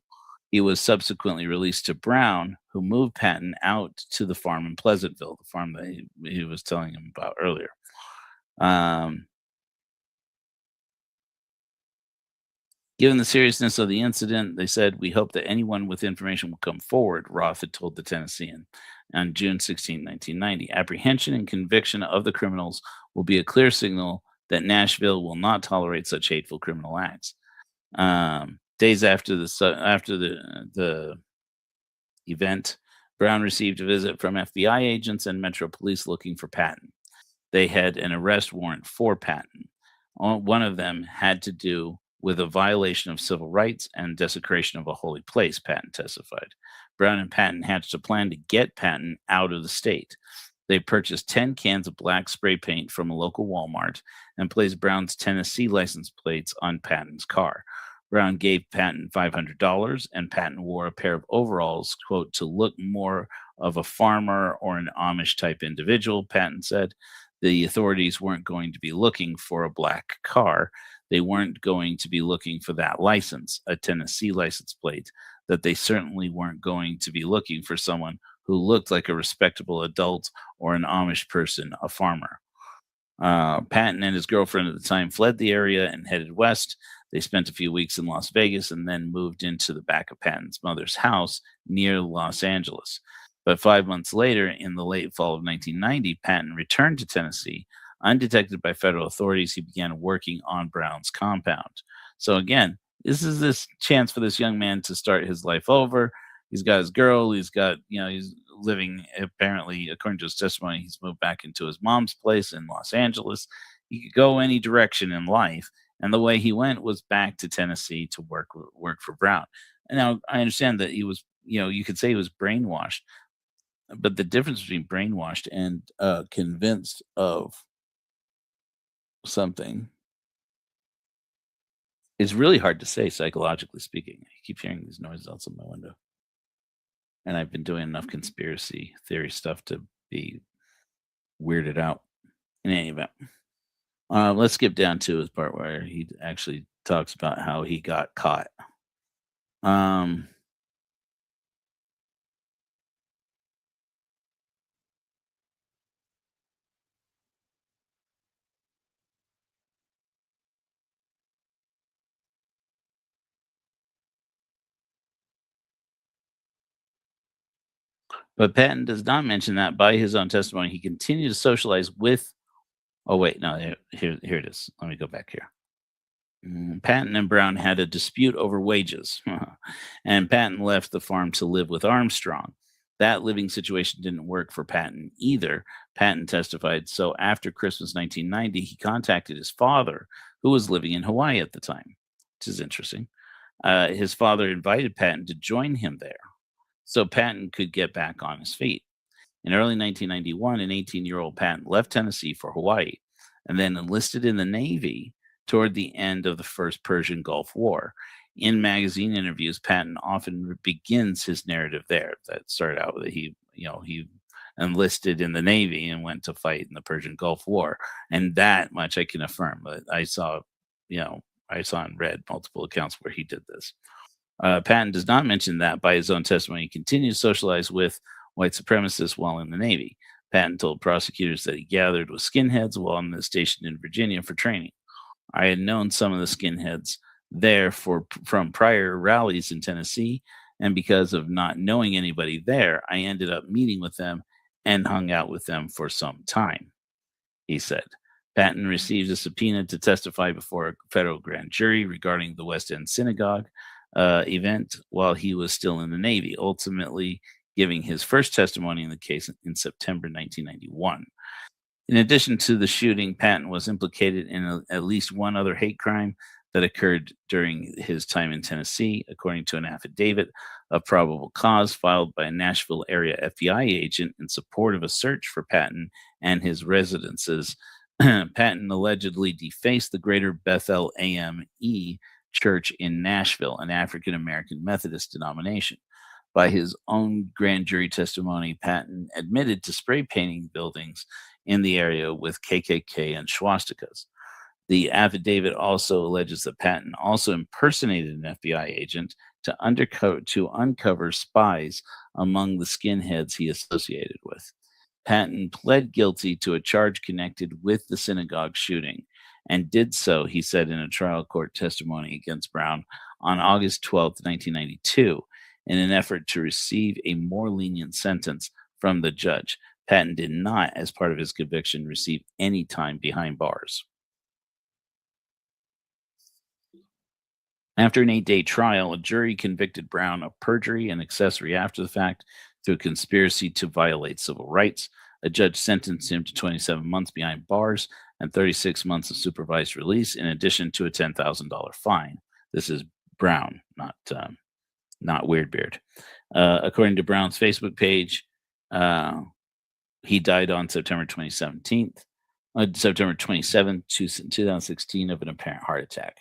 He was subsequently released to Brown, who moved Patton out to the farm in Pleasantville, the farm that he was telling him about earlier. Given the seriousness of the incident, they said, "We hope that anyone with information will come forward," Roth had told the Tennessean on June 16, 1990. "Apprehension and conviction of the criminals will be a clear signal that Nashville will not tolerate such hateful criminal acts." Days after the event, Brown received a visit from FBI agents and Metro Police looking for Patton. They had an arrest warrant for Patton. One of them had to do with a violation of civil rights and desecration of a holy place, Patton testified. Brown and Patton hatched a plan to get Patton out of the state. They purchased 10 cans of black spray paint from a local Walmart and placed Brown's Tennessee license plates on Patton's car. Brown gave Patton $500, and Patton wore a pair of overalls, quote, to look more of a farmer or an Amish-type individual, Patton said. The authorities weren't going to be looking for a black car. They weren't going to be looking for that license, a Tennessee license plate, that they certainly weren't going to be looking for someone who looked like a respectable adult or an Amish person, a farmer. Patton and his girlfriend at the time fled the area and headed west. They spent a few weeks in Las Vegas and then moved into the back of Patton's mother's house near Los Angeles. But 5 months later, in the late fall of 1990, Patton returned to Tennessee. Undetected by federal authorities, he began working on Brown's compound. So again, this is this chance for this young man to start his life over. He's got his girl. He's got, he's living, apparently, according to his testimony, he's moved back into his mom's place in Los Angeles. He could go any direction in life. And the way he went was back to Tennessee to work for Brown. And now I understand that he was, you could say he was brainwashed, but the difference between brainwashed and convinced of something is really hard to say, psychologically speaking. I keep hearing these noises outside my window. And I've been doing enough conspiracy theory stuff to be weirded out. In any event. Let's skip down to his part where he actually talks about how he got caught. But Patton does not mention that by his own testimony, he continued to socialize with. Oh, wait, no, here it is. Let me go back here. Patton and Brown had a dispute over wages, and Patton left the farm to live with Armstrong. That living situation didn't work for Patton either, Patton testified. So after Christmas 1990, he contacted his father, who was living in Hawaii at the time, which is interesting. His father invited Patton to join him there so Patton could get back on his feet. In early 1991, an 18-year-old Patton left Tennessee for Hawaii and then enlisted in the Navy toward the end of the First Persian Gulf War. In magazine interviews, Patton often begins his narrative there. That started out with he enlisted in the Navy and went to fight in the Persian Gulf War, and that much I can affirm. But I saw and read multiple accounts where he did this. Patton does not mention that by his own testimony, he continued to socialize with white supremacists while in the Navy. Patton told prosecutors that he gathered with skinheads while on the station in Virginia for training. I had known some of the skinheads there from prior rallies in Tennessee, and because of not knowing anybody there, I ended up meeting with them and hung out with them for some time, he said. Patton received a subpoena to testify before a federal grand jury regarding the West End synagogue event while he was still in the Navy, ultimately giving his first testimony in the case in September 1991. In addition to the shooting, Patton was implicated in at least one other hate crime that occurred during his time in Tennessee, according to an affidavit of probable cause filed by a Nashville area FBI agent in support of a search for Patton and his residences. Patton allegedly defaced the Greater Bethel AME Church in Nashville, an African American Methodist denomination. By his own grand jury testimony, Patton admitted to spray painting buildings in the area with KKK and swastikas. The affidavit also alleges that Patton also impersonated an FBI agent to uncover spies among the skinheads he associated with. Patton pled guilty to a charge connected with the synagogue shooting and did so, he said in a trial court testimony against Brown on August 12, 1992, in an effort to receive a more lenient sentence from the judge. Patton did not, as part of his conviction, receive any time behind bars. After an 8-day trial, a jury convicted Brown of perjury and accessory after the fact through a conspiracy to violate civil rights. A judge sentenced him to 27 months behind bars and 36 months of supervised release, in addition to a $10,000 fine. This is Brown, not Weirdbeard. According to Brown's Facebook page, he died on September 27th, 2016, of an apparent heart attack.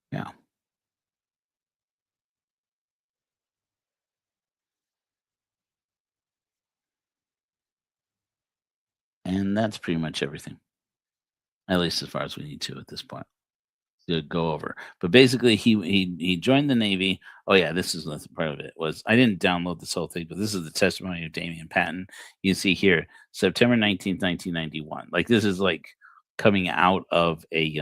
Yeah. And that's pretty much everything, at least as far as we need to at this point to go over. But basically, he joined the Navy. Oh yeah, this is part of it. Was I didn't download this whole thing, but this is the testimony of Damien Patton. You see here, September 19th, 1991. Like this is like coming out of a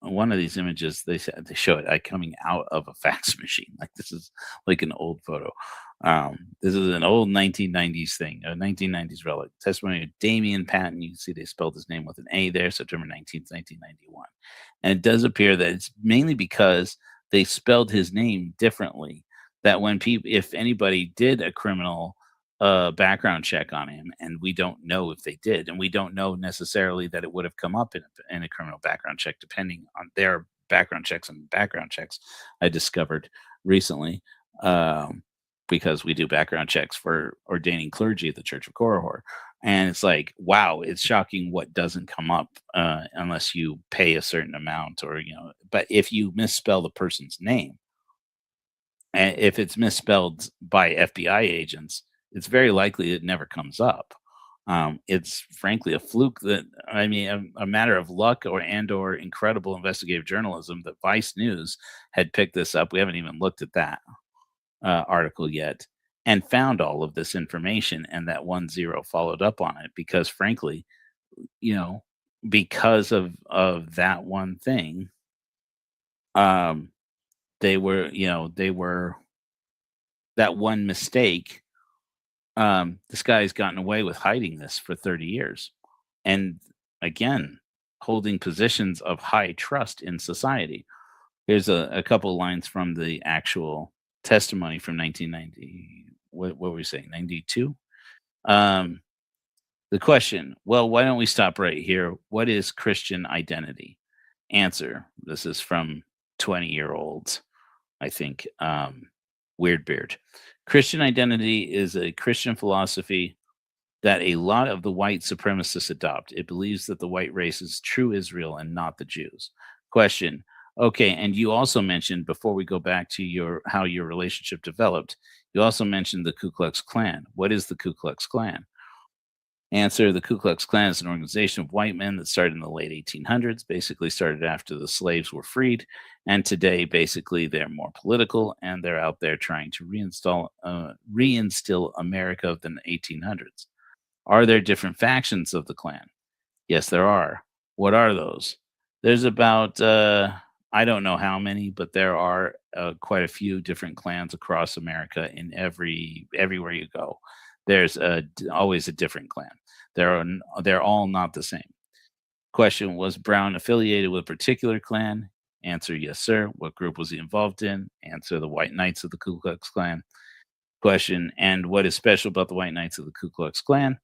one of these images. They show it coming out of a fax machine. Like this is like an old photo. This is an old 1990s thing, a 1990s relic. Testimony of Damien Patton. You can see they spelled his name with an A there, September 19th, 1991. And it does appear that it's mainly because they spelled his name differently. That when if anybody did a criminal background check on him, and we don't know if they did, and we don't know necessarily that it would have come up in a criminal background check, depending on their background checks and background checks I discovered recently. Because we do background checks for ordaining clergy at the Church of Korihor. And it's like, wow, it's shocking what doesn't come up unless you pay a certain amount but if you misspell the person's name, and if it's misspelled by FBI agents, it's very likely it never comes up. It's frankly a fluke a matter of luck or incredible investigative journalism that Vice News had picked this up. We haven't even looked at that article yet, and found all of this information, and that 10 followed up on it because frankly, because of that one thing, they were that one mistake. This guy's gotten away with hiding this for 30 years, and again, holding positions of high trust in society. Here's a couple lines from the actual testimony from 1990. What were we saying? 92. The question. Well, why don't we stop right here? What is Christian identity? Answer. This is from 20-year-olds, I think. Weirdbeard. Christian identity is a Christian philosophy that a lot of the white supremacists adopt. It believes that the white race is true Israel and not the Jews. Question. Okay, and you also mentioned, before we go back to how your relationship developed, you also mentioned the Ku Klux Klan. What is the Ku Klux Klan? Answer. The Ku Klux Klan is an organization of white men that started in the late 1800s, basically started after the slaves were freed, and today basically they're more political, and they're out there trying to reinstill America of the 1800s. Are there different factions of the Klan? Yes, there are. What are those? There's about, I don't know how many, but there are quite a few different clans across America in everywhere you go. There's always a different clan. They're all not the same. Question. Was Brown affiliated with a particular clan? Answer. Yes, sir. What group was he involved in? Answer. The White Knights of the Ku Klux Klan. Question. And what is special about the White Knights of the Ku Klux Klan?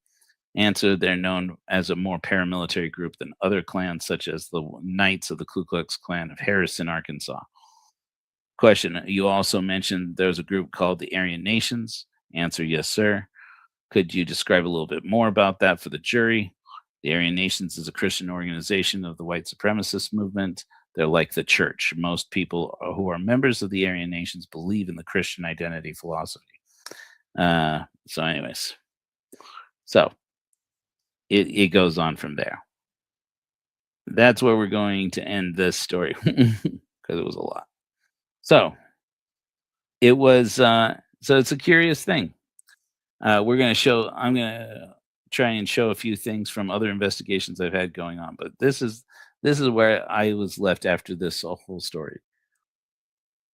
Answer. They're known as a more paramilitary group than other clans, such as the Knights of the Ku Klux Klan of Harrison, Arkansas. Question. You also mentioned there's a group called the Aryan Nations. Answer. Yes, sir. Could you describe a little bit more about that for the jury? The Aryan Nations is a Christian organization of the white supremacist movement. They're like the church. Most people who are members of the Aryan Nations believe in the Christian identity philosophy. So it goes on from there. That's where we're going to end this story because it was a lot. So it was. So it's a curious thing. I'm going to try and show a few things from other investigations I've had going on, but this is where I was left after this whole story.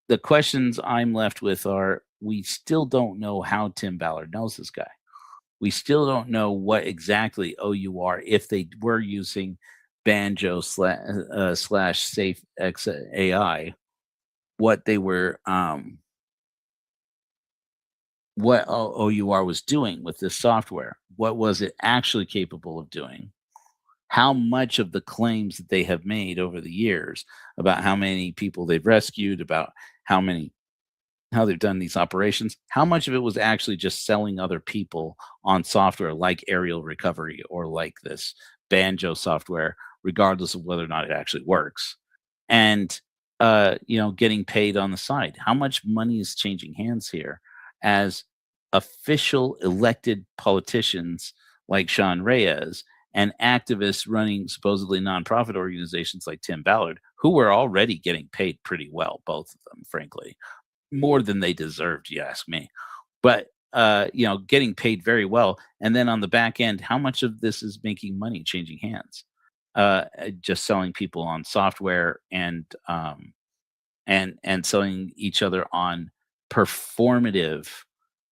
The questions I'm left with are: we still don't know how Tim Ballard knows this guy. We still don't know what exactly OUR, if they were using Banjo slash Safe AI, what they were, what OUR was doing with this software. What was it actually capable of doing? How much of the claims that they have made over the years about how many people they've rescued, about how they've done these operations, how much of it was actually just selling other people on software like aerial recovery or like this Banjo software, regardless of whether or not it actually works, and getting paid on the side. How much money is changing hands here as official elected politicians like Sean Reyes and activists running supposedly nonprofit organizations like Tim Ballard, who were already getting paid pretty well, both of them, frankly, more than they deserved, you ask me. But getting paid very well, and then on the back end, how much of this is making money changing hands? Just selling people on software and selling each other on performative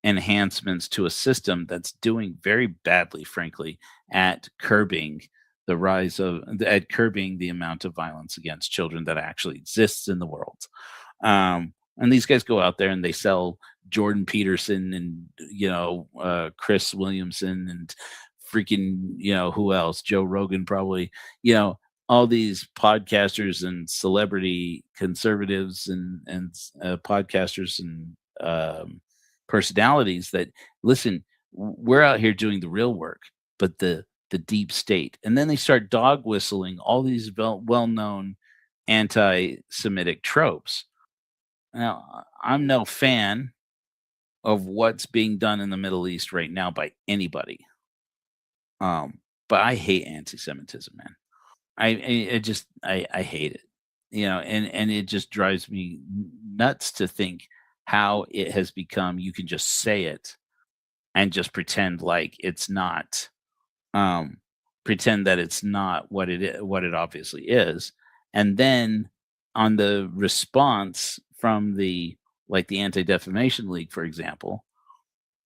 enhancements to a system that's doing very badly, frankly, at curbing the amount of violence against children that actually exists in the world. And these guys go out there and they sell Jordan Peterson and Chris Williamson and freaking who else, Joe Rogan, probably, all these podcasters and celebrity conservatives and podcasters and personalities that, listen, we're out here doing the real work, but the deep state. And then they start dog whistling all these well-known anti-Semitic tropes. Now, I'm no fan of what's being done in the Middle East right now by anybody. But I hate anti-Semitism, man. I hate it, and it just drives me nuts to think how it has become. You can just say it and just pretend like it's not, pretend that it's not what it obviously is. And then on the response from the Anti-Defamation League, for example,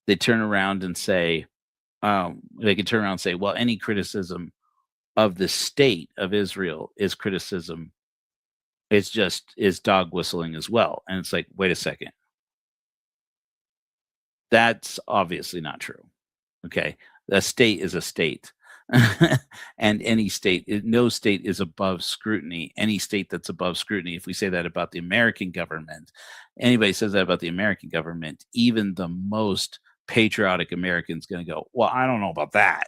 they turn around and say, well, any criticism of the state of Israel is criticism. It's is dog whistling as well. And it's like, wait a second. That's obviously not true. Okay. The state is a state. And no state is above scrutiny. Any state that's above scrutiny, if we say that about the American government, anybody says that about the American government, even the most patriotic American's going to go, well, I don't know about that.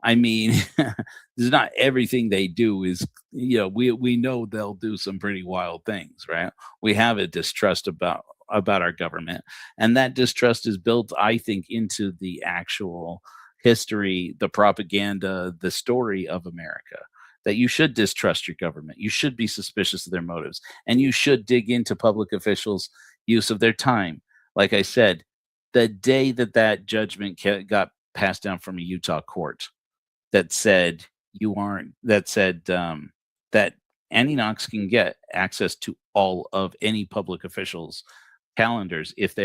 I mean, there's not everything they do is, we know they'll do some pretty wild things, right? We have a distrust about our government, and that distrust is built, I think, into the actual history, the propaganda, the story of America, that you should distrust your government. You should be suspicious of their motives, and you should dig into public officials' use of their time. Like I said, the day that judgment got passed down from a Utah court that said that Annie Knox can get access to all of any public officials' calendars if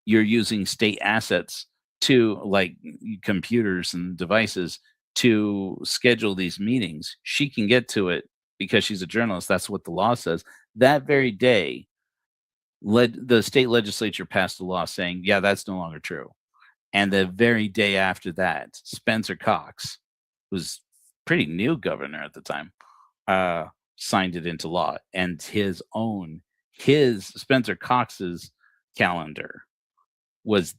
you're using state assets to, like, computers and devices to schedule these meetings. She can get to it because she's a journalist. That's what the law says. That very day, the state legislature passed a law saying, yeah, that's no longer true. And the very day after that, Spencer Cox, who's pretty new governor at the time, signed it into law. And Spencer Cox's calendar was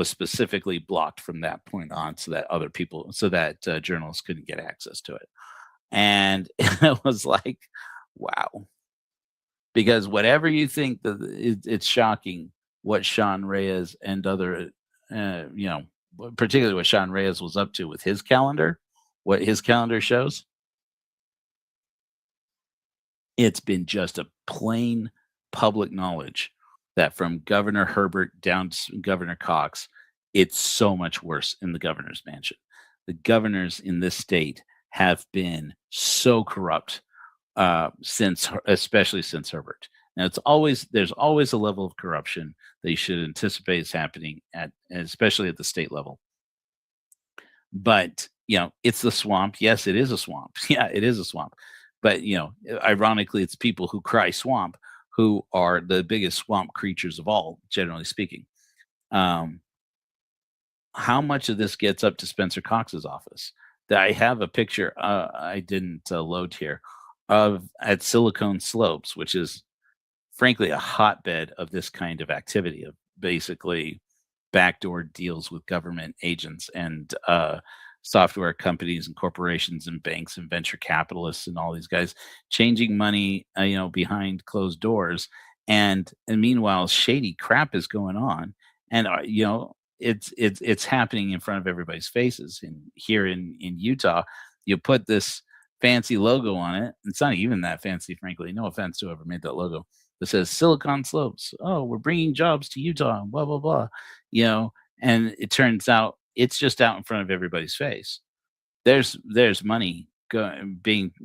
specifically blocked from that point on, so that journalists couldn't get access to it. And it was like, wow. Because whatever you think, it's shocking what Sean Reyes and other, particularly what Sean Reyes was up to with his calendar, what his calendar shows. It's been just a plain public knowledge that from Governor Herbert down to Governor Cox, it's so much worse in the governor's mansion. The governors in this state have been so corrupt especially since Herbert. Now, there's always a level of corruption that you should anticipate is happening especially at the state level. But, it's the swamp. Yes, it is a swamp. Yeah, it is a swamp. But, ironically, it's people who cry swamp who are the biggest swamp creatures of all, generally speaking. How much of this gets up to Spencer Cox's office? I have a picture I didn't load here at Silicon Slopes, which is frankly a hotbed of this kind of activity, of basically backdoor deals with government agents and software companies and corporations and banks and venture capitalists and all these guys changing money, behind closed doors. And meanwhile, shady crap is going on. And, it's happening in front of everybody's faces. And here in Utah, you put this fancy logo on it. It's not even that fancy, frankly. No offense to whoever made that logo. That says Silicon Slopes. Oh, we're bringing jobs to Utah, blah, blah, blah. And it turns out it's just out in front of everybody's face. There's money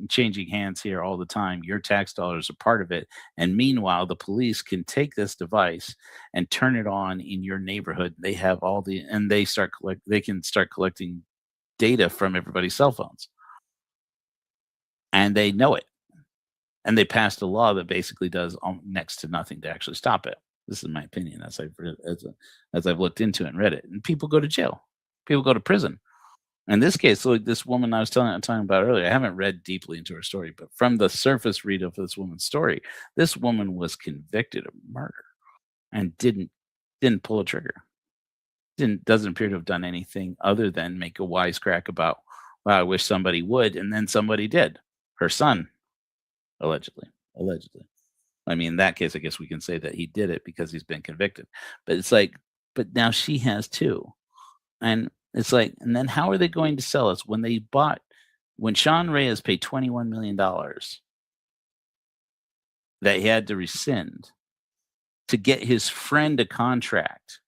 changing hands here all the time. Your tax dollars are part of it. And meanwhile, the police can take this device and turn it on in your neighborhood. They have they can start collecting data from everybody's cell phones. And they know it. And they passed a law that basically does next to nothing to actually stop it. This is my opinion as I've looked into it and read it. And people go to jail. People go to prison. In this case, like this woman I was talking about earlier, I haven't read deeply into her story, but from the surface read of this woman's story, this woman was convicted of murder and didn't pull a trigger. Doesn't appear to have done anything other than make a wisecrack about, wow, I wish somebody would, and then somebody did. Her son, allegedly. I mean, in that case, I guess we can say that he did it because he's been convicted. But it's like, but now she has too. And it's like, and then how are they going to sell us when Sean Reyes paid $21 million that he had to rescind to get his friend a contract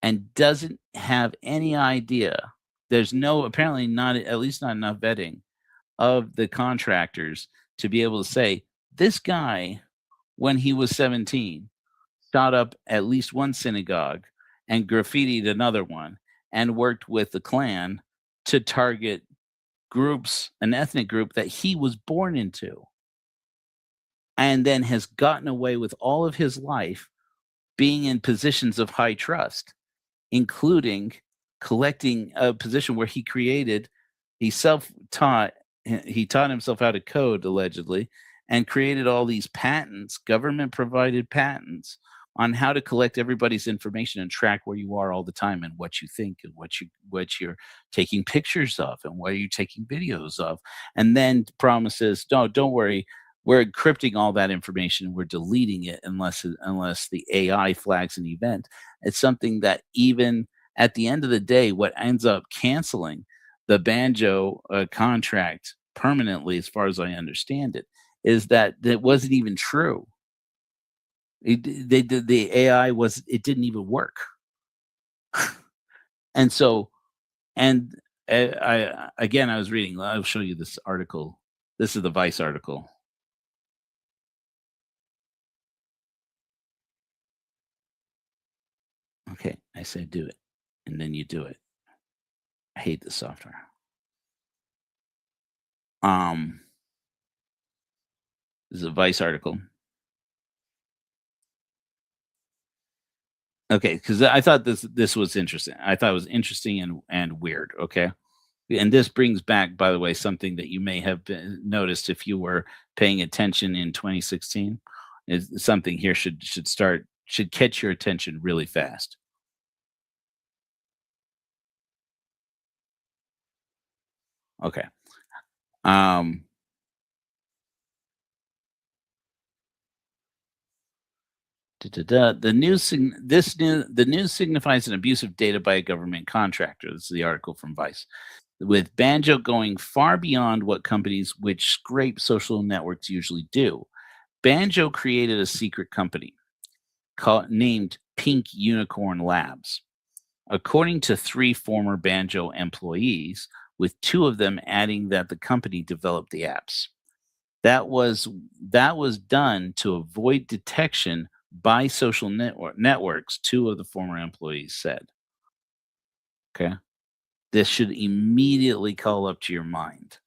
and doesn't have any idea. There's apparently not, at least not enough vetting of the contractors to be able to say, this guy, when he was 17, shot up at least one synagogue and graffitied another one and worked with the Klan to target groups, an ethnic group that he was born into, and then has gotten away with all of his life being in positions of high trust, including collecting a position where he taught himself how to code, allegedly, and created all these patents, government provided patents on how to collect everybody's information and track where you are all the time and what you think and what you're taking pictures of and what you're taking videos of, and then promises, no, don't worry, we're encrypting all that information. We're deleting it unless the AI flags an event. It's something that even at the end of the day, what ends up canceling the Banjo contract permanently, as far as I understand it, is that it wasn't even true. They did the AI was it didn't even work, and so and I was reading. I'll show you this article. This is the Vice article. Okay, I said do it, and then you do it. I hate this software. This is a Vice article. Okay, because I thought this was interesting. I thought it was interesting and weird. Okay, and this brings back, by the way, something that you may have noticed if you were paying attention in 2016. Is something here should catch your attention really fast. Okay. Um, The news signifies an abuse of data by a government contractor. This is the article from Vice. With Banjo going far beyond what companies which scrape social networks usually do, Banjo created a secret company named Pink Unicorn Labs. According to 3 former Banjo employees, with 2 of them adding that the company developed the apps. That was done to avoid detection by social networks, 2 of the former employees said. Okay. This should immediately call up to your mind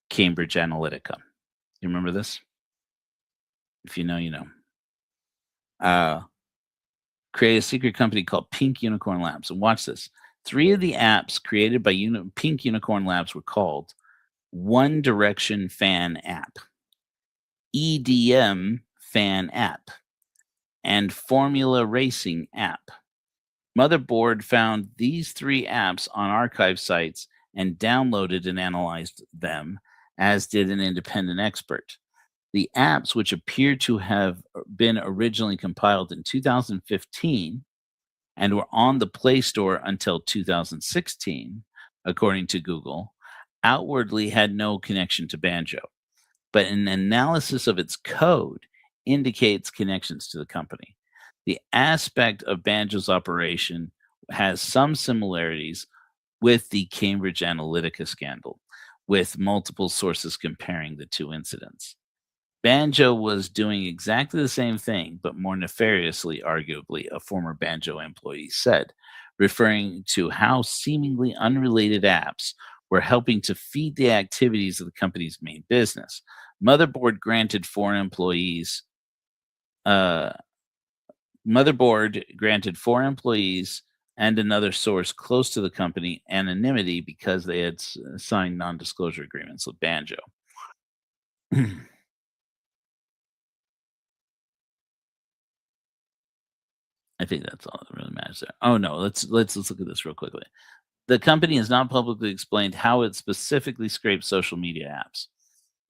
Cambridge Analytica. You remember this? If you know, you know. Create a secret company called Pink Unicorn Labs. And watch this. 3 of the apps created by Pink Unicorn Labs were called One Direction Fan App, EDM Fan App, and Formula Racing App. Motherboard found these 3 apps on archive sites and downloaded and analyzed them, as did an independent expert. The apps, which appear to have been originally compiled in 2015 and were on the Play Store until 2016, according to Google, outwardly had no connection to Banjo, but an analysis of its code indicates connections to the company. The aspect of Banjo's operation has some similarities with the Cambridge Analytica scandal, with multiple sources comparing the 2 incidents. Banjo was doing exactly the same thing, but more nefariously, arguably, a former Banjo employee said, referring to how seemingly unrelated apps were helping to feed the activities of the company's main business. Motherboard granted 4 employees and another source close to the company anonymity because they had signed non-disclosure agreements with Banjo. I think that's all that really matters there. Oh no, let's look at this real quickly. The company has not publicly explained how it specifically scrapes social media apps.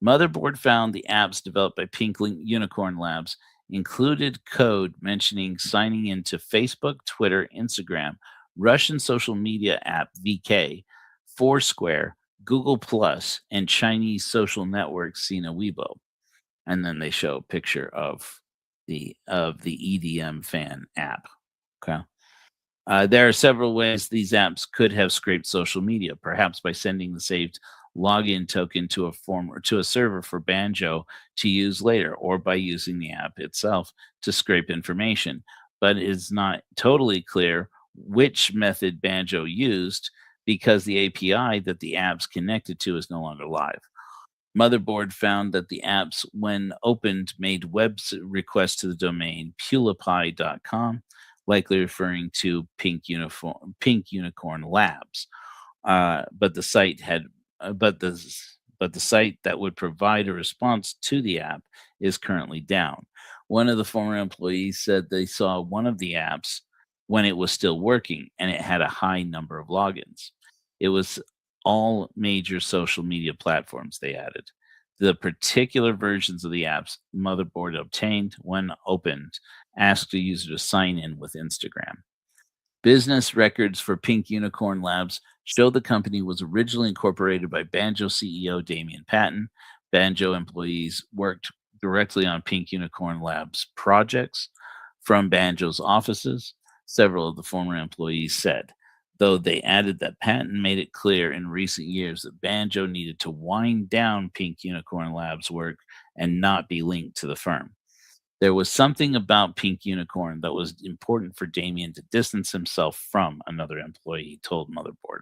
Motherboard found the apps developed by Pink Unicorn Labs included code mentioning signing into Facebook, Twitter, Instagram, Russian social media app VK, Foursquare, Google Plus, and Chinese social network Sina Weibo. And then they show a picture of the EDM fan app. Okay. There are several ways these apps could have scraped social media, perhaps by sending the saved login token to a server for Banjo to use later, or by using the app itself to scrape information. But it is not totally clear which method Banjo used because the API that the apps connected to is no longer live. Motherboard found that the apps, when opened, made web requests to the domain pewlapie.com, likely referring to Pink Unicorn Labs. But the site that would provide a response to the app is currently down. One of the former employees said they saw one of the apps when it was still working and it had a high number of logins. It was all major social media platforms, they added. The particular versions of the apps motherboard obtained when opened asked a user to sign in with Instagram. Business records for Pink Unicorn Labs show the company was originally incorporated by Banjo CEO Damien Patton. Banjo employees worked directly on Pink Unicorn Labs projects from Banjo's offices, several of the former employees said, though they added that Patton made it clear in recent years that Banjo needed to wind down Pink Unicorn Labs work and not be linked to the firm. There was something about Pink Unicorn that was important for Damien to distance himself from, another employee told Motherboard.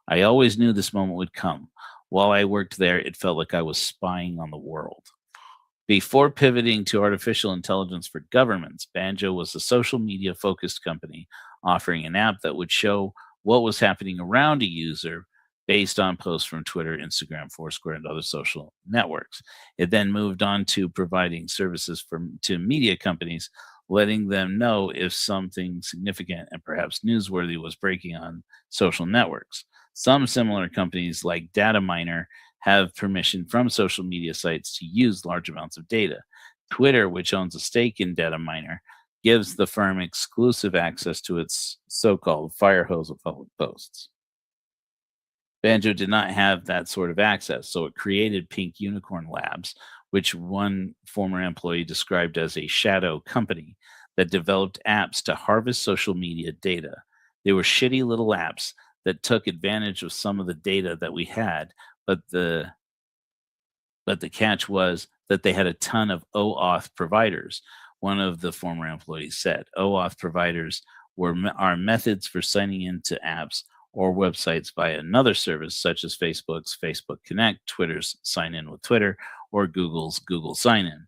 I always knew this moment would come. While I worked there, it felt like I was spying on the world. Before pivoting to artificial intelligence for governments, Banjo was a social media focused company offering an app that would show what was happening around a user based on posts from Twitter, Instagram, Foursquare, and other social networks. It then moved on to providing services to media companies, letting them know if something significant and perhaps newsworthy was breaking on social networks. Some similar companies like Dataminer have permission from social media sites to use large amounts of data. Twitter, which owns a stake in Dataminer, gives the firm exclusive access to its so-called fire hose of public posts. Banjo did not have that sort of access, so it created Pink Unicorn Labs, which one former employee described as a shadow company that developed apps to harvest social media data. They were shitty little apps that took advantage of some of the data that we had, but the catch was that they had a ton of OAuth providers. One of the former employees said OAuth providers are methods for signing into apps or websites via another service, such as Facebook's Facebook Connect, Twitter's Sign In with Twitter, or Google's Google Sign In.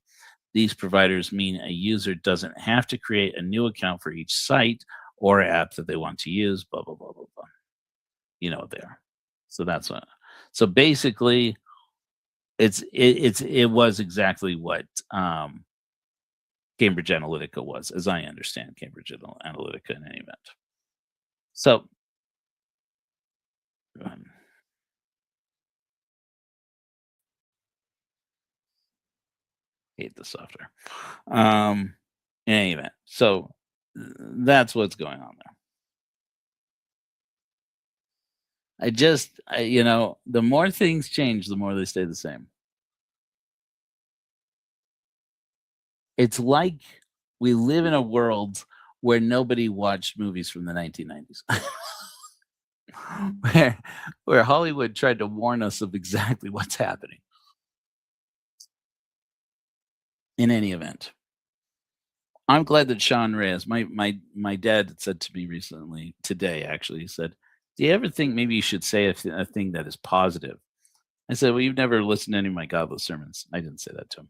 These providers mean a user doesn't have to create a new account for each site or app that they want to use, blah, blah, blah, blah, blah. You know what they are. So that's what. So basically, it was exactly what Cambridge Analytica was, as I understand Cambridge Analytica in any event. So hate the software. In any event, so that's what's going on there. The more things change, the more they stay the same. It's like we live in a world where nobody watched movies from the 1990s. where Hollywood tried to warn us of exactly what's happening. In any event, I'm glad that Sean Reyes, my dad said to me recently, today actually, he said, do you ever think maybe you should say a thing that is positive? I said, well, you've never listened to any of my godless sermons. I didn't say that to him.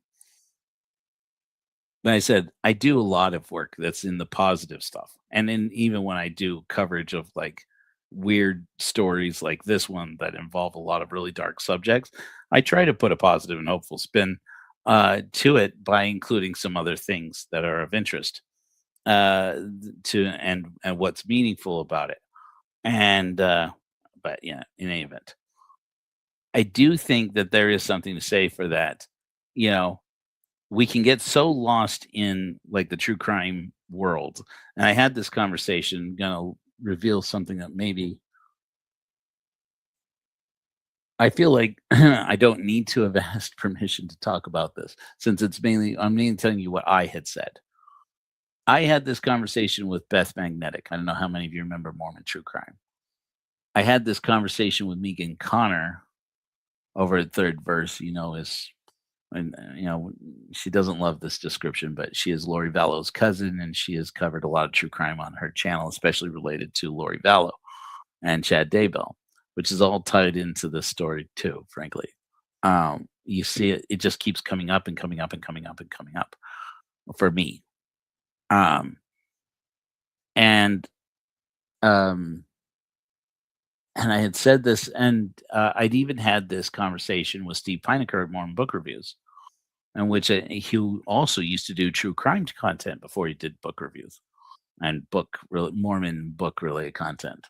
But I said, I do a lot of work that's in the positive stuff. And then even when I do coverage of like weird stories like this one that involve a lot of really dark subjects, I try to put a positive and hopeful spin to it by including some other things that are of interest and what's meaningful about it. And but yeah, in any event, I do think that there is something to say for that. We can get so lost in like the true crime world. And I had this conversation, gonna reveal something that maybe I feel like I don't need to have asked permission to talk about this, since I'm mainly telling you what I had said. I had this conversation with Beth Magnetic. I don't know how many of you remember Mormon True Crime. I had this conversation with Megan Connor over at Third Verse, and she doesn't love this description, but she is Lori Vallow's cousin, and she has covered a lot of true crime on her channel, especially related to Lori Vallow and Chad Daybell, which is all tied into this story too, frankly. You see it just keeps coming up and coming up and coming up and coming up for me. And I had said this, and I'd even had this conversation with Steve Pinecker at Mormon Book Reviews. in which he also used to do true crime content before he did book reviews and Mormon book related content.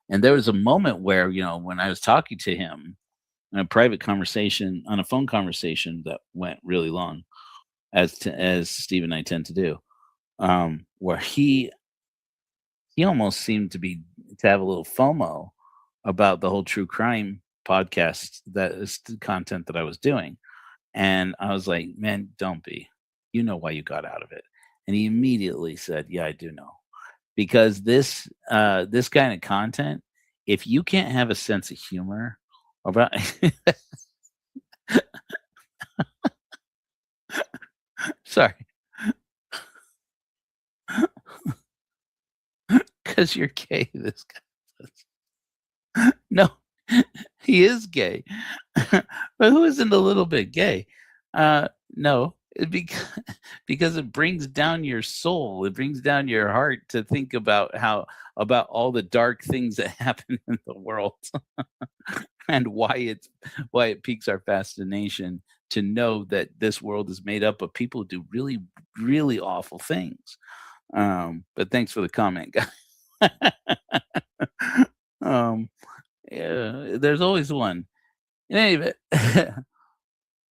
And there was a moment where, when I was talking to him in a private conversation, on a phone conversation that went really long, as Steve and I tend to do, where he almost seemed to have a little FOMO about the whole true crime podcast, that is the content that I was doing. And I was like, man, don't be. You know why you got out of it. And he immediately said, yeah, I do know. Because this kind of content, if you can't have a sense of humor about sorry. Because you're gay, this guy says. No, he is gay. But who isn't a little bit gay? No, because it brings down your soul. It brings down your heart to think about all the dark things that happen in the world and why it piques our fascination to know that this world is made up of people who do really, really awful things. But thanks for the comment, guys. Yeah, there's always one. Anyway,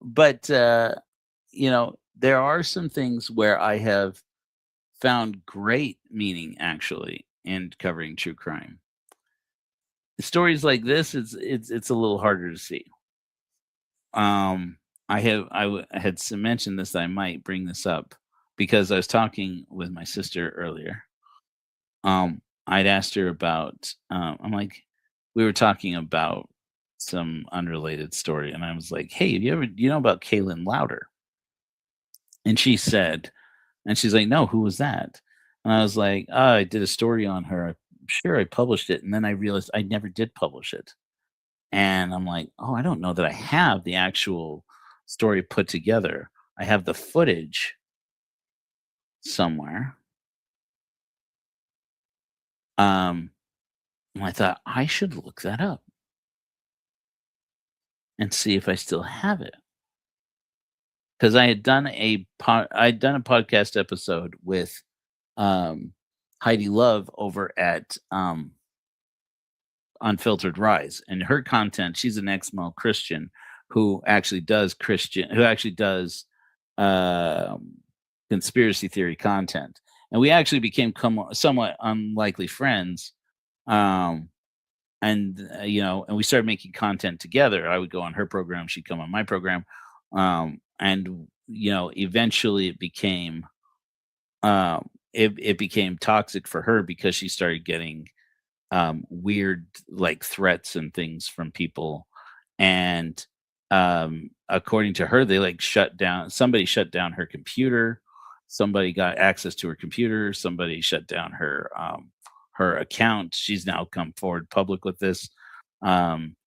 but there are some things where I have found great meaning actually in covering true crime. Stories like this, it's a little harder to see. I had mentioned this, that I might bring this up because I was talking with my sister earlier. I'd asked her about, we were talking about some unrelated story, and I was like, hey, do you know about Kaylin Louder? And she said, and she's like, no, who was that? And I was like, oh, I did a story on her. I'm sure I published it. And then I realized I never did publish it. And I'm like, oh, I don't know that I have the actual story put together. I have the footage somewhere. And I thought I should look that up and see if I still have it. Because I had done a podcast episode with Heidi Love over at Unfiltered Rise, and her content. She's an ex-male Christian who actually does conspiracy theory content, and we actually became somewhat unlikely friends. And we started making content together. I would go on her program, she'd come on my program. And eventually it became it became toxic for her because she started getting weird threats and things from people. And according to her, they somebody shut down her computer. Somebody got access to her computer. Somebody shut down her account. She's now come forward public with this.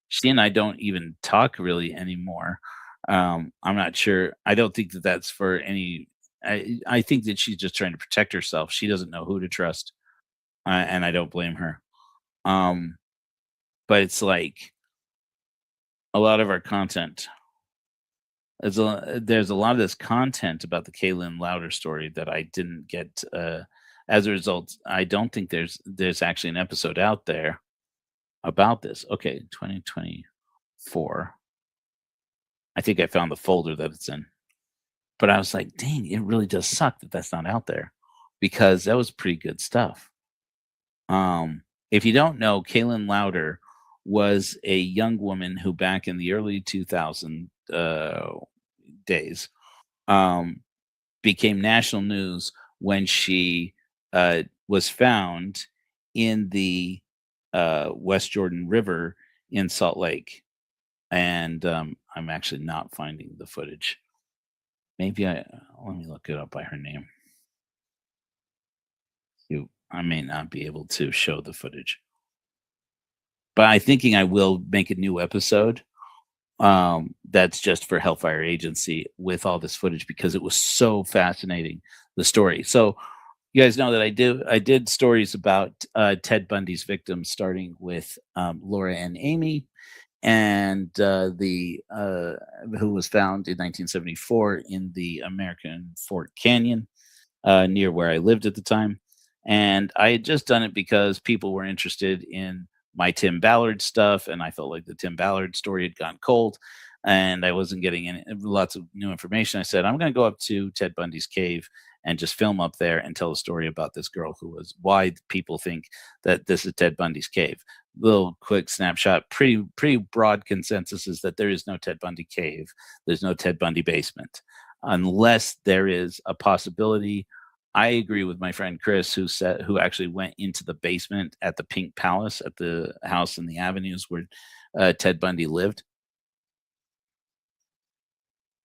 She and I don't even talk really anymore. I'm not sure. I don't think that that's for any. I think that she's just trying to protect herself. She doesn't know who to trust, and I don't blame her. But it's like a lot of our content. There's a lot of this content about the Kaylin Louder story that I didn't get. As a result, I don't think there's actually an episode out there about this. Okay, 2024. I think I found the folder that it's in. But I was like, dang, it really does suck that that's not out there, because that was pretty good stuff. If you don't know, Kaylin Louder was a young woman who back in the early 2000 days became national news when she was found in the West Jordan River in Salt Lake. And I'm actually not finding the footage. Maybe let me look it up by her name. I may not be able to show the footage, but I'm thinking I will make a new episode that's just for Hellfire Agency with all this footage, because it was so fascinating, the story. So you guys know that I did stories about Ted Bundy's victims, starting with Laura and Amy, and who was found in 1974 in the American Fort Canyon, near where I lived at the time. And I had just done it because people were interested in my Tim Ballard stuff, and I felt like the Tim Ballard story had gone cold, and I wasn't getting lots of new information. I said, I'm going to go up to Ted Bundy's cave and just film up there and tell a story about this girl why people think that this is Ted Bundy's cave. Little quick snapshot, pretty broad consensus is that there is no Ted Bundy cave. There's no Ted Bundy basement, unless there is a possibility. I agree with my friend Chris, who actually went into the basement at the Pink Palace, at the house in the Avenues where Ted Bundy lived.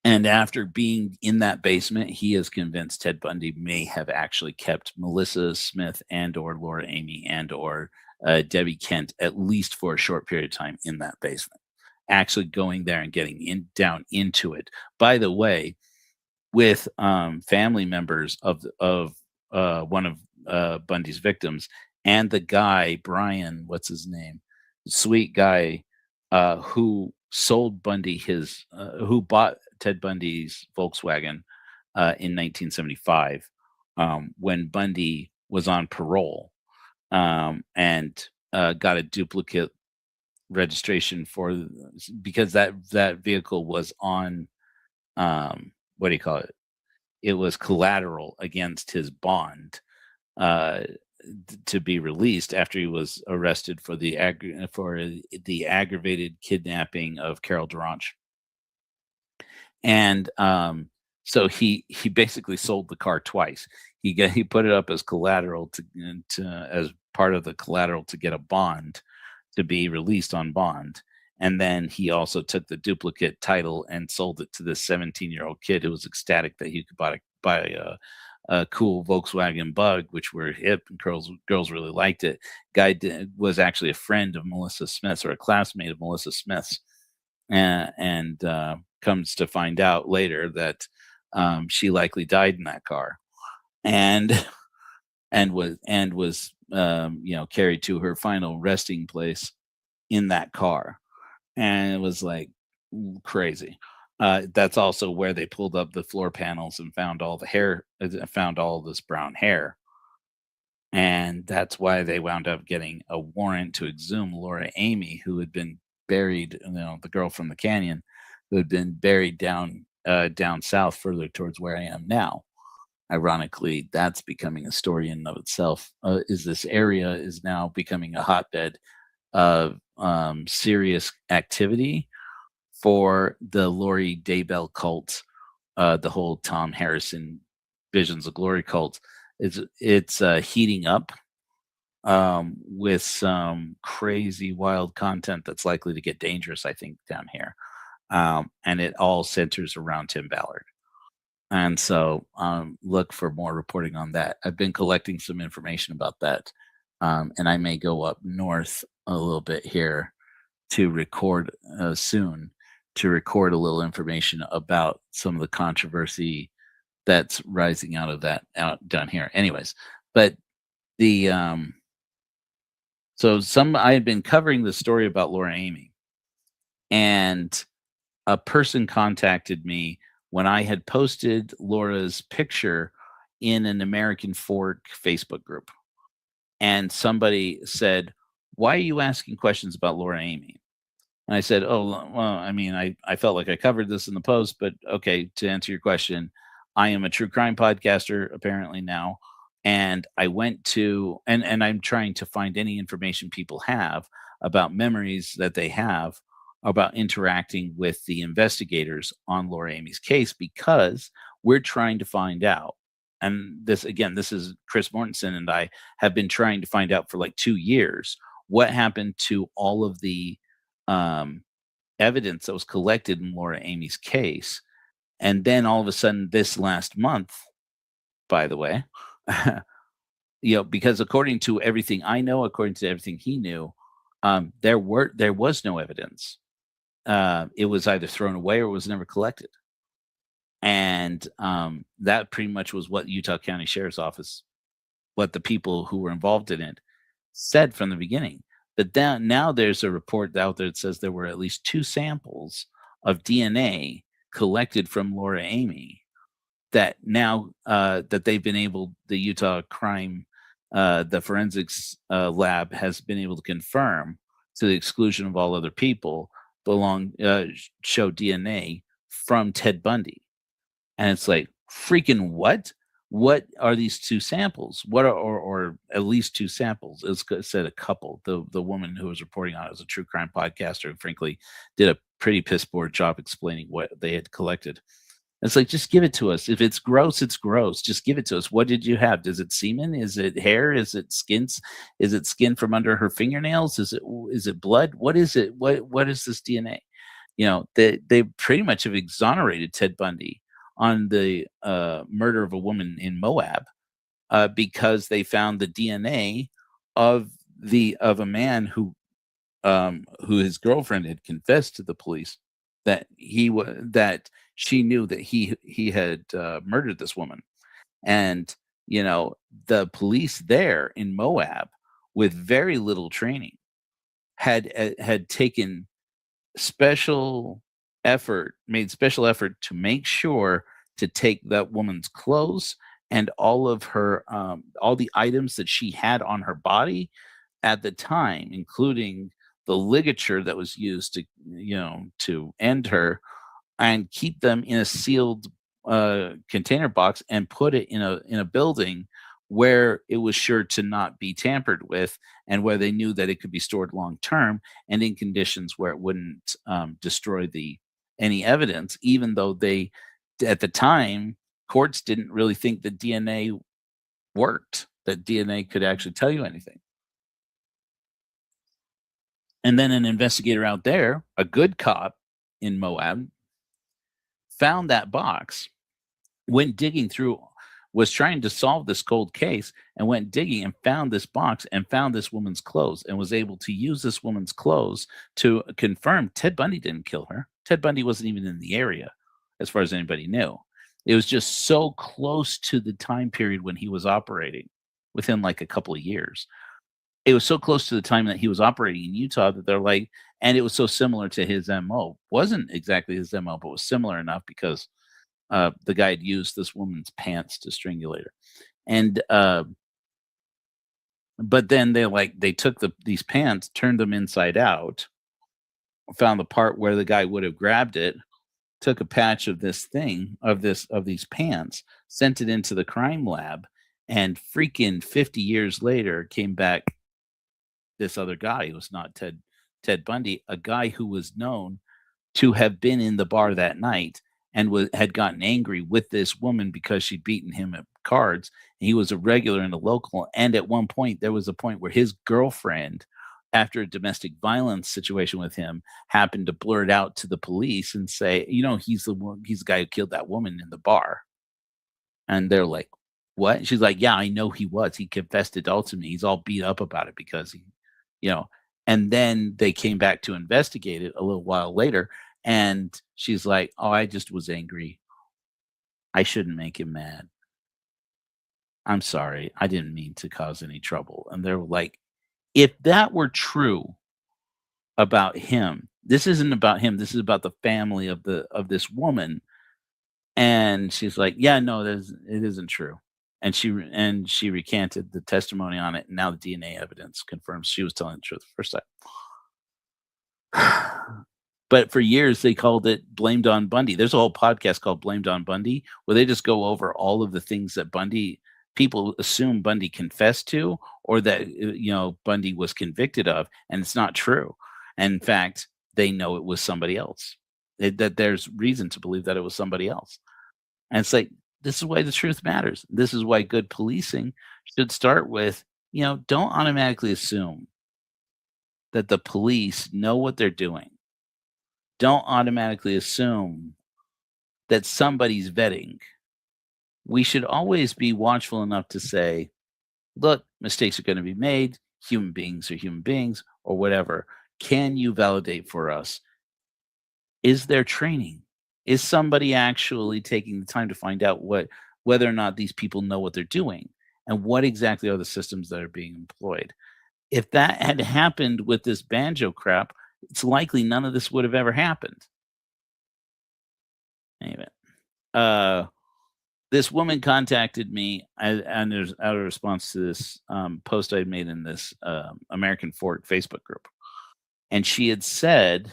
And after being in that basement, he is convinced Ted Bundy may have actually kept Melissa Smith and or Laura Amy and or Debbie Kent, at least for a short period of time, in that basement, actually going there and getting down into it. By the way, with family members of one of Bundy's victims, and the guy, Brian, what's his name? Sweet guy, who sold Bundy who bought Ted Bundy's Volkswagen in 1975, when Bundy was on parole, and got a duplicate registration because that vehicle was on, what do you call it? It was collateral against his bond to be released after he was arrested for the aggravated kidnapping of Carol Duranch. And so he basically sold the car twice. He put it up as collateral as part of the collateral to get a bond to be released on bond. And then he also took the duplicate title and sold it to this 17-year-old kid who was ecstatic that he could buy a cool Volkswagen Bug, which were hip and girls really liked it. Guy was actually a friend of Melissa Smith's, or a classmate of Melissa Smith's, and comes to find out later that she likely died in that car, and was carried to her final resting place in that car. And it was like crazy. That's also where they pulled up the floor panels and found all the hair, found all this brown hair. And that's why they wound up getting a warrant to exhume Laura Amy, who had been buried, the girl from the canyon, who had been buried down south further towards where I am now. Ironically, that's becoming a story in and of itself. Is this area is now becoming a hotbed of serious activity for the Lori Daybell cult, the whole Tom Harrison Visions of Glory cult. It's heating up with some crazy, wild content that's likely to get dangerous, I think, down here. And it all centers around Tim Ballard. And so look for more reporting on that. I've been collecting some information about that. And I may go up north a little bit here to record soon, to record a little information about some of the controversy that's rising out of that down here. Anyways, but I had been covering the story about Laura Amy, and a person contacted me when I had posted Laura's picture in an American Fork Facebook group. And somebody said, "Why are you asking questions about Laura Amy?" And I said, "Oh, well, I mean, I felt like I covered this in the post, but okay, to answer your question, I am a true crime podcaster apparently now. And I went to, and I'm trying to find any information people have about memories that they have about interacting with the investigators on Laura Amy's case, because we're trying to find out." And this is Chris Mortensen and I have been trying to find out for like 2 years what happened to all of the evidence that was collected in Laura Amy's case. And then all of a sudden this last month, by the way, because according to everything I know, according to everything he knew, there was no evidence. It was either thrown away or was never collected. And that pretty much was what Utah County Sheriff's Office, what the people who were involved in it said from the beginning. But now there's a report out there that says there were at least 2 samples of DNA collected from Laura Amy that now that they've been able, the Utah crime, the forensics lab has been able to confirm, to the exclusion of all other people, show DNA from Ted Bundy. And it's like, freaking what? What are these 2 samples? What are, or at least 2 samples? It said a couple. The woman who was reporting on it was a true crime podcaster and frankly did a pretty piss poor job explaining what they had collected. It's like, just give it to us. If it's gross, it's gross. Just give it to us. What did you have? Is it semen? Is it hair? Is it skins? Is it skin from under her fingernails? Is it blood? What is it? What is this DNA? You know, they pretty much have exonerated Ted Bundy on the murder of a woman in Moab because they found the DNA of a man who his girlfriend had confessed to the police that she knew that he had murdered this woman. And you know, the police there in Moab, with very little training, had taken made special effort to make sure to take that woman's clothes and all of her all the items that she had on her body at the time, including the ligature that was used to end her, and keep them in a sealed container box and put it in a building where it was sure to not be tampered with, and where they knew that it could be stored long term and in conditions where it wouldn't destroy any evidence, even though at the time, courts didn't really think that DNA worked, that DNA could actually tell you anything. And then an investigator out there, a good cop in Moab, found that box, went digging through, was trying to solve this cold case, and went digging and found this box and found this woman's clothes, and was able to use this woman's clothes to confirm Ted Bundy didn't kill her. Ted Bundy wasn't even in the area, as far as anybody knew. It was just so close to the time period when he was operating, within like a couple of years. It was so close to the time that he was operating in Utah that they're like, and it was so similar to his MO. Wasn't exactly his MO, but was similar enough because the guy had used this woman's pants to strangulate her. And but then they took these pants, turned them inside out, found the part where the guy would have grabbed it, took a patch of these pants, sent it into the crime lab, and freaking 50 years later came back this other guy who was not Ted Bundy, a guy who was known to have been in the bar that night and had gotten angry with this woman because she'd beaten him at cards. And he was a regular in the local. And at one point, there was a point where his girlfriend, after a domestic violence situation with him, happened to blurt out to the police and say, you know, he's the guy who killed that woman in the bar. And they're like, what? And she's like, yeah, I know he was. He confessed it all to me. He's all beat up about it because and then they came back to investigate it a little while later. And she's like, oh, I just was angry. I shouldn't make him mad. I'm sorry. I didn't mean to cause any trouble. And they're like, if that were true about him, this isn't about him. This is about the family of this woman. And she's like, yeah, no, it isn't true. And she recanted the testimony on it. And now the DNA evidence confirms she was telling the truth the first time. But for years, they called it Blamed on Bundy. There's a whole podcast called Blamed on Bundy, where they just go over all of the things that people assume Bundy confessed to, or that, Bundy was convicted of, and it's not true. And in fact, they know it was somebody else. That there's reason to believe that it was somebody else. And it's like, this is why the truth matters. This is why good policing should start with, don't automatically assume that the police know what they're doing. Don't automatically assume that somebody's vetting. We should always be watchful enough to say, look, mistakes are going to be made. Human beings are human beings, or whatever. Can you validate for us? Is there training? Is somebody actually taking the time to find out whether or not these people know what they're doing, and what exactly are the systems that are being employed? if that had happened with this banjo crap, it's likely none of this would have ever happened. Anyway, this woman contacted me and there's out of response to this post I made in this American Fork Facebook group, and she had said,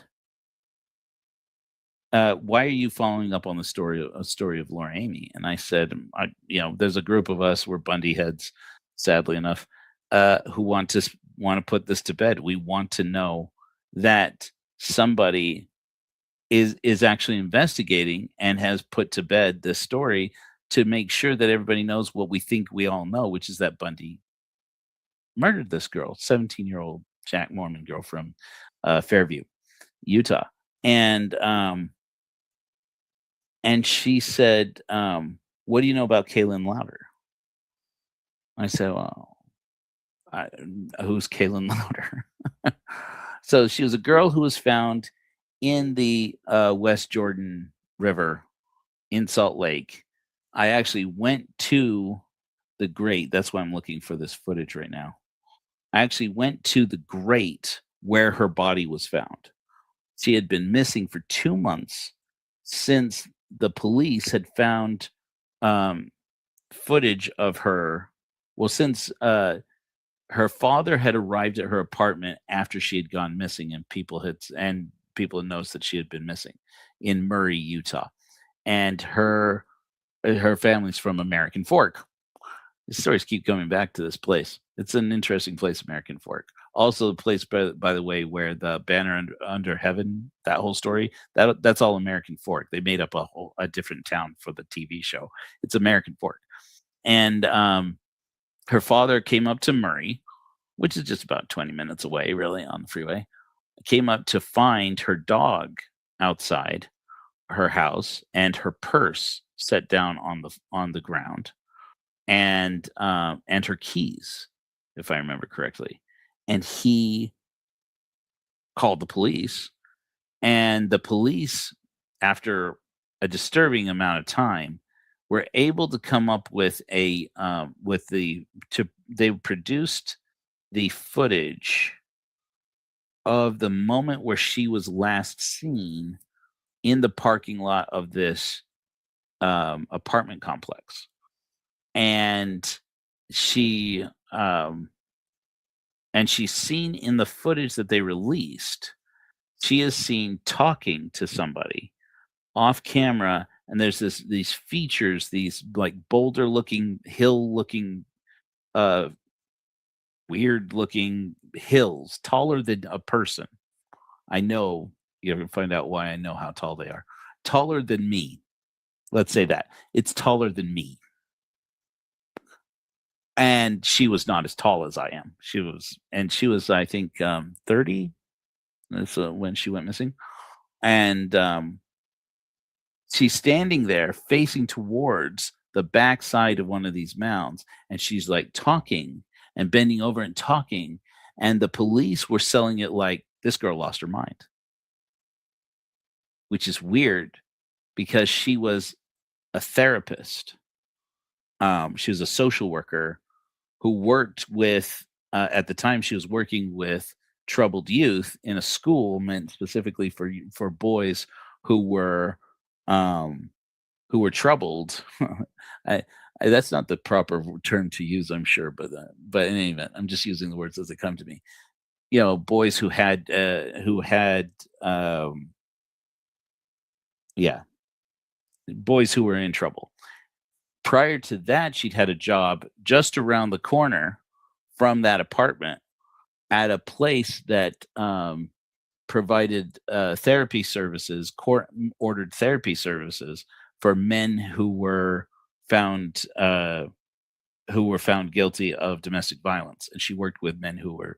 "Why are you following up on the story of Laura Amy?" And I said, there's a group of us, we're Bundy heads, sadly enough, who want to put this to bed. We want to know that somebody is actually investigating and has put to bed this story to make sure that everybody knows what we think we all know, which is that Bundy murdered this girl, 17-year-old Jack Mormon girl from Fairview, Utah. And she said, what do you know about Kaylin Louder? I said, well, who's Kaylin Louder? So she was a girl who was found in the West Jordan River in Salt Lake. I actually went to the grate. That's why I'm looking for this footage right now. I actually went to the grate where her body was found. She had been missing for 2 months since the police had found footage of her. Well, since her father had arrived at her apartment after she had gone missing, and people had noticed that she had been missing in Murray, Utah, and her family's from American Fork. The stories keep coming back to this place. It's an interesting place, American Fork. Also, the place, by the way, where the banner under heaven, that whole story, that's all American Fork. They made up a different town for the TV show. It's American Fork. And her father came up to Murray, which is just about 20 minutes away, really, on the freeway. Came up to find her dog outside her house and her purse set down on the ground, and her keys, if I remember correctly. And he called the police, and the police, after a disturbing amount of time, were able to come up with they produced the footage of the moment where she was last seen in the parking lot of this apartment complex. And she's seen in the footage that they released, she is seen talking to somebody off camera, and there's these features, these like boulder looking, hill looking, weird looking hills taller than a person. I know you're going to find out why I know how tall they are. Taller than me. Let's say that. It's taller than me. And she was not as tall as I am. She was, I think, 30. That's when she went missing. And she's standing there facing towards the backside of one of these mounds. And she's like talking and bending over and talking. And the police were selling it like this girl lost her mind. Which is weird because she was a therapist. She was a social worker who worked with, at the time she was working with troubled youth in a school meant specifically for boys who were troubled. That's not the proper term to use, I'm sure, but in any event, I'm just using the words as they come to me. Boys who had boys who were in trouble. Prior to that, she'd had a job just around the corner from that apartment at a place that provided therapy services, court-ordered therapy services for men who were found guilty of domestic violence. And she worked with men who were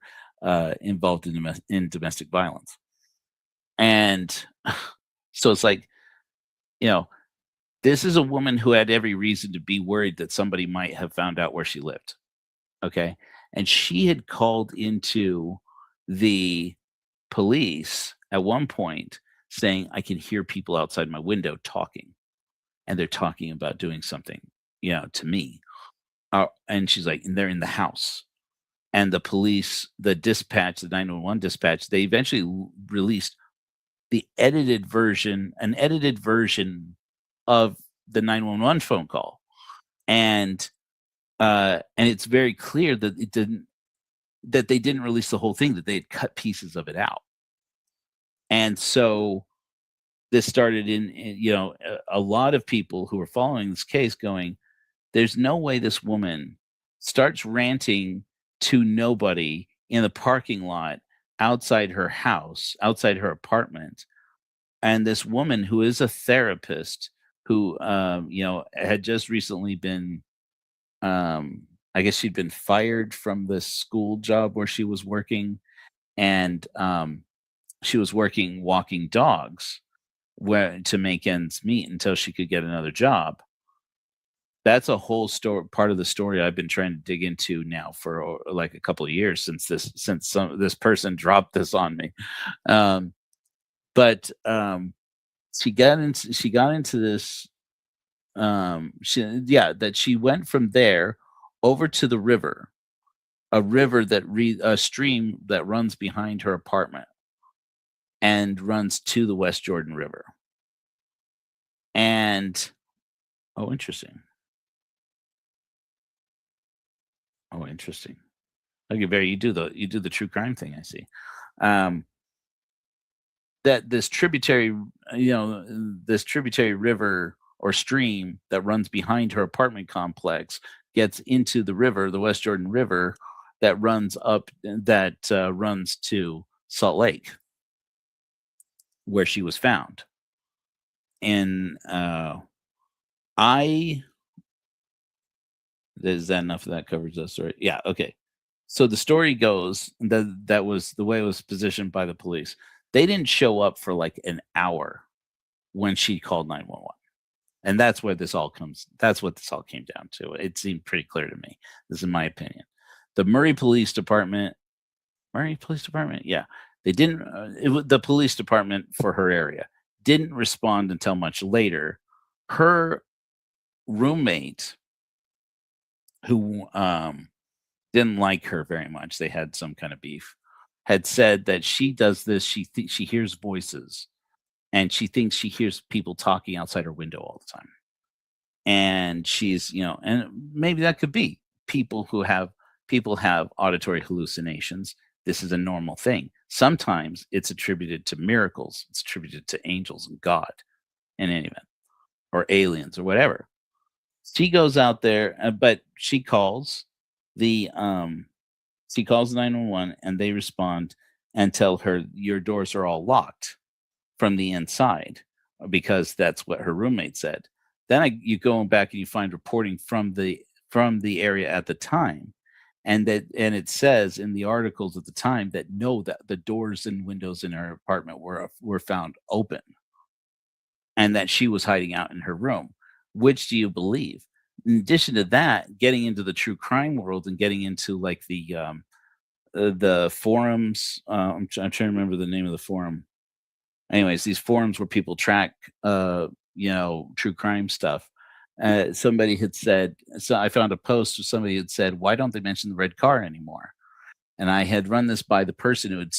involved in domestic violence. And so it's like, this is a woman who had every reason to be worried that somebody might have found out where she lived. Okay. And she had called into the police at one point saying, I can hear people outside my window talking, and they're talking about doing something, to me. And she's like, and they're in the house. and the police, the 911 dispatch, they eventually released the an edited version of the 911 phone call. And it's very clear that they didn't release the whole thing, that they had cut pieces of it out. And so this started a lot of people who were following this case going, there's no way this woman starts ranting to nobody in the parking lot outside her house, outside her apartment. And this woman who is a therapist who, had just recently been, I guess she'd been fired from the school job where she was working. And she was working walking dogs to make ends meet until she could get another job. That's a whole part of the story I've been trying to dig into now for like a couple of years since this person dropped this on me. But she got into this. That she went from there over to the river, a stream that runs behind her apartment and runs to the West Jordan River. And interesting. Okay, Barry, you do the true crime thing, I see. That this tributary river or stream that runs behind her apartment complex gets into the river, the West Jordan River, that runs to Salt Lake, where she was found. And is that enough of that covers that story? Yeah, okay. So the story goes that was the way it was positioned by the police. They didn't show up for like an hour when she called 911. And that's what this all came down to. It seemed pretty clear to me. This is my opinion. The Murray Police Department, yeah. They didn't, the police department for her area didn't respond until much later. Her roommate, who didn't like her very much, they had some kind of beef, had said that she does this, she hears voices, and she thinks she hears people talking outside her window all the time. And she's, and maybe that could be people have auditory hallucinations. This is a normal thing. Sometimes it's attributed to miracles. It's attributed to angels and God in any event, or aliens or whatever. She goes out there, but she calls the 911, and they respond and tell her your doors are all locked from the inside, because that's what her roommate said. Then you go back and you find reporting from the area at the time, and it says in the articles at the time that the doors and windows in her apartment were found open, and that she was hiding out in her room. Which do you believe? In addition to that, getting into the true crime world and getting into like the forums, I'm trying to remember the name of the forum. Anyways, these forums where people track, true crime stuff. Somebody had said, so I found a post where somebody had said, why don't they mention the red car anymore? And I had run this by the person who'd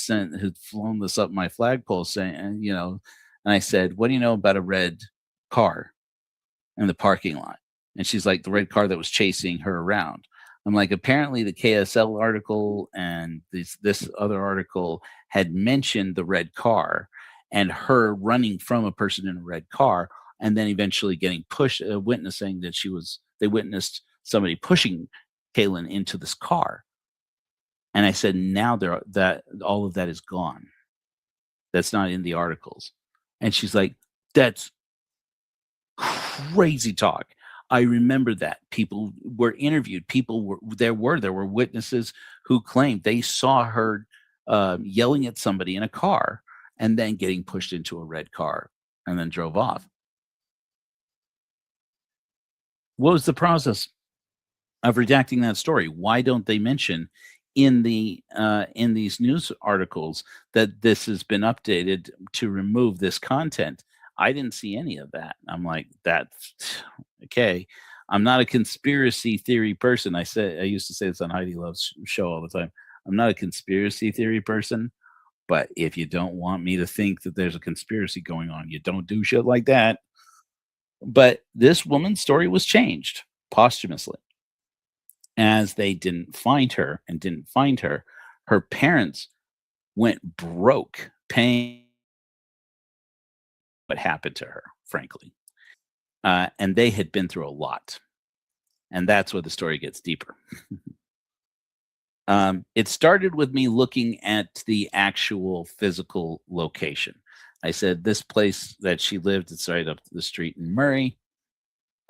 flown this up my flagpole, saying, and I said, what do you know about a red car in the parking lot? And she's like, the red car that was chasing her around. I'm like, apparently the KSL article and this other article had mentioned the red car and her running from a person in a red car, and then eventually getting pushed, witnessing that they witnessed somebody pushing Kaylin into this car. And I said, now that all of that is gone. That's not in the articles. And she's like, that's crazy talk. I remember that. People were interviewed. There were witnesses who claimed they saw her yelling at somebody in a car and then getting pushed into a red car and then drove off. What was the process of redacting that story? Why don't they mention in these news articles that this has been updated to remove this content? I didn't see any of that. I'm like, that's okay. I'm not a conspiracy theory person. I used to say this on Heidi Love's show all the time. I'm not a conspiracy theory person, but if you don't want me to think that there's a conspiracy going on, you don't do shit like that. But this woman's story was changed posthumously as they didn't find her and didn't find her. Her parents went broke paying what happened to her, frankly. And they had been through a lot. And that's where the story gets deeper. It started with me looking at the actual physical location. I said, this place that she lived, it's right up the street in Murray.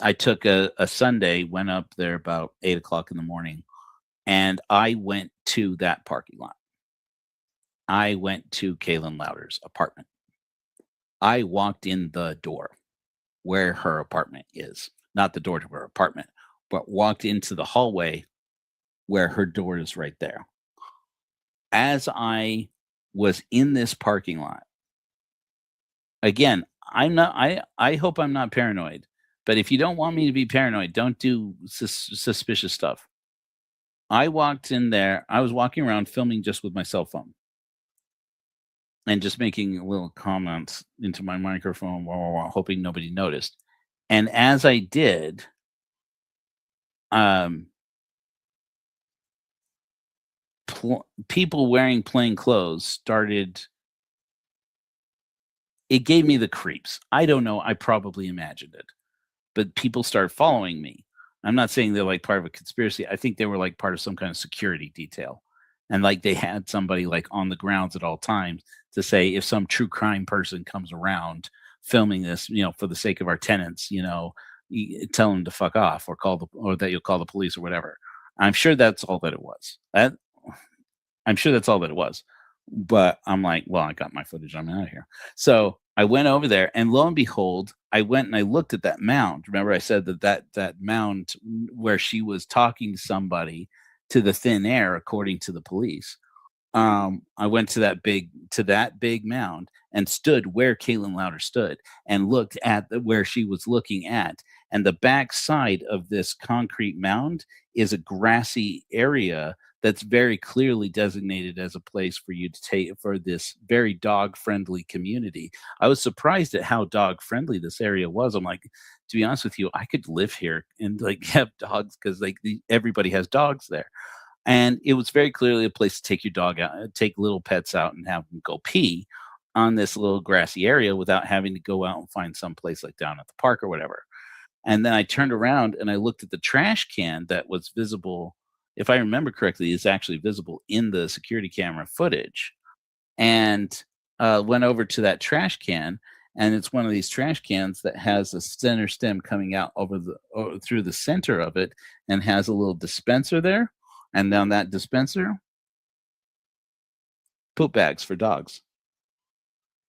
I took a Sunday, went up there about 8 o'clock in the morning, and I went to that parking lot. I went to Kaylin Louder's apartment. I walked in the door where her apartment is, not the door to her apartment, but walked into the hallway where her door is right there. As I was in this parking lot, again, I hope I'm not paranoid, but if you don't want me to be paranoid, don't do suspicious stuff. I walked in there. I was walking around filming just with my cell phone and just making little comments into my microphone, hoping nobody noticed. And as I did, people wearing plain clothes started. It gave me the creeps. I don't know. I probably imagined it, but people started following me. I'm not saying they're like part of a conspiracy. I think they were like part of some kind of security detail. And like they had somebody like on the grounds at all times to say, if some true crime person comes around filming this, for the sake of our tenants, tell them to fuck off or that you'll call the police or whatever. I'm sure that's all that it was. I'm sure that's all that it was. But I'm like, well, I got my footage. I'm out of here. So I went over there, and lo and behold, I went and I looked at that mound. Remember, I said that mound where she was talking to somebody to the thin air, according to the police. I went to that big mound and stood where Kaylin Louder stood and looked at where she was looking at. And the back side of this concrete mound is a grassy area that's very clearly designated as a place for you to take for this very dog-friendly community. I was surprised at how dog-friendly this area was. I'm like, to be honest with you, I could live here and like have dogs because everybody has dogs there. And it was very clearly a place to take your dog out, take little pets out and have them go pee on this little grassy area without having to go out and find some place like down at the park or whatever. And then I turned around and I looked at the trash can that was visible. If I remember correctly, is actually visible in the security camera footage, and went over to that trash can, and it's one of these trash cans that has a center stem coming out through the center of it, and has a little dispenser there, and down that dispenser, poop bags for dogs.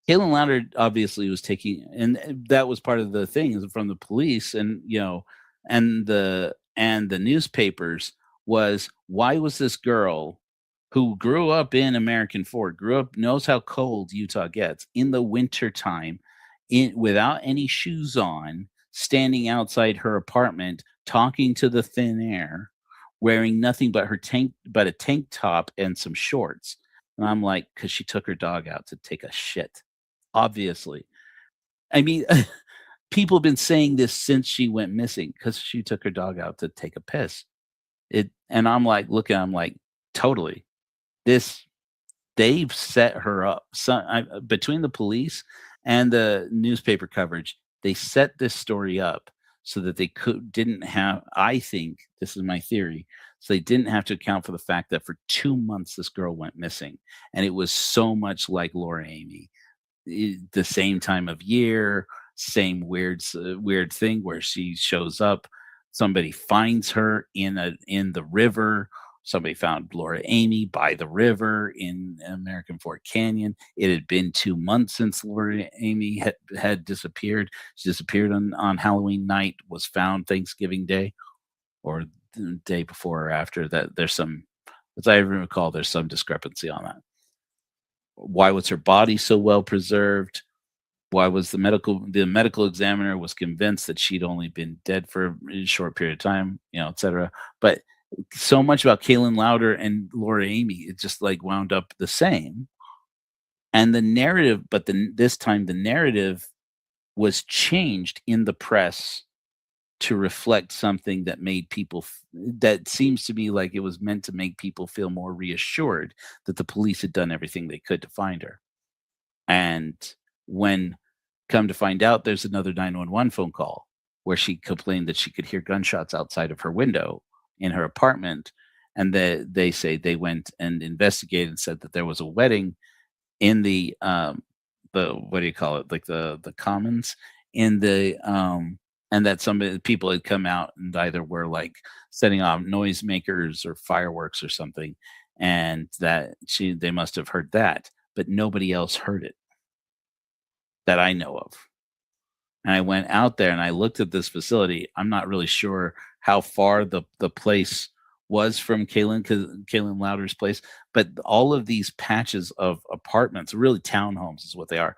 Kaylin Louder obviously was taking, and that was part of the thing from the police, and and the newspapers. Was why was this girl who grew up in American Fort, knows how cold Utah gets in the wintertime, without any shoes on, standing outside her apartment, talking to the thin air, wearing nothing but a tank top and some shorts. And I'm like, because she took her dog out to take a shit. Obviously. I mean, people have been saying this since she went missing, because she took her dog out to take a piss. And I'm like, totally. They've set her up. Between the police and the newspaper coverage, they set this story up so that they didn't have. I think this is my theory. So they didn't have to account for the fact that for 2 months this girl went missing, and it was so much like Laura Amy, the same time of year, same weird thing where she shows up. Somebody finds her in the river. Somebody found Laura Amy by the river in American Fort Canyon. It had been 2 months since Laura Amy had disappeared. She disappeared on Halloween night, was found Thanksgiving Day or the day before or after. That there's some, as I recall, there's some discrepancy on that. Why was her body so well preserved? Why was the medical examiner was convinced that she'd only been dead for a short period of time, et cetera. But so much about Kaylin Lauder and Laura Amy, it just like wound up the same. And the narrative, but this time the narrative was changed in the press to reflect something that made people that seems to be like it was meant to make people feel more reassured that the police had done everything they could to find her. And when come to find out, there's another 911 phone call where she complained that she could hear gunshots outside of her window in her apartment, and they say they went and investigated and said that there was a wedding in the what do you call it, like the commons in the and that some people had come out and either were like setting off noisemakers or fireworks or something, and that they must have heard that, but nobody else heard it that I know of. And I went out there and I looked at this facility. I'm not really sure how far the place was from Kaylin Lauder's place, but all of these patches of apartments, really townhomes is what they are.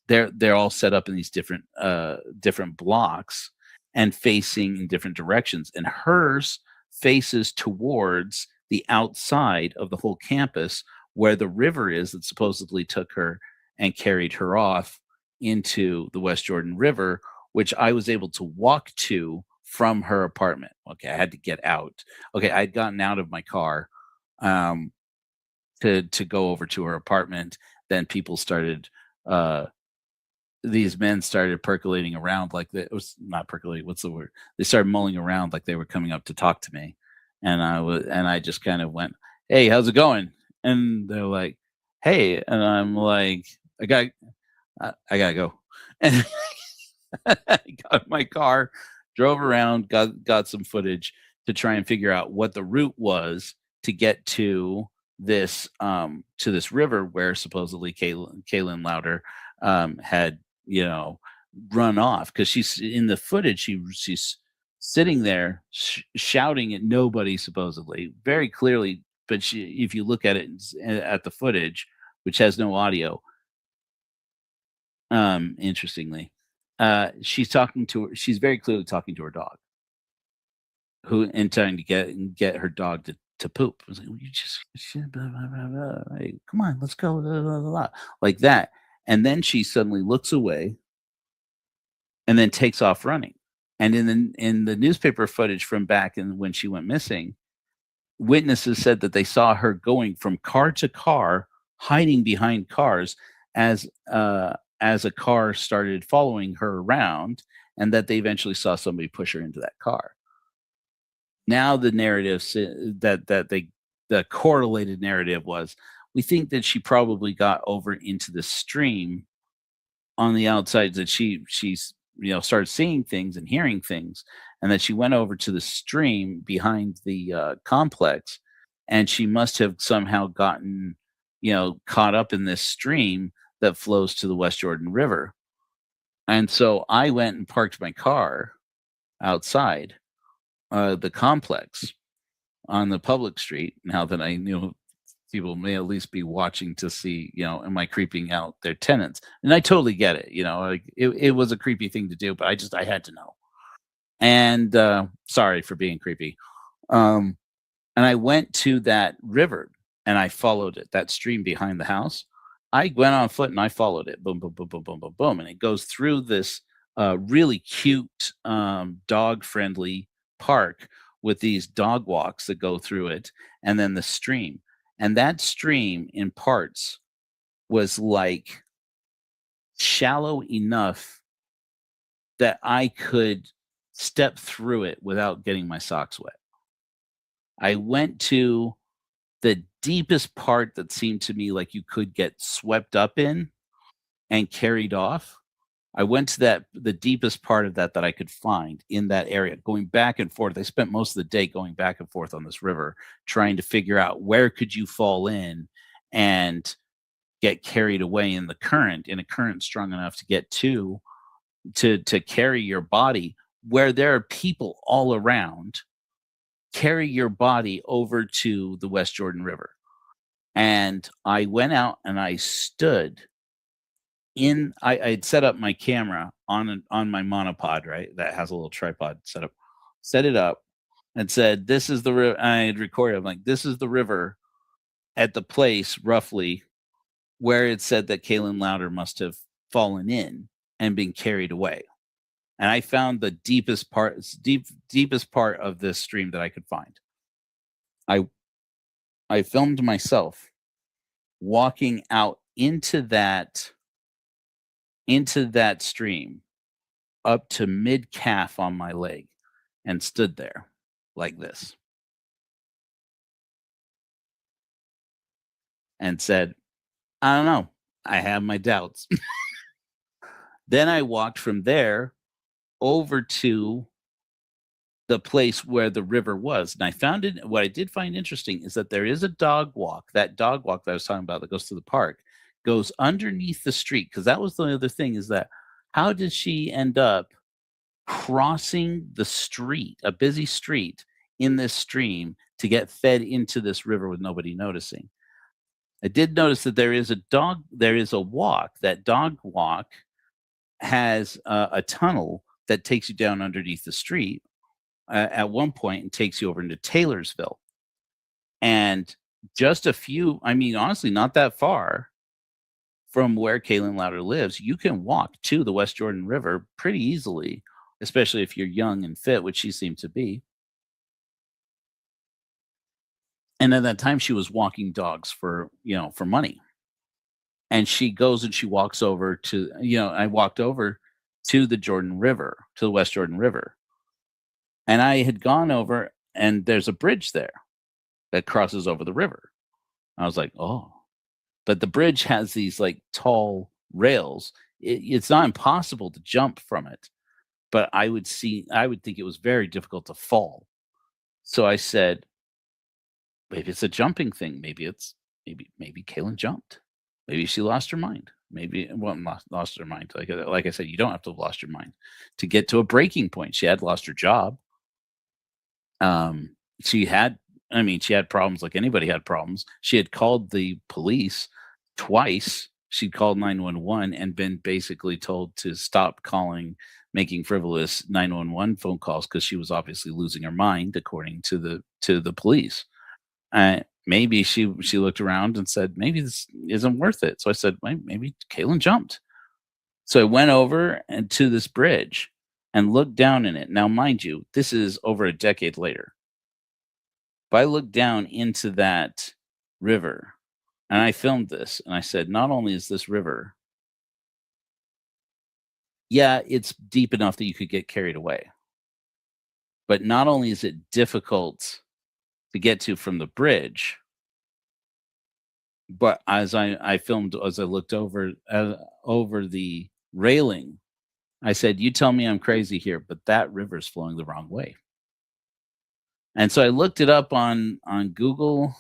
They're all set up in these different blocks and facing in different directions. And hers faces towards the outside of the whole campus where the river is that supposedly took her and carried her off into the West Jordan River, which I was able to walk to from her apartment. Okay, I had to get out. Okay, I'd gotten out of my car to go over to her apartment. Then people started these men started percolating around like it was not percolating. What's the word? They started mulling around like they were coming up to talk to me. And I just kind of went, "Hey, how's it going?" And they're like, "Hey," and I'm like, I gotta go. And I got in my car, drove around, got some footage to try and figure out what the route was to get to this river where supposedly Kaylin Lauder had run off, because she's in the footage. She's sitting there shouting at nobody, supposedly, very clearly. But if you look at it at the footage, which has no audio, interestingly, she's very clearly talking to her dog, who and trying to get her dog to poop. I was like, "You just blah, blah, blah, blah. Hey, come on, let's go," blah, blah, blah, like that. And then she suddenly looks away and then takes off running. And in the newspaper footage from back when she went missing, witnesses said that they saw her going from car to car, hiding behind cars as a car started following her around, and that they eventually saw somebody push her into that car. Now the narrative the correlated narrative was, we think that she probably got over into the stream on the outside, that she's started seeing things and hearing things, and that she went over to the stream behind the complex, and she must have somehow gotten caught up in this stream that flows to the West Jordan River. And so I went and parked my car outside the complex on the public street, now that I knew people may at least be watching to see, am I creeping out their tenants? And I totally get it. Like it was a creepy thing to do, but I had to know. And sorry for being creepy. And I went to that river and I followed it, that stream behind the house. I went on foot and I followed it. Boom, boom, boom, boom, boom, boom, boom. And it goes through this really cute, dog-friendly park with these dog walks that go through it, and then the stream. And that stream, in parts, was like shallow enough that I could step through it without getting my socks wet. I went to the deepest part that seemed to me like you could get swept up in and carried off. I went to the deepest part of that I could find in that area, going back and forth. I spent most of the day going back and forth on this river, trying to figure out where could you fall in and get carried away in a current strong enough to get to carry your body, where there are people all around, carry your body over to the West Jordan River. And I went out and I stood I had set up my camera on my monopod, right? That has a little tripod set up. Set it up and said, "This is the river." I had recorded. I'm like, "This is the river at the place roughly where it said that Kalen Louder must have fallen in and been carried away." And I found the deepest part of this stream that I could find. I filmed myself walking out into that stream up to mid calf on my leg and stood there like this and said, "I don't know. I have my doubts." Then I walked from there over to the place where the river was. And I found it. What I did find interesting is that there is a dog walk. That dog walk that I was talking about that goes to the park goes underneath the street. Because that was the other thing, is that how did she end up crossing the street, a busy street, in this stream to get fed into this river with nobody noticing? I did notice that there is a walk. That dog walk has a tunnel that takes you down underneath the street at one point and takes you over into Taylorsville. And just a few, I mean, honestly, not that far from where Kalen Louder lives, you can walk to the West Jordan River pretty easily, especially if you're young and fit, which she seemed to be. And at that time, she was walking dogs for money. And she goes and she walks over to, I walked over to the Jordan River, to the West Jordan River. And I had gone over, and there's a bridge there that crosses over the river. I was like, oh. But the bridge has these like tall rails. It's not impossible to jump from it, but I would think it was very difficult to fall. So I said, maybe it's a jumping thing. Maybe Kalen jumped. Maybe she lost her mind. Maybe lost her mind. Like I said, you don't have to have lost your mind to get to a breaking point. She had lost her job. She had problems like anybody had problems. She had called the police twice. She'd called 911 and been basically told to stop making frivolous 911 phone calls because she was obviously losing her mind, according to the police. Maybe she looked around and said, maybe this isn't worth it. So I said, maybe Kalen jumped. So I went over and to this bridge and looked down in it. Now, mind you, this is over a decade later. But I looked down into that river and I filmed this and I said, not only is this river, yeah, it's deep enough that you could get carried away. But not only is it difficult to get to from the bridge, but as I filmed, as I looked over the railing, I said, you tell me I'm crazy here, but that river's flowing the wrong way. And so I looked it up on Google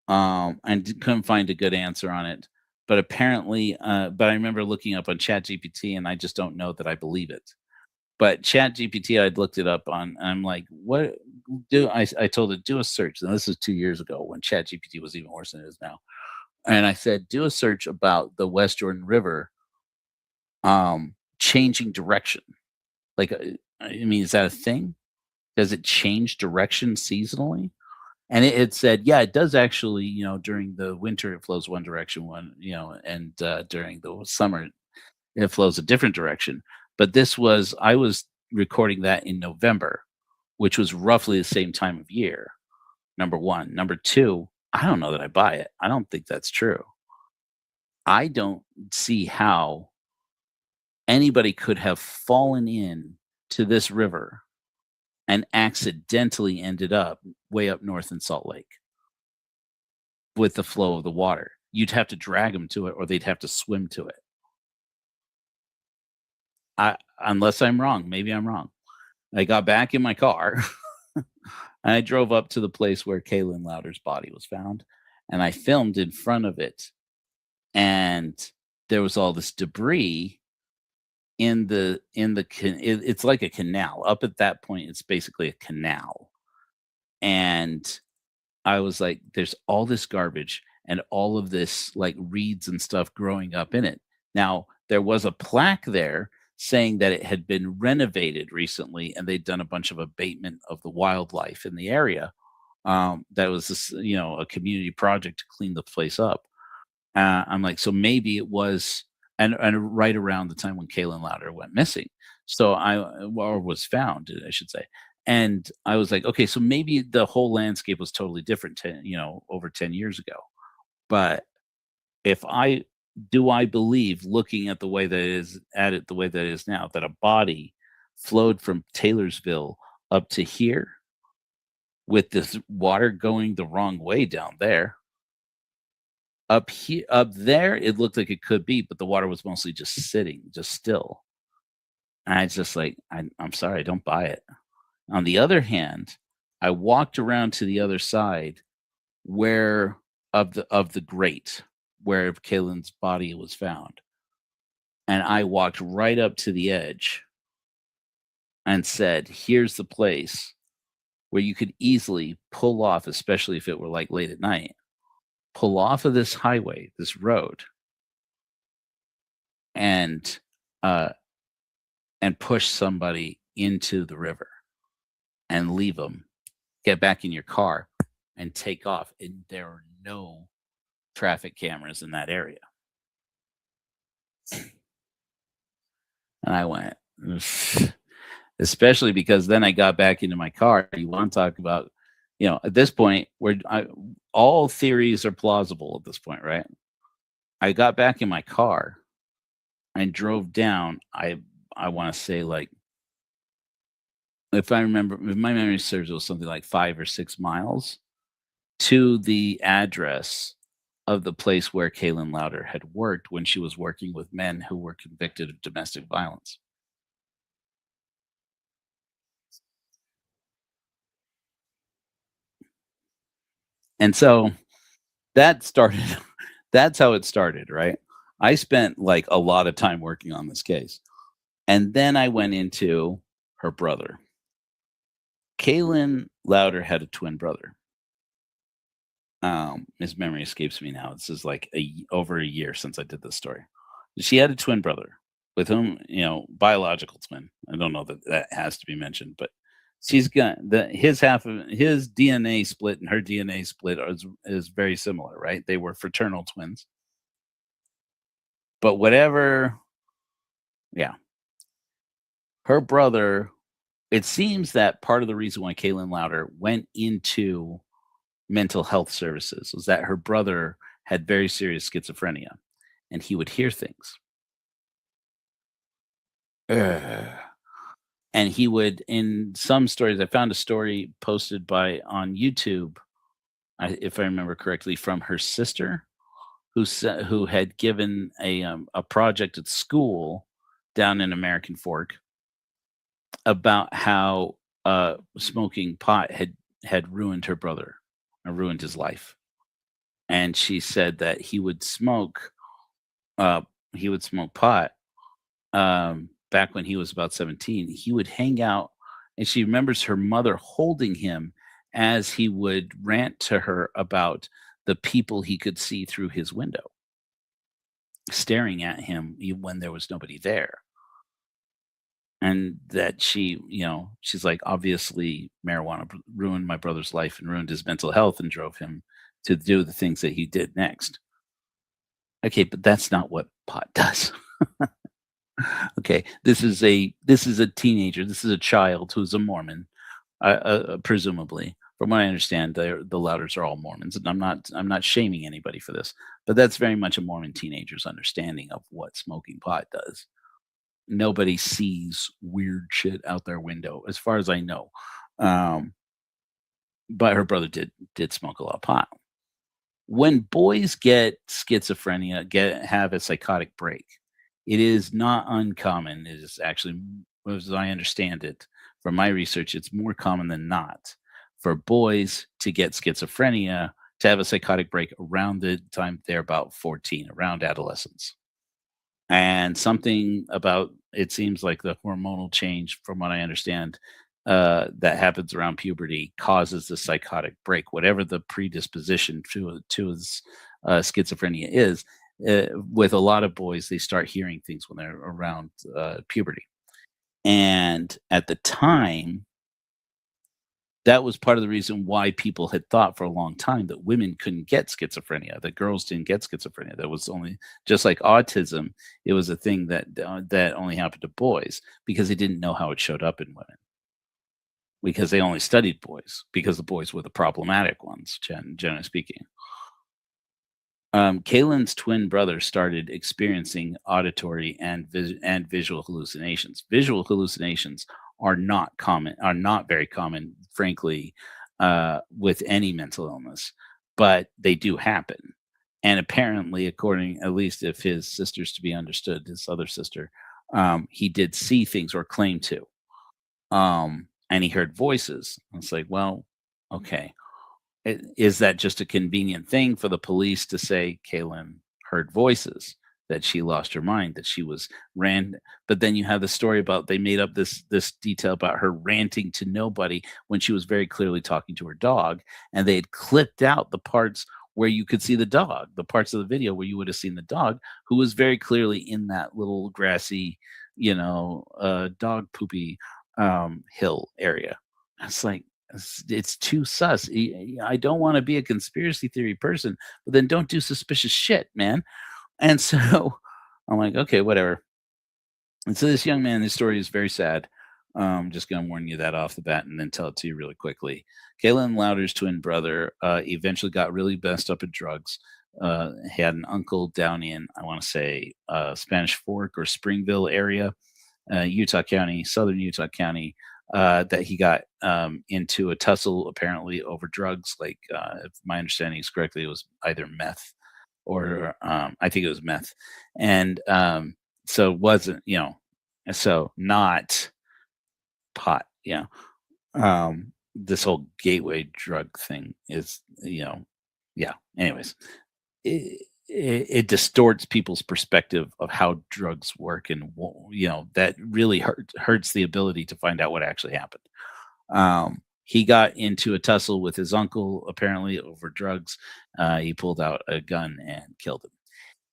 and couldn't find a good answer on it. But apparently, but I remember looking up on ChatGPT, and I just don't know that I believe it. But ChatGPT, I'd looked it up on, and I'm like, what do I told it, do a search. And this is 2 years ago when ChatGPT was even worse than it is now. And I said, do a search about the West Jordan River changing direction. Like, I mean, is that a thing? Does it change direction seasonally? And it said, yeah, it does actually, during the winter, it flows one direction, and during the summer, it flows a different direction. But I was recording that in November, which was roughly the same time of year. Number one. Number two, I don't know that I buy it. I don't think that's true. I don't see how anybody could have fallen in to this river and accidentally ended up way up north in Salt Lake with the flow of the water. You'd have to drag them to it, or they'd have to swim to it. Unless I'm wrong. Maybe I'm wrong. I got back in my car and I drove up to the place where Kalen Louder's body was found, and I filmed in front of it. And there was all this debris it's like a canal. Up at that point, it's basically a canal. And I was like, there's all this garbage and all of this like reeds and stuff growing up in it. Now, there was a plaque there saying that it had been renovated recently and they'd done a bunch of abatement of the wildlife in the area. That was this, a community project to clean the place up. I'm like, so maybe it was, and right around the time when Kaylin Lauder went missing, or was found, I should say. And I was like, okay, so maybe the whole landscape was totally different, over 10 years ago. But I believe, looking at the way that it is now, that a body flowed from Taylorsville up to here with this water going the wrong way down there. Up there, it looked like it could be, but the water was mostly just sitting, just still. And I just like, I'm sorry, I don't buy it. On the other hand, I walked around to the other side where of the grate where Kaylin's body was found. And I walked right up to the edge and said, here's the place where you could easily pull off, especially if it were like late at night, pull off of this highway, this road, and push somebody into the river and leave them, get back in your car and take off. And there are no traffic cameras in that area. And I went, especially because then I got back into my car. You want to talk about, at this point, all theories are plausible at this point, right? I got back in my car and drove down. I want to say, like, if my memory serves, it was something like 5 or 6 miles to the address of the place where Kaylin Lauder had worked when she was working with men who were convicted of domestic violence. And so that's how it started, right? I spent like a lot of time working on this case. And then I went into her brother. Kaylin Lauder had a twin brother. His memory escapes me now. This is like over a year since I did this story. She had a twin brother with whom, biological twin. I don't know that has to be mentioned, but she's got his half of his DNA split and her DNA split is very similar, right? They were fraternal twins. But whatever, yeah. Her brother, it seems that part of the reason why Kaylin Lauder went into mental health services was that her brother had very serious schizophrenia and he would hear things. And he would, in some stories, I found a story posted on YouTube, if I remember correctly, from her sister, who had given a project at school down in American Fork about how smoking pot had ruined her brother, or ruined his life. And she said that he would smoke pot back when he was about 17. He would hang out, and she remembers her mother holding him as he would rant to her about the people he could see through his window, staring at him when there was nobody there. And that she's like, obviously marijuana ruined my brother's life and ruined his mental health and drove him to do the things that he did next. Okay, but that's not what pot does. Okay, this is a teenager. This is a child who's a Mormon, presumably. From what I understand, the Lauders are all Mormons, and I'm not shaming anybody for this, but that's very much a Mormon teenager's understanding of what smoking pot does. Nobody sees weird shit out their window, as far as I know. But her brother did smoke a lot of pot. When boys get schizophrenia, have a psychotic break, it is not uncommon. It is actually, as I understand it from my research, it's more common than not for boys to get schizophrenia, to have a psychotic break around the time they're about 14, around adolescence. And something about, it seems like the hormonal change, from what I understand, that happens around puberty causes the psychotic break. Whatever the predisposition to schizophrenia is, with a lot of boys, they start hearing things when they're around puberty. And at the time, that was part of the reason why people had thought for a long time that women couldn't get schizophrenia, that girls didn't get schizophrenia. That was only, just like autism, it was a thing that only happened to boys because they didn't know how it showed up in women. Because they only studied boys, because the boys were the problematic ones, generally speaking. Kaylin's twin brother started experiencing auditory and visual hallucinations. Visual hallucinations are not very common, frankly, with any mental illness, but they do happen. And apparently, according, at least if his sister's to be understood, his other sister, he did see things or claim to. And he heard voices. It's like, well, okay. Is that just a convenient thing for the police to say Kaylin heard voices, that she lost her mind, that she was but then you have the story about they made up this detail about her ranting to nobody when she was very clearly talking to her dog, and they had clipped out the parts where you could see the dog, the parts of the video where you would have seen the dog, who was very clearly in that little grassy, dog poopy hill area. It's like, it's too sus. I don't want to be a conspiracy theory person, but then don't do suspicious shit, man. And so I'm like, okay, whatever. And so this young man, this story is very sad. Just gonna warn you that off the bat and then tell it to you really quickly. Kaylin Louder's twin brother eventually got really messed up in drugs. He had an uncle down in, I want to say, Spanish Fork or Springville area, Utah County, southern Utah County, that he got into a tussle apparently over drugs. Like, if my understanding is correctly, it was either meth or I think it was meth. And so it wasn't, so not pot, this whole gateway drug thing is, yeah. Anyways, it distorts people's perspective of how drugs work, and that really hurts the ability to find out what actually happened. He got into a tussle with his uncle apparently over drugs. He pulled out a gun and killed him,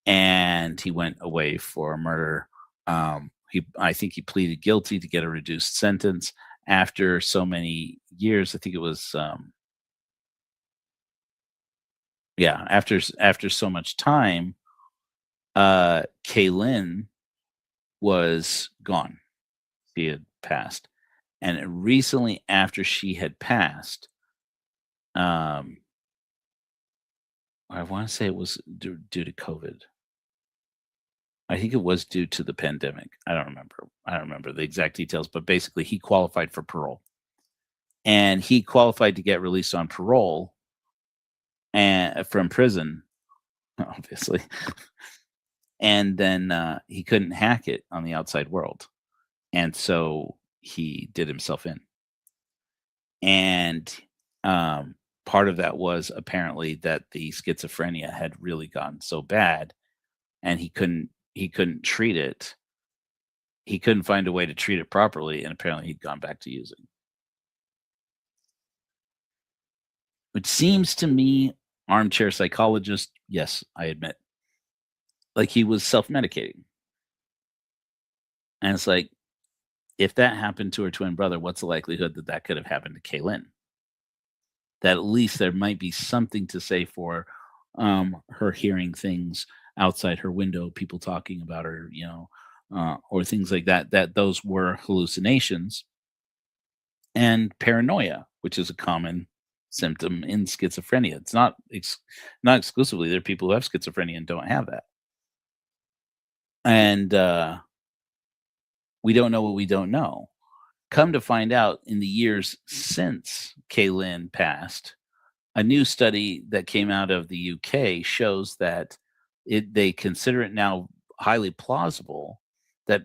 and he went away for murder. I think he pleaded guilty to get a reduced sentence after so many years. I think it was after so much time, Kaylin was gone. She had passed. And recently after she had passed, I want to say it was due to COVID. I think it was due to the pandemic. I don't remember the exact details, but basically he qualified for parole. And he qualified to get released on parole and from prison, obviously. And then he couldn't hack it on the outside world. And so he did himself in. And part of that was apparently that the schizophrenia had really gotten so bad, and he couldn't treat it. He couldn't find a way to treat it properly, and apparently he'd gone back to using. Which seems to me, armchair psychologist, yes, I admit, like he was self-medicating. And it's like, if that happened to her twin brother, what's the likelihood that that could have happened to Kaylin? That at least there might be something to say for her hearing things outside her window, people talking about her, or things like that, that those were hallucinations. And paranoia, which is a common symptom in schizophrenia. It's not exclusively. There are people who have schizophrenia and don't have that. And we don't know what we don't know. Come to find out, in the years since Kaylin passed, a new study that came out of the UK shows that they consider it now highly plausible that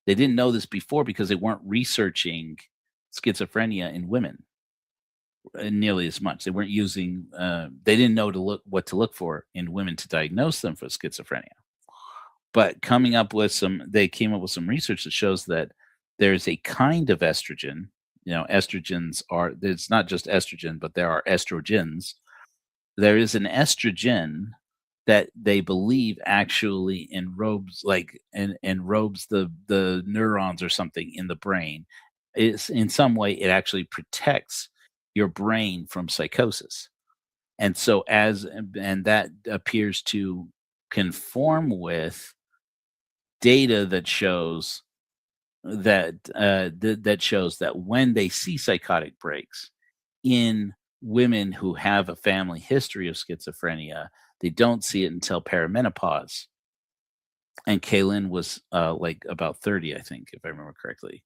they didn't know this before because they weren't researching schizophrenia in women nearly as much. They weren't using, they didn't know what to look for in women to diagnose them for schizophrenia. But they came up with some research that shows that there's a kind of estrogen. Estrogens it's not just estrogen, but there are estrogens. There is an estrogen that they believe actually enrobes enrobes the neurons or something in the brain. It's in some way it actually protects your brain from psychosis. And so and that appears to conform with data that shows that shows that when they see psychotic breaks in women who have a family history of schizophrenia, they don't see it until perimenopause. And Kaylin was like about 30, I think, if I remember correctly,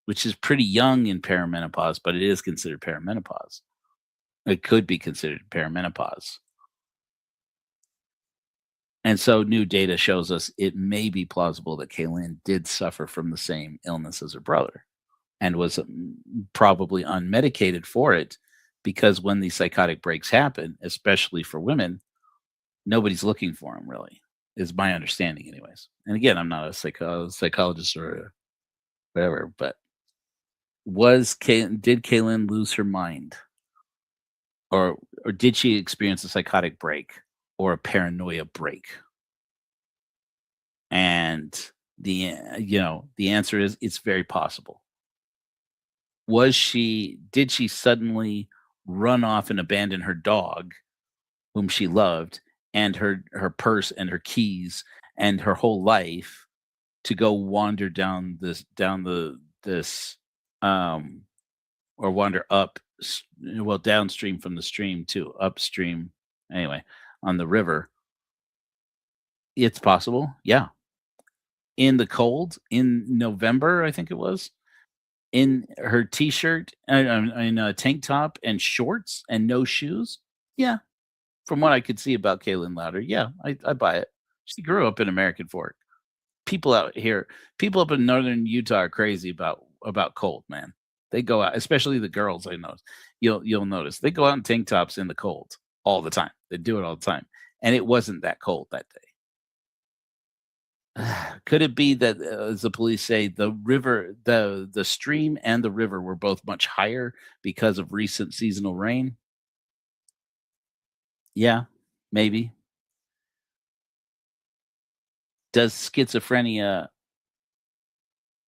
which is pretty young in perimenopause, but it is considered perimenopause. It could be considered perimenopause. And so new data shows us it may be plausible that Kaylin did suffer from the same illness as her brother and was probably unmedicated for it, because when these psychotic breaks happen, especially for women, nobody's looking for them, really, is my understanding anyways. And again, I'm not a psychologist or whatever, but did Kaylin lose her mind? Or did she experience a psychotic break or a paranoia break? And the answer is it's very possible. Did she suddenly run off and abandon her dog, whom she loved, and her purse and her keys and her whole life, to go wander or wander downstream from the stream to upstream, anyway, on the river? It's possible, yeah. In the cold in November, I think it was, in her t-shirt, in a tank top and shorts and no shoes. Yeah, from what I could see about Kaylin Louder, yeah, I buy it. She grew up in American Fork. People up in northern Utah are crazy about cold, man. They go out, especially the girls. I know you'll notice they go out in tank tops in the cold all the time. They do it all the time, and it wasn't that cold that day. Could it be that, as the police say, the river, the stream and the river were both much higher because of recent seasonal rain? Yeah, maybe. Does schizophrenia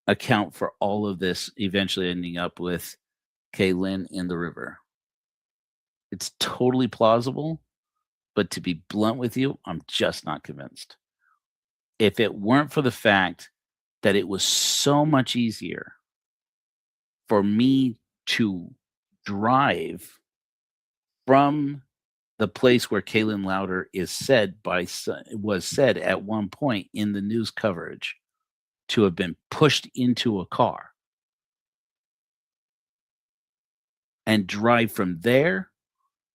account for all of this eventually ending up with Kaylin in the river? It's totally plausible, but to be blunt with you, I'm just not convinced. If it weren't for the fact that it was so much easier for me to drive from the place where Kaylin Louder was said at one point in the news coverage to have been pushed into a car, and drive from there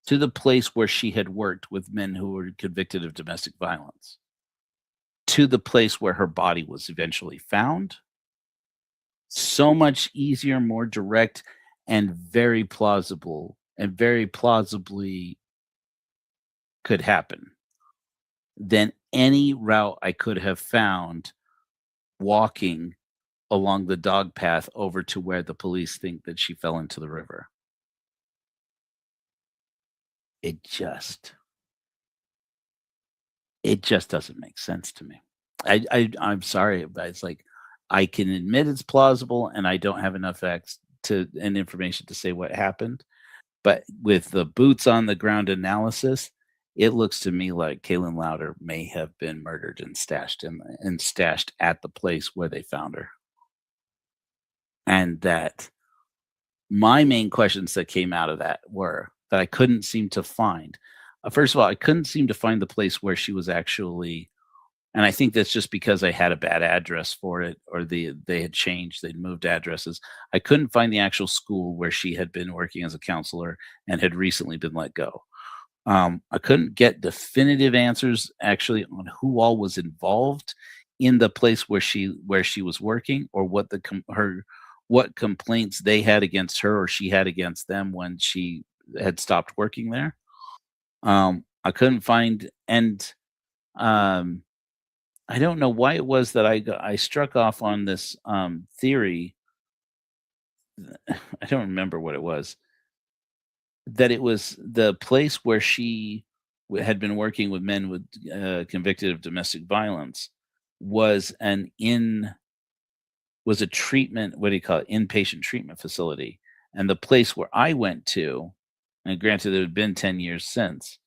to the place where she had worked with men who were convicted of domestic violence, to the place where her body was eventually found. So much easier, more direct, and very plausible, and very plausibly could happen than any route I could have found walking along the dog path over to where the police think that she fell into the river. It just doesn't make sense to me. I'm sorry, but it's like, I can admit it's plausible, and I don't have enough facts and information to say what happened. But with the boots on the ground analysis, it looks to me like Kaylin Louder may have been murdered and stashed at the place where they found her. And that my main questions that came out of that were that I couldn't seem to find. First of all, I couldn't seem to find the place where she was actually, and I think that's just because I had a bad address for it, or they had changed, they'd moved addresses. I couldn't find the actual school where she had been working as a counselor and had recently been let go. I couldn't get definitive answers actually on who all was involved in the place where she was working, or what complaints they had against her or she had against them when she had stopped working there. I couldn't find, and I don't know why it was that I struck off on this theory. I don't remember what it was. That it was the place where she had been working with men with convicted of domestic violence, was was a treatment, what do you call it, inpatient treatment facility. And the place where I went to, and granted it had been 10 years since,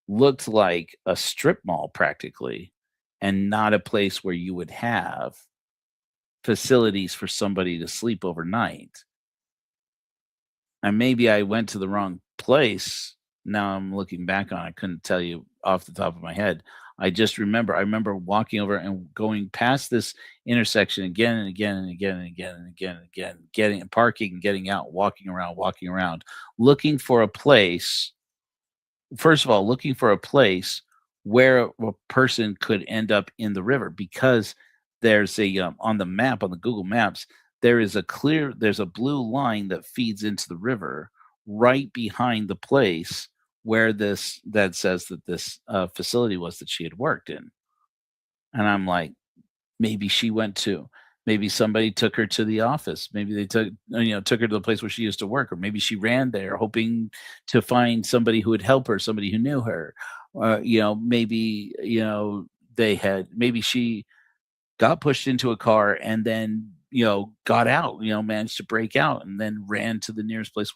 looked like a strip mall practically, and not a place where you would have facilities for somebody to sleep overnight. And maybe I went to the wrong place. Now I'm looking back on it, I couldn't tell you off the top of my head. I remember walking over and going past this intersection again and again and again and again and again and again, parking and getting out, walking around, looking for a place. First of all, looking for a place where a person could end up in the river, because there's on the map, on the Google Maps, there's a blue line that feeds into the river right behind the place where that says that this facility was that she had worked in. And I'm like, maybe somebody took her to the office. Maybe they took her to the place where she used to work, or maybe she ran there hoping to find somebody who would help her, somebody who knew her. Maybe she got pushed into a car and then, got out, managed to break out and then ran to the nearest place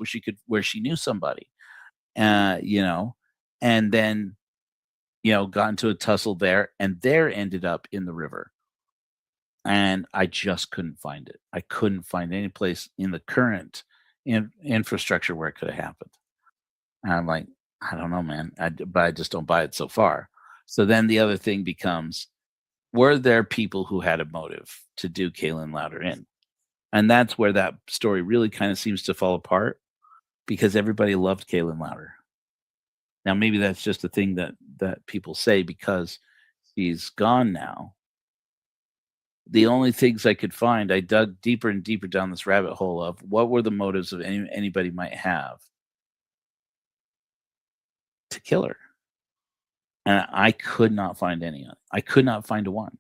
where she knew somebody, and then, got into a tussle there and ended up in the river. And I just couldn't find it. I couldn't find any place in the current infrastructure where it could have happened. And I'm like, I don't know, man. But I just don't buy it so far. So then the other thing becomes, were there people who had a motive to do Kaylin Louder in? And that's where that story really kind of seems to fall apart, because everybody loved Kaylin Louder. Now, maybe that's just a thing that people say because she's gone now. The only things I could find, I dug deeper and deeper down this rabbit hole of what were the motives of anybody might have to kill her. And I could not find any. I could not find one.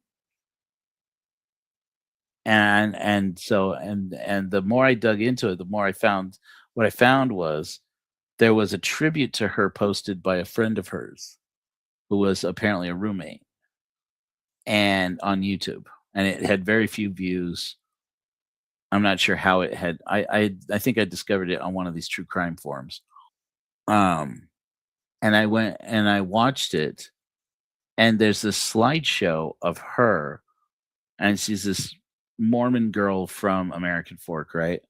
And so the more I dug into it, the more I found, what I found was there was a tribute to her posted by a friend of hers who was apparently a roommate, and on YouTube. And it had very few views. I'm not sure how it had. I think I discovered it on one of these true crime forums. And I went and I watched it, and there's this slideshow of her, and she's this Mormon girl from American Fork, right?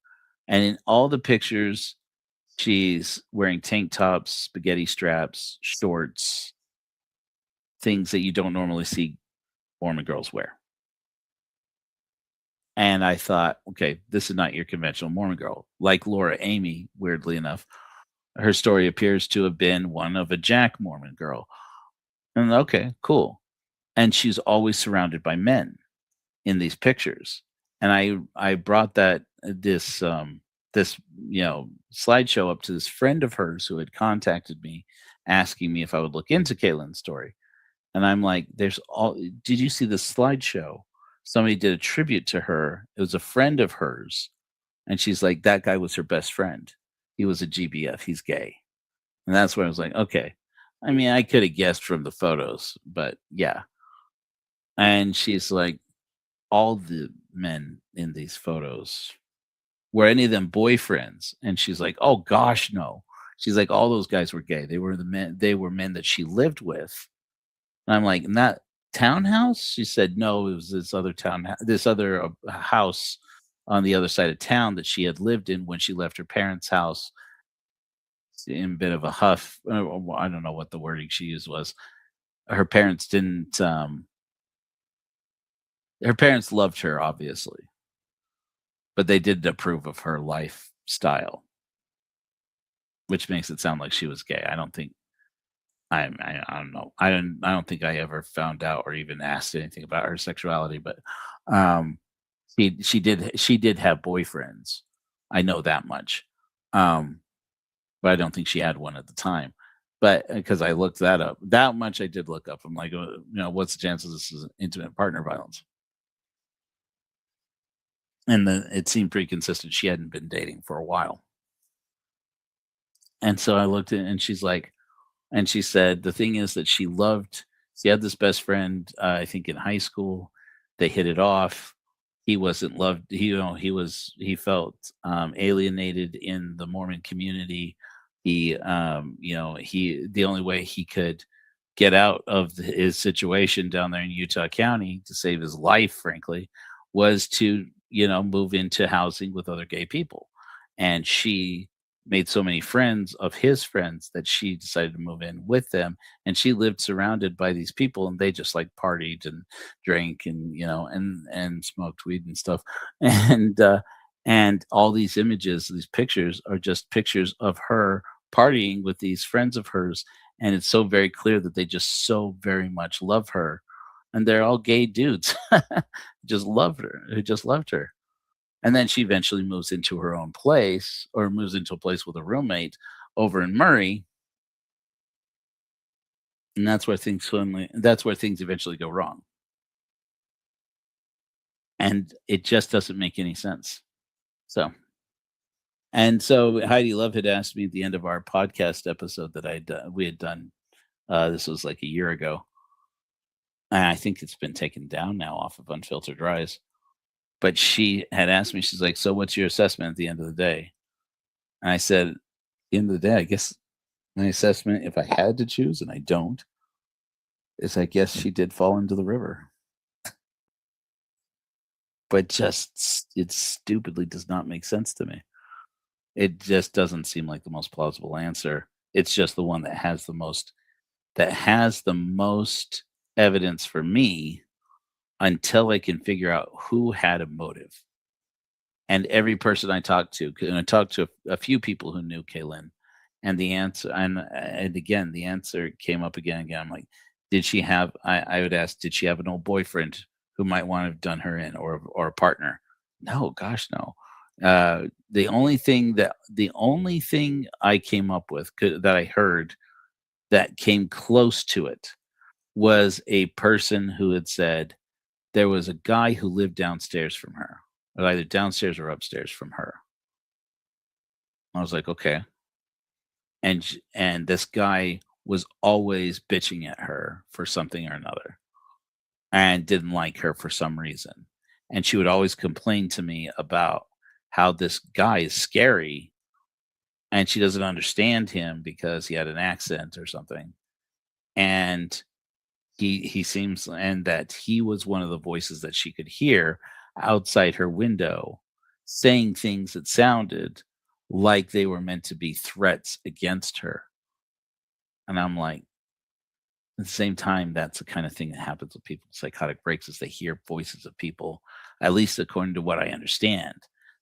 And in all the pictures, she's wearing tank tops, spaghetti straps, shorts, things that you don't normally see Mormon girls wear. And I thought, okay, this is not your conventional Mormon girl. Like Laura Amy, weirdly enough, her story appears to have been one of a Jack Mormon girl. And okay, cool. And she's always surrounded by men in these pictures. And I brought this slideshow up to this friend of hers who had contacted me asking me if I would look into Kaylin's story. And I'm like, did you see the slideshow? Somebody did a tribute to her. It was a friend of hers. And she's like, that guy was her best friend. He was a GBF. He's gay. And that's where I was like, okay. I mean, I could have guessed from the photos, but yeah. And she's like, all the men in these photos, were any of them boyfriends? And she's like, oh gosh, no. She's like, all those guys were gay. They were men that she lived with. And I'm like, in that townhouse? She said, no, it was this other house on the other side of town that she had lived in when she left her parents' house in a bit of a huff. I don't know what the wording she used was. Her parents didn't, her parents loved her, obviously, but they didn't approve of her lifestyle, which makes it sound like she was gay. I don't think, I don't know. I don't think I ever found out or even asked anything about her sexuality, but she did have boyfriends. I know that much. But I don't think she had one at the time. But because I looked that up, that much I did look up. I'm like, what's the chances this is intimate partner violence? And it seemed pretty consistent. She hadn't been dating for a while. And so I looked at it, and she's like, And she said the thing is that she had this best friend, I think in high school. They hit it off. He wasn't loved. He felt alienated in the Mormon community. The only way he could get out of his situation down there in Utah County to save his life, frankly, was to, move into housing with other gay people. And she made so many friends of his friends that she decided to move in with them. And she lived surrounded by these people, and they just like partied and drank and, and smoked weed and stuff. And all these images, these pictures are just pictures of her partying with these friends of hers. And it's so very clear that they just so very much love her. And they're all gay dudes, who just loved her. And then she eventually moves into her own place, or moves into a place with a roommate over in Murray. And that's where things eventually go wrong. And it just doesn't make any sense. So Heidi Love had asked me at the end of our podcast episode that we had done. This was like a year ago. And I think it's been taken down now off of Unfiltered Rise. But she had asked me, she's like, so what's your assessment at the end of the day? And I said, at the end of the day, I guess my assessment, if I had to choose, and I don't, is I guess she did fall into the river. But it stupidly does not make sense to me. It just doesn't seem like the most plausible answer. It's just the one that has the most evidence for me, until I can figure out who had a motive. And every person I talked to, and I talked to a few people who knew Kaylin, and the answer, and again, the answer came up again and again. I'm like, I would ask, did she have an old boyfriend who might want to have done her in, or a partner? No, gosh, no. The only thing I came up with that I heard that came close to it was a person who had said there was a guy who lived downstairs from her, or either downstairs or upstairs from her. I was like, okay. And this guy was always bitching at her for something or another, and didn't like her for some reason. And she would always complain to me about how this guy is scary, and she doesn't understand him because he had an accent or something. And he seems, and that he was one of the voices that she could hear outside her window, saying things that sounded like they were meant to be threats against her. And I'm like, at the same time, that's the kind of thing that happens with people with psychotic breaks, is they hear voices of people, at least according to what I understand.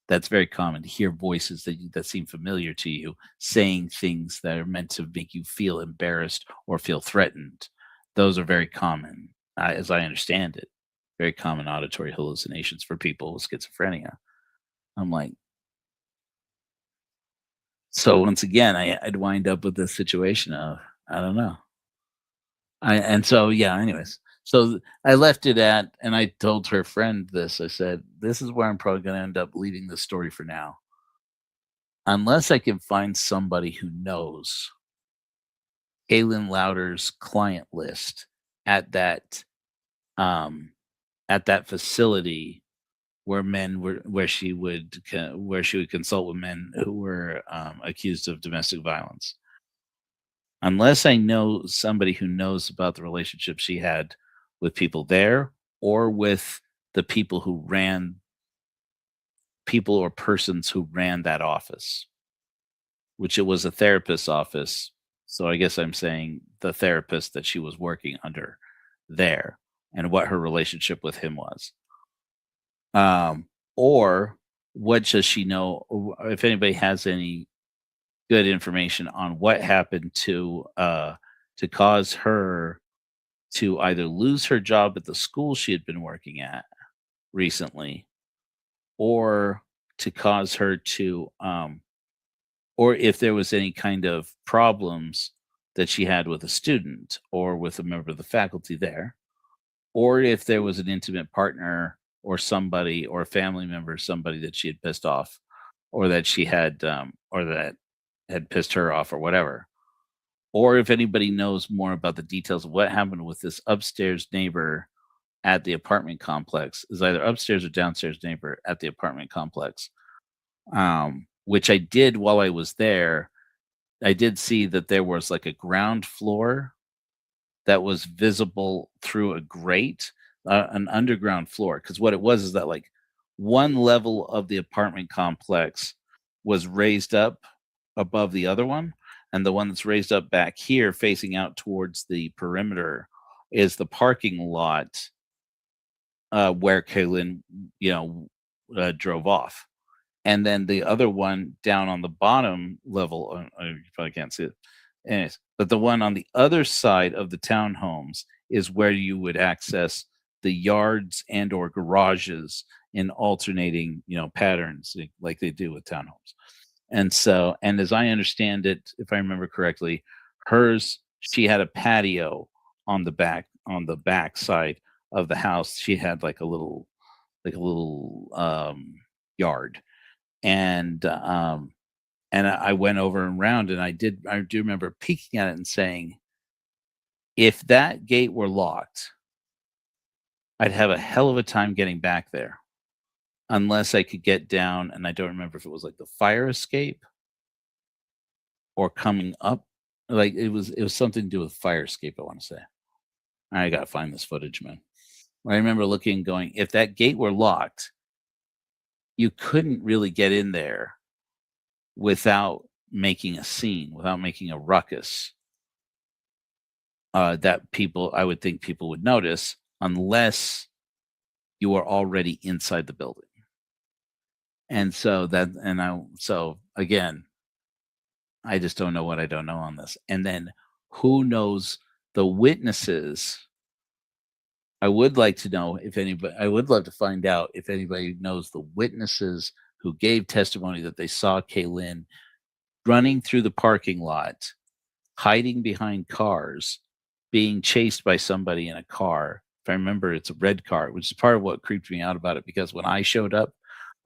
That's very common, to hear voices that seem familiar to you, saying things that are meant to make you feel embarrassed or feel threatened. Those are very common, as I understand it. Very common auditory hallucinations for people with schizophrenia. I'm like, so once again, I'd wind up with this situation of, I don't know. Anyways, so I left it at, and I told her friend this. I said, this is where I'm probably going to end up leaving this story for now. Unless I can find somebody who knows Kaylin Louder's client list at that facility where she would consult with men who were accused of domestic violence. Unless I know somebody who knows about the relationship she had with people there, or with the people or persons who ran that office, which it was a therapist's office. So I guess I'm saying the therapist that she was working under there, and what her relationship with him was. Or what does she know? If anybody has any good information on what happened to cause her to either lose her job at the school she had been working at recently, or to cause her to or if there was any kind of problems that she had with a student or with a member of the faculty there, or if there was an intimate partner or somebody, or a family member, somebody that she had pissed off, or that she had or that had pissed her off, or whatever. or if anybody knows more about the details of what happened with this upstairs neighbor at the apartment complex, is either upstairs or downstairs neighbor at the apartment complex, which I did while I was there. I did see that there was like a ground floor that was visible through a grate, an underground floor. Because what it was is that like one level of the apartment complex was raised up above the other one, and the one that's raised up back here facing out towards the perimeter is the parking lot where Kaylin, drove off. And then the other one down on the bottom level, you probably can't see it. Anyways, but the one on the other side of the townhomes is where you would access the yards and or garages in alternating, patterns like they do with townhomes. And so, and as I understand it, if I remember correctly, hers, she had a patio on the back side of the house. She had like a little yard. And I went over and around, and I do remember peeking at it and saying, if that gate were locked, I'd have a hell of a time getting back there, unless I could get down. And I don't remember if it was like the fire escape or coming up. Like it was something to do with fire escape, I want to say. I gotta find this footage, man. I remember looking and going, if that gate were locked, you couldn't really get in there without making a scene, without making a ruckus that I would think people would notice, unless you are already inside the building. And so again, I just don't know what I don't know on this. And then who knows the witnesses? I would like to know I would love to find out if anybody knows the witnesses who gave testimony that they saw Kaylin running through the parking lot, hiding behind cars, being chased by somebody in a car. If I remember, it's a red car, which is part of what creeped me out about it, because when I showed up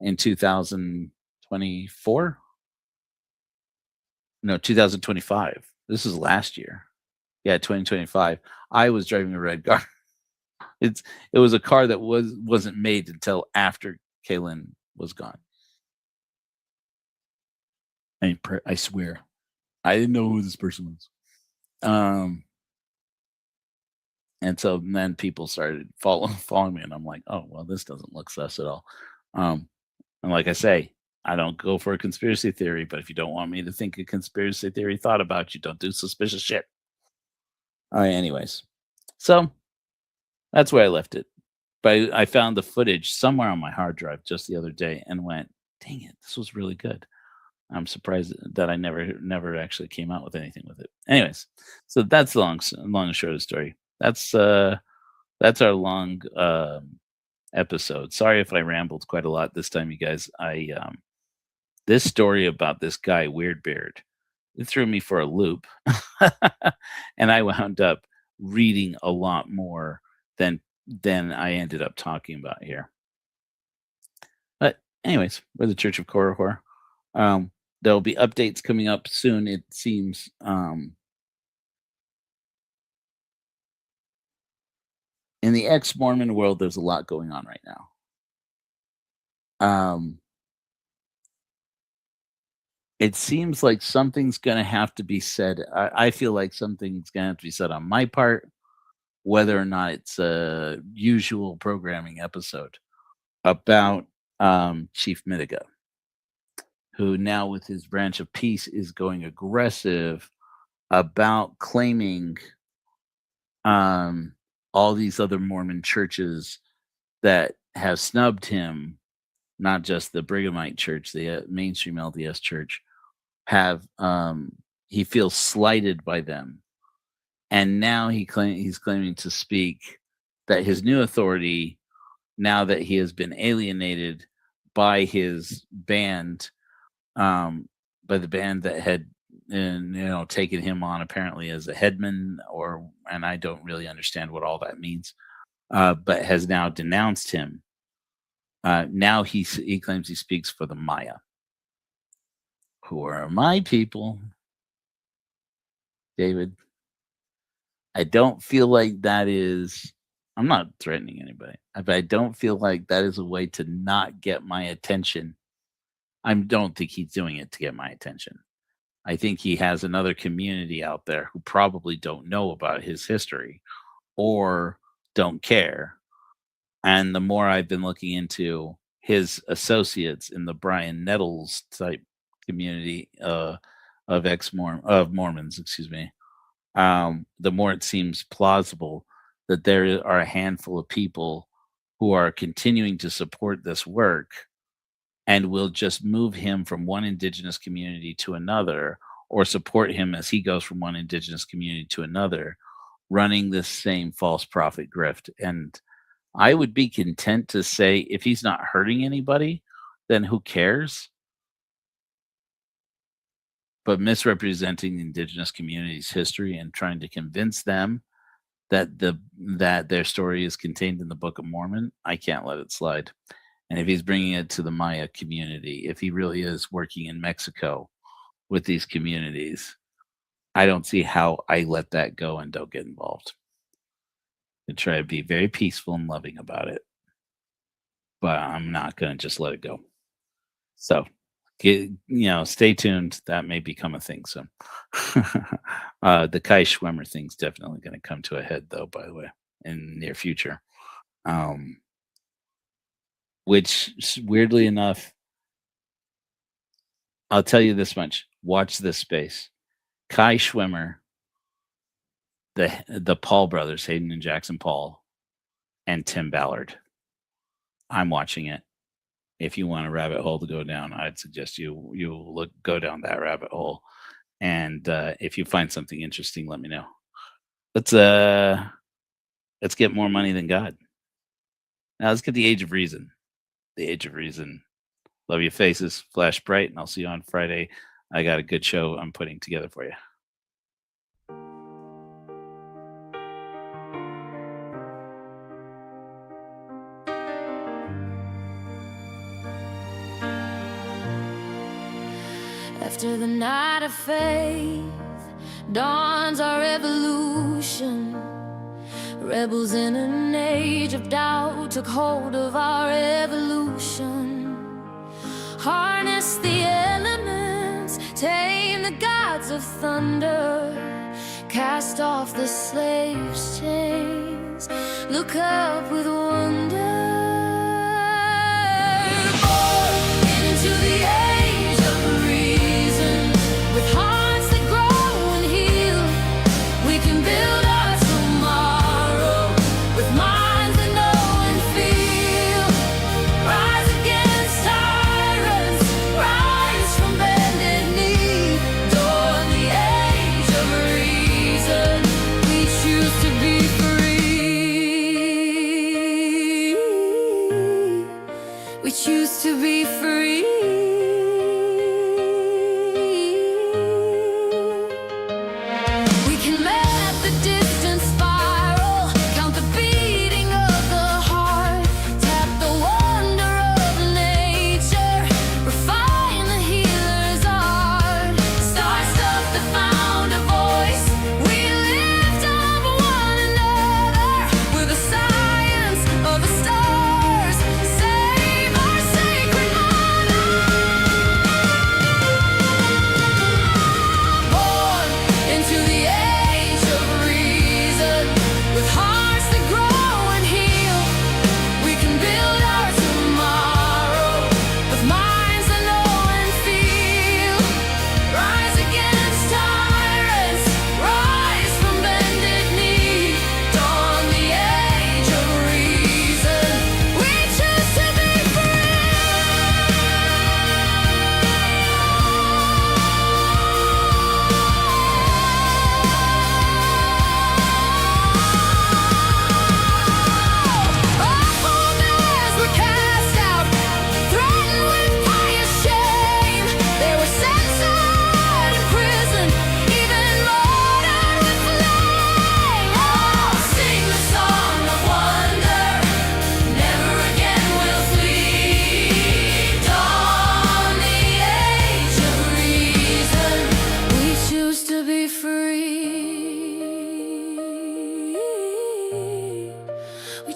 in 2024, no, 2025, this is last year. Yeah, 2025, I was driving a red car. It was a car that wasn't made until after Kaylin was gone. I swear, I didn't know who this person was. And so then people started following me, and I'm like, oh well, this doesn't look sus at all. And like I say, I don't go for a conspiracy theory, but if you don't want me to think a conspiracy theory thought about you, don't do suspicious shit. All right, anyways, so that's where I left it. But I found the footage somewhere on my hard drive just the other day and went, dang it, this was really good. I'm surprised that I never actually came out with anything with it. Anyways, so that's the long and short of the story. That's our long episode. Sorry if I rambled quite a lot this time, you guys. This story about this guy Weirdbeard, it threw me for a loop, and I wound up reading a lot more than I ended up talking about here. But anyways, we're the Church of Horror. There'll be updates coming up soon, it seems. In the ex-Mormon world, there's a lot going on right now. It seems like something's going to have to be said. I feel like something's going to have to be said on my part, whether or not it's a usual programming episode, about Chief Mitiga, who now with his branch of peace is going aggressive about claiming all these other Mormon churches that have snubbed him, not just the Brighamite Church, the mainstream LDS Church, he feels slighted by them. And now he's claiming to speak that his new authority, now that he has been alienated by his band, by the band that had taken him on apparently as a headman, and I don't really understand what all that means, but has now denounced him. Now he claims he speaks for the Maya, who are my people. David. I don't feel like that is, I'm not threatening anybody, but I don't feel like that is a way to not get my attention. I don't think he's doing it to get my attention. I think he has another community out there who probably don't know about his history or don't care. And the more I've been looking into his associates in the Brian Nettles type community of Mormons, excuse me, the more it seems plausible that there are a handful of people who are continuing to support this work and will just move him from one indigenous community to another, or support him as he goes from one indigenous community to another, running this same false prophet grift. And I would be content to say, if he's not hurting anybody, then who cares? But misrepresenting the indigenous community's history and trying to convince them that their story is contained in the Book of Mormon, I can't let it slide. And if he's bringing it to the Maya community, if he really is working in Mexico with these communities, I don't see how I let that go and don't get involved. I try to be very peaceful and loving about it, but I'm not going to just let it go. So, stay tuned. That may become a thing soon. The Kai Schwimmer thing's definitely going to come to a head, though, by the way, in the near future. Which, weirdly enough, I'll tell you this much. Watch this space. Kai Schwimmer, the Paul brothers, Hayden and Jackson Paul, and Tim Ballard. I'm watching it. If you want a rabbit hole to go down, I'd suggest you go down that rabbit hole. And if you find something interesting, let me know. Let's get more money than God. Now let's get the Age of Reason. The Age of Reason. Love your faces. Flash bright, and I'll see you on Friday. I got a good show I'm putting together for you. After the night of faith dawns our revolution. Rebels in an age of doubt took hold of our evolution. Harness the elements, tame the gods of thunder, cast off the slave's chains, look up with wonder. Born into the age of reason, with hearts that grow and heal, we can build our tomorrow with minds that know and feel. Rise against tyrants, rise from bended knee. Dawn the age of reason, we choose to be free. We choose to be free. We can map the distance spiral, count the beating of the heart, tap the wonder of nature, refine the healer's art. Stars up that found a voice, we lift up one another. We're the science of the stars, save our sacred mother.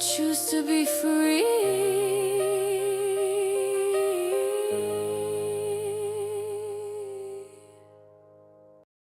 choose to be free.